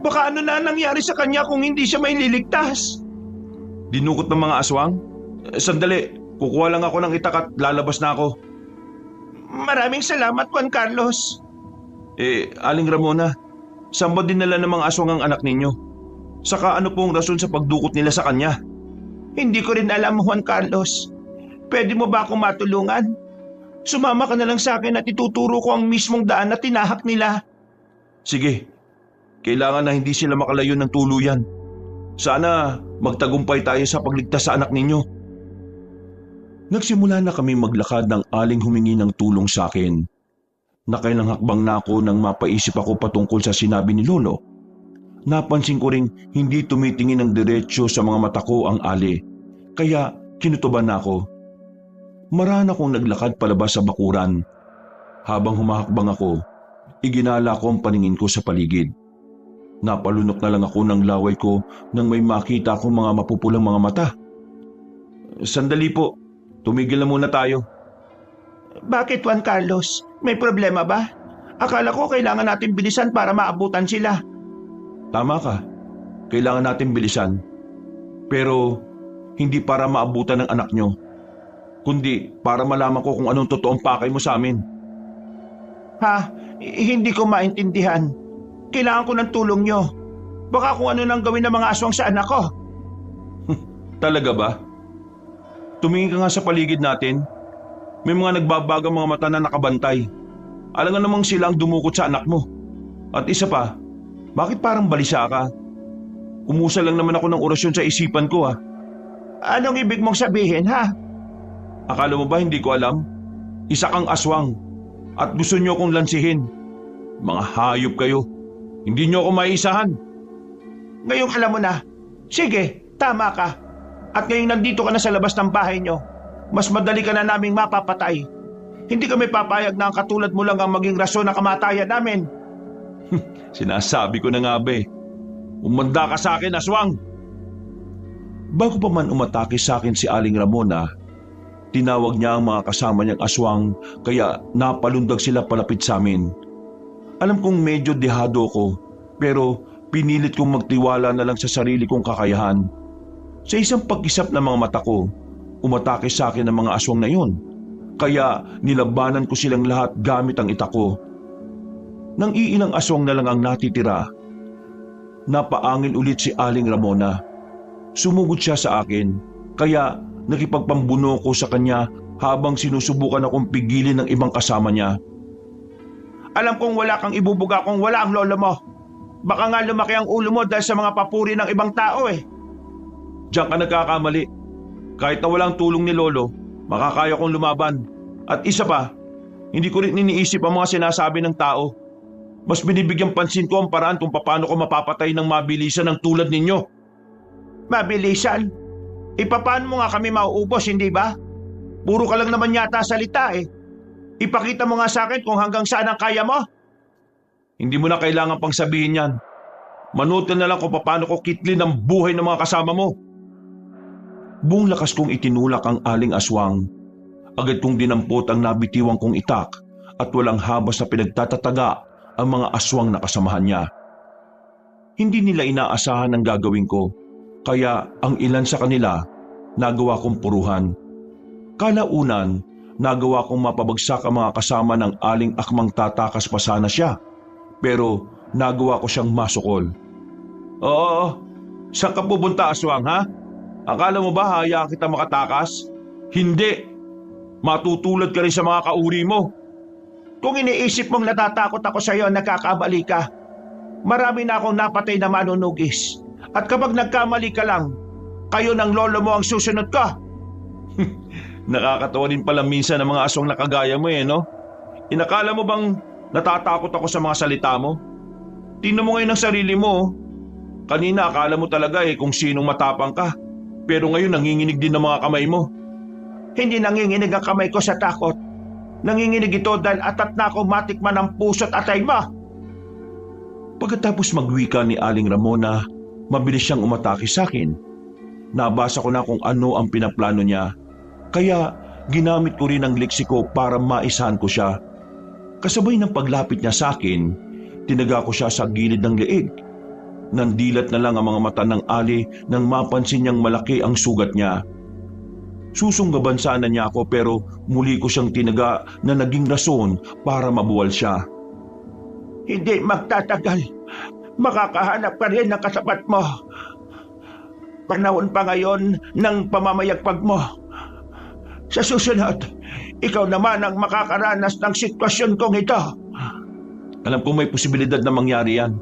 Baka ano na nangyari sa kanya kung hindi siya may liligtas. Dinukot ng mga aswang? Sandali, kukuha lang ako ng itak at lalabas na ako. Maraming salamat, Juan Carlos. Aling Ramona, saan ba dinala ng mga aswang ang anak ninyo? Saka ano pong rason sa pagdukot nila sa kanya? Hindi ko rin alam, Juan Carlos. Pwede mo ba akong matulungan? Sumama ka na lang sa akin at ituturo ko ang mismong daan na tinahak nila. Sige, kailangan na hindi sila makalayo ng tuluyan. Sana magtagumpay tayo sa pagligtas sa anak ninyo. Nagsimula na kami maglakad ng aling humingi ng tulong sa akin. Nakailang hakbang na ako nang mapaisip ako patungkol sa sinabi ni Lolo. Napansin ko ring hindi tumitingin ng diretsyo sa mga mata ko ang ali, kaya kinutuban na ako. Marana akong naglakad palabas sa bakuran. Habang humahakbang ako, iginala ko ang paningin ko sa paligid. Napalunok na lang ako ng laway ko nang may makita akong mga mapupulang mga mata. Sandali po, tumigil na muna tayo. Bakit, Juan Carlos? May problema ba? Akala ko kailangan natin bilisan para maabutan sila. Tama ka, kailangan natin bilisan. Pero hindi para maabutan ng anak nyo, kundi para malaman ko kung anong totoong pakay mo sa amin. Ha? Hindi ko maintindihan. Kailangan ko ng tulong nyo. Baka kung ano nang gawin ng mga aswang sa anak ko. Talaga ba? Tumingin ka nga sa paligid natin. May mga nagbabagang mga mata na nakabantay. Alam nga namang sila ang dumukot sa anak mo. At isa pa, bakit parang balisa ka? Umusa lang naman ako ng orasyon sa isipan ko ha. Anong ibig mong sabihin, ha? Akala mo ba hindi ko alam? Isa kang aswang at gusto niyo akong lansihin. Mga hayop kayo. Hindi niyo ako maisahan. Ngayong alam mo na. Sige, tama ka. At ngayong nandito ka na sa labas ng bahay nyo, mas madali ka na naming mapapatay. Hindi kami papayag na ang katulad mo lang ang maging rason ng kamatayan namin. Sinasabi ko na nga ba eh. Umanda ka sa akin, aswang! Bago pa man umatake sa akin si Aling Ramona, tinawag niya ang mga kasama niyang aswang kaya napalundag sila palapit sa amin. Alam kong medyo dehado ko, pero pinilit kong magtiwala na lang sa sarili kong kakayahan. Sa isang pag-isap ng mga mata ko, umatake sa akin ang mga aswang na yun. Kaya nilabanan ko silang lahat gamit ang itak ko. Nang iilang aswang na lang ang natitira, napaangil ulit si Aling Ramona. Sumugod siya sa akin, kaya nakipagpambuno ko sa kanya habang sinusubukan akong pigilin ng ibang kasama niya. Alam kong wala kang ibubuga kung wala ang lolo mo. Baka nga lumaki ang ulo mo dahil sa mga papuri ng ibang tao eh. Diyan ka nagkakamali. Kahit na walang tulong ni Lolo, makakaya kong lumaban. At isa pa, hindi ko rin iniisip ang mga sinasabi ng tao. Mas binibigyan pansin ko ang paraan kung paano ko mapapatay ng mabilisan ng tulad ninyo. Mabilisan? Paano mo nga kami mauubos, hindi ba? Puro ka lang naman yata salita eh. Ipakita mo nga sa akin kung hanggang saan ang kaya mo. Hindi mo na kailangan pang sabihin yan. Manood ka na lang kung paano ko kitlin ang buhay ng mga kasama mo. Buong lakas kong itinulak ang aling aswang. Agad kong dinampot ang nabitiwang kong itak at walang habas na pinagtatataga ang mga aswang na kasamahan niya. Hindi nila inaasahan ang gagawin ko, kaya ang ilan sa kanila nagawa kong puruhan. Kalaunan, nagawa kong mapabagsak ang mga kasama ng aling akmang tatakas pa sana siya, pero nagawa ko siyang masukol. Oo, saan ka pupunta, aswang, ha? Akala mo ba hayaan kita makatakas? Hindi! Matutulad ka rin sa mga kauri mo. Kung iniisip mong natatakot ako sa iyo, nagkakamali ka. Marami na akong napatay na manunugis. At kapag nagkamali ka lang, kayo ng lolo mo ang susunod ka. Nakakatawa din pala minsan ng mga aswang na kagaya mo no? Inakala mo bang natatakot ako sa mga salita mo? Tingnan mo ngayon ang sarili mo. Kanina akala mo talaga kung sinong matapang ka. Pero ngayon nanginginig din ng mga kamay mo. Hindi nanginginig ang kamay ko sa takot. Nanginginig ito dahil atat na ako matikman ang puso't atay mo. Pagkatapos magwika ni Aling Ramona, mabilis siyang umatake sa akin. Nabasa ko na kung ano ang pinaplano niya. Kaya ginamit ko rin ang leksiko para maisahan ko siya. Kasabay ng paglapit niya sa akin, tinaga ko siya sa gilid ng leeg. Nandilat na lang ang mga mata ng Ali nang mapansin niyang malaki ang sugat niya. Susunggaban sana niya ako pero muli ko siyang tinaga na naging rason para mabuwal siya. Hindi magtatagal. Makakahanap ka rin ng kasabat mo. Panahon pa ngayon ng pamamayagpag mo. Sa susunod, ikaw naman ang makakaranas ng sitwasyon kong ito. Alam kong may posibilidad na mangyari yan.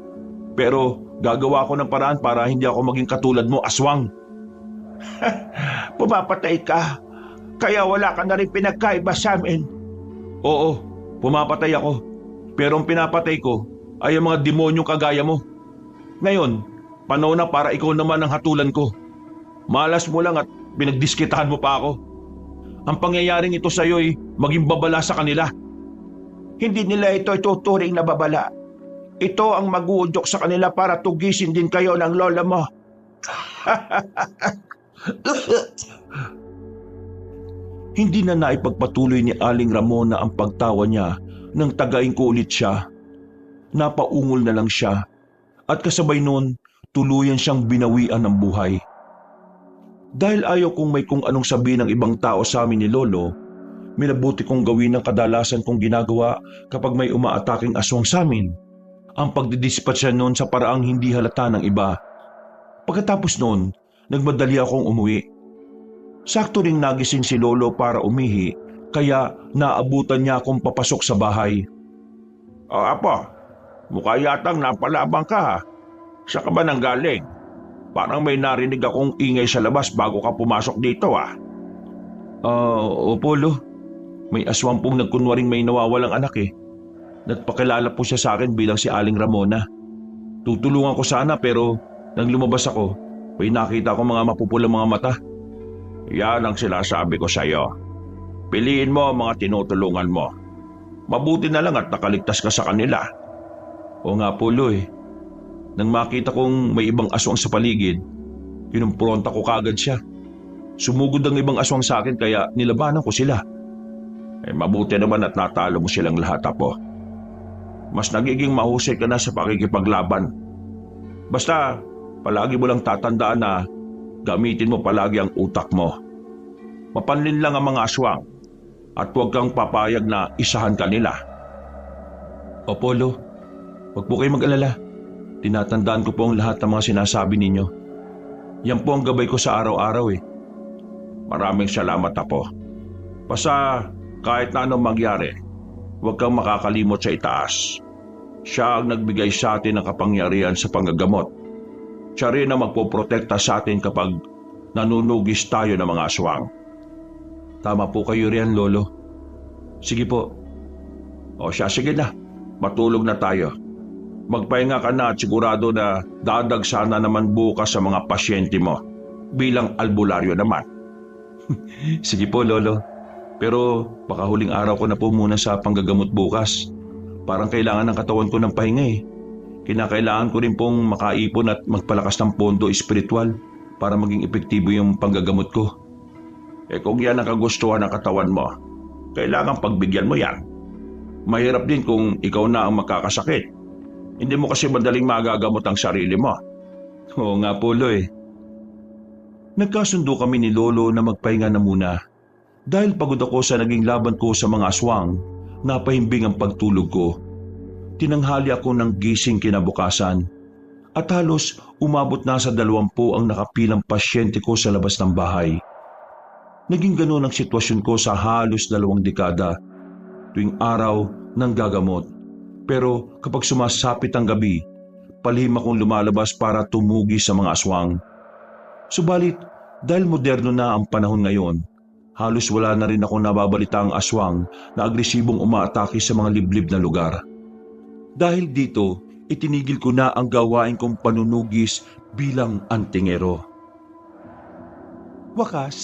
Pero gagawa ko ng paraan para hindi ako maging katulad mo, aswang. Pumapatay ka, kaya wala ka na rin pinagkaiba sa amin. Oo, pumapatay ako. Pero ang pinapatay ko ay ang mga demonyong kagaya mo. Ngayon, panahon na para ikaw naman ang hatulan ko. Malas mo lang at pinagdiskitahan mo pa ako. Ang pangyayaring ito sa iyo ay maging babala sa kanila. Hindi nila ito ituturing na babala. Ito ang mag-uudyok sa kanila para tugisin din kayo ng lola mo. Hindi na naipagpatuloy ni Aling Ramona ang pagtawa niya nang tagain ko ulit siya. Napaungol na lang siya at kasabay noon tuluyan siyang binawian ng buhay. Dahil ayaw kong may kung anong sabihin ng ibang tao sa amin ni Lolo, minabuti kong gawin ang kadalasan kong ginagawa kapag may umaataking aswang sa amin. Ang pagdidispatch siya noon sa paraang hindi halata ng iba. Pagkatapos noon, nagmadali akong umuwi. Sakto ring nagising si Lolo para umihi, kaya naabutan niya akong papasok sa bahay. Apo, mukha yatang napalabang ka. Saan ka ba nanggaling? Parang may narinig akong ingay sa labas bago ka pumasok dito Opo, Lo. May aswang pong nagkunwaring may nawawalang anak eh. Nagpakilala po siya sa akin bilang si Aling Ramona. Tutulungan ko sana pero nang lumabas ako, may nakita ko mga mapupulang mga mata. Yan ang sinasabi ko sa iyo. Piliin mo ang mga tinutulungan mo. Mabuti na lang at nakaligtas ka sa kanila. O nga po, Lo eh. Nang makita kong may ibang aswang sa paligid, kinumpronta ko kagad siya. Sumugod ang ibang aswang sa akin kaya nilabanan ko sila. Mabuti naman at natalo mo silang lahat, Apo. Mas nagiging mahusay ka na sa pakikipaglaban. Basta, palagi mo lang tatandaan na gamitin mo palagi ang utak mo. Mapanlin lang ang mga aswang at huwag kang papayag na isahan ka nila. Opo, Lo. Huwag po kayo mag-alala. Tinatandaan ko po ang lahat ng mga sinasabi ninyo. Yan po ang gabay ko sa araw-araw eh. Maraming salamat, Apo. Basta kahit na anong mangyari, huwag kang makakalimot sa itaas. Siya ang nagbigay sa atin ng kapangyarihan sa panggagamot. Siya rin ang magpoprotekta sa atin kapag nanunugis tayo ng mga aswang. Tama po kayo riyan, Lolo. Sige po. O siya, sige na. Matulog na tayo. Magpahinga ka na at sigurado na dadagsa na naman bukas sa mga pasyente mo. Bilang albularyo naman. Sige po, Lolo. Pero baka huling araw ko na po muna sa panggagamot bukas. Parang kailangan ng katawan ko ng pahinga eh. Kinakailangan ko rin pong makaipon at magpalakas ng pondo espiritual para maging epektibo yung panggagamot ko. Kung yan ang kagustuhan ng katawan mo, kailangan pagbigyan mo yan. Mahirap din kung ikaw na ang makakasakit. Hindi mo kasi madaling magagamot ang sarili mo. Oo nga po, Lo eh. Nagkasundo kami ni Lolo na magpahinga na muna. Dahil pagod ako sa naging laban ko sa mga aswang, napahimbing ang pagtulog ko. Tinanghali ako ng gising kinabukasan at halos umabot na sa 20 ang nakapilang pasyente ko sa labas ng bahay. Naging ganoon ang sitwasyon ko sa halos 2 dekada tuwing araw ng gagamot. Pero kapag sumasapit ang gabi, palihim akong lumalabas para tumugi sa mga aswang. Subalit, dahil moderno na ang panahon ngayon, halos wala na rin akong nababalitaang aswang na agresibong umaatake sa mga liblib na lugar. Dahil dito, itinigil ko na ang gawain kong panunugis bilang antingero. Wakas,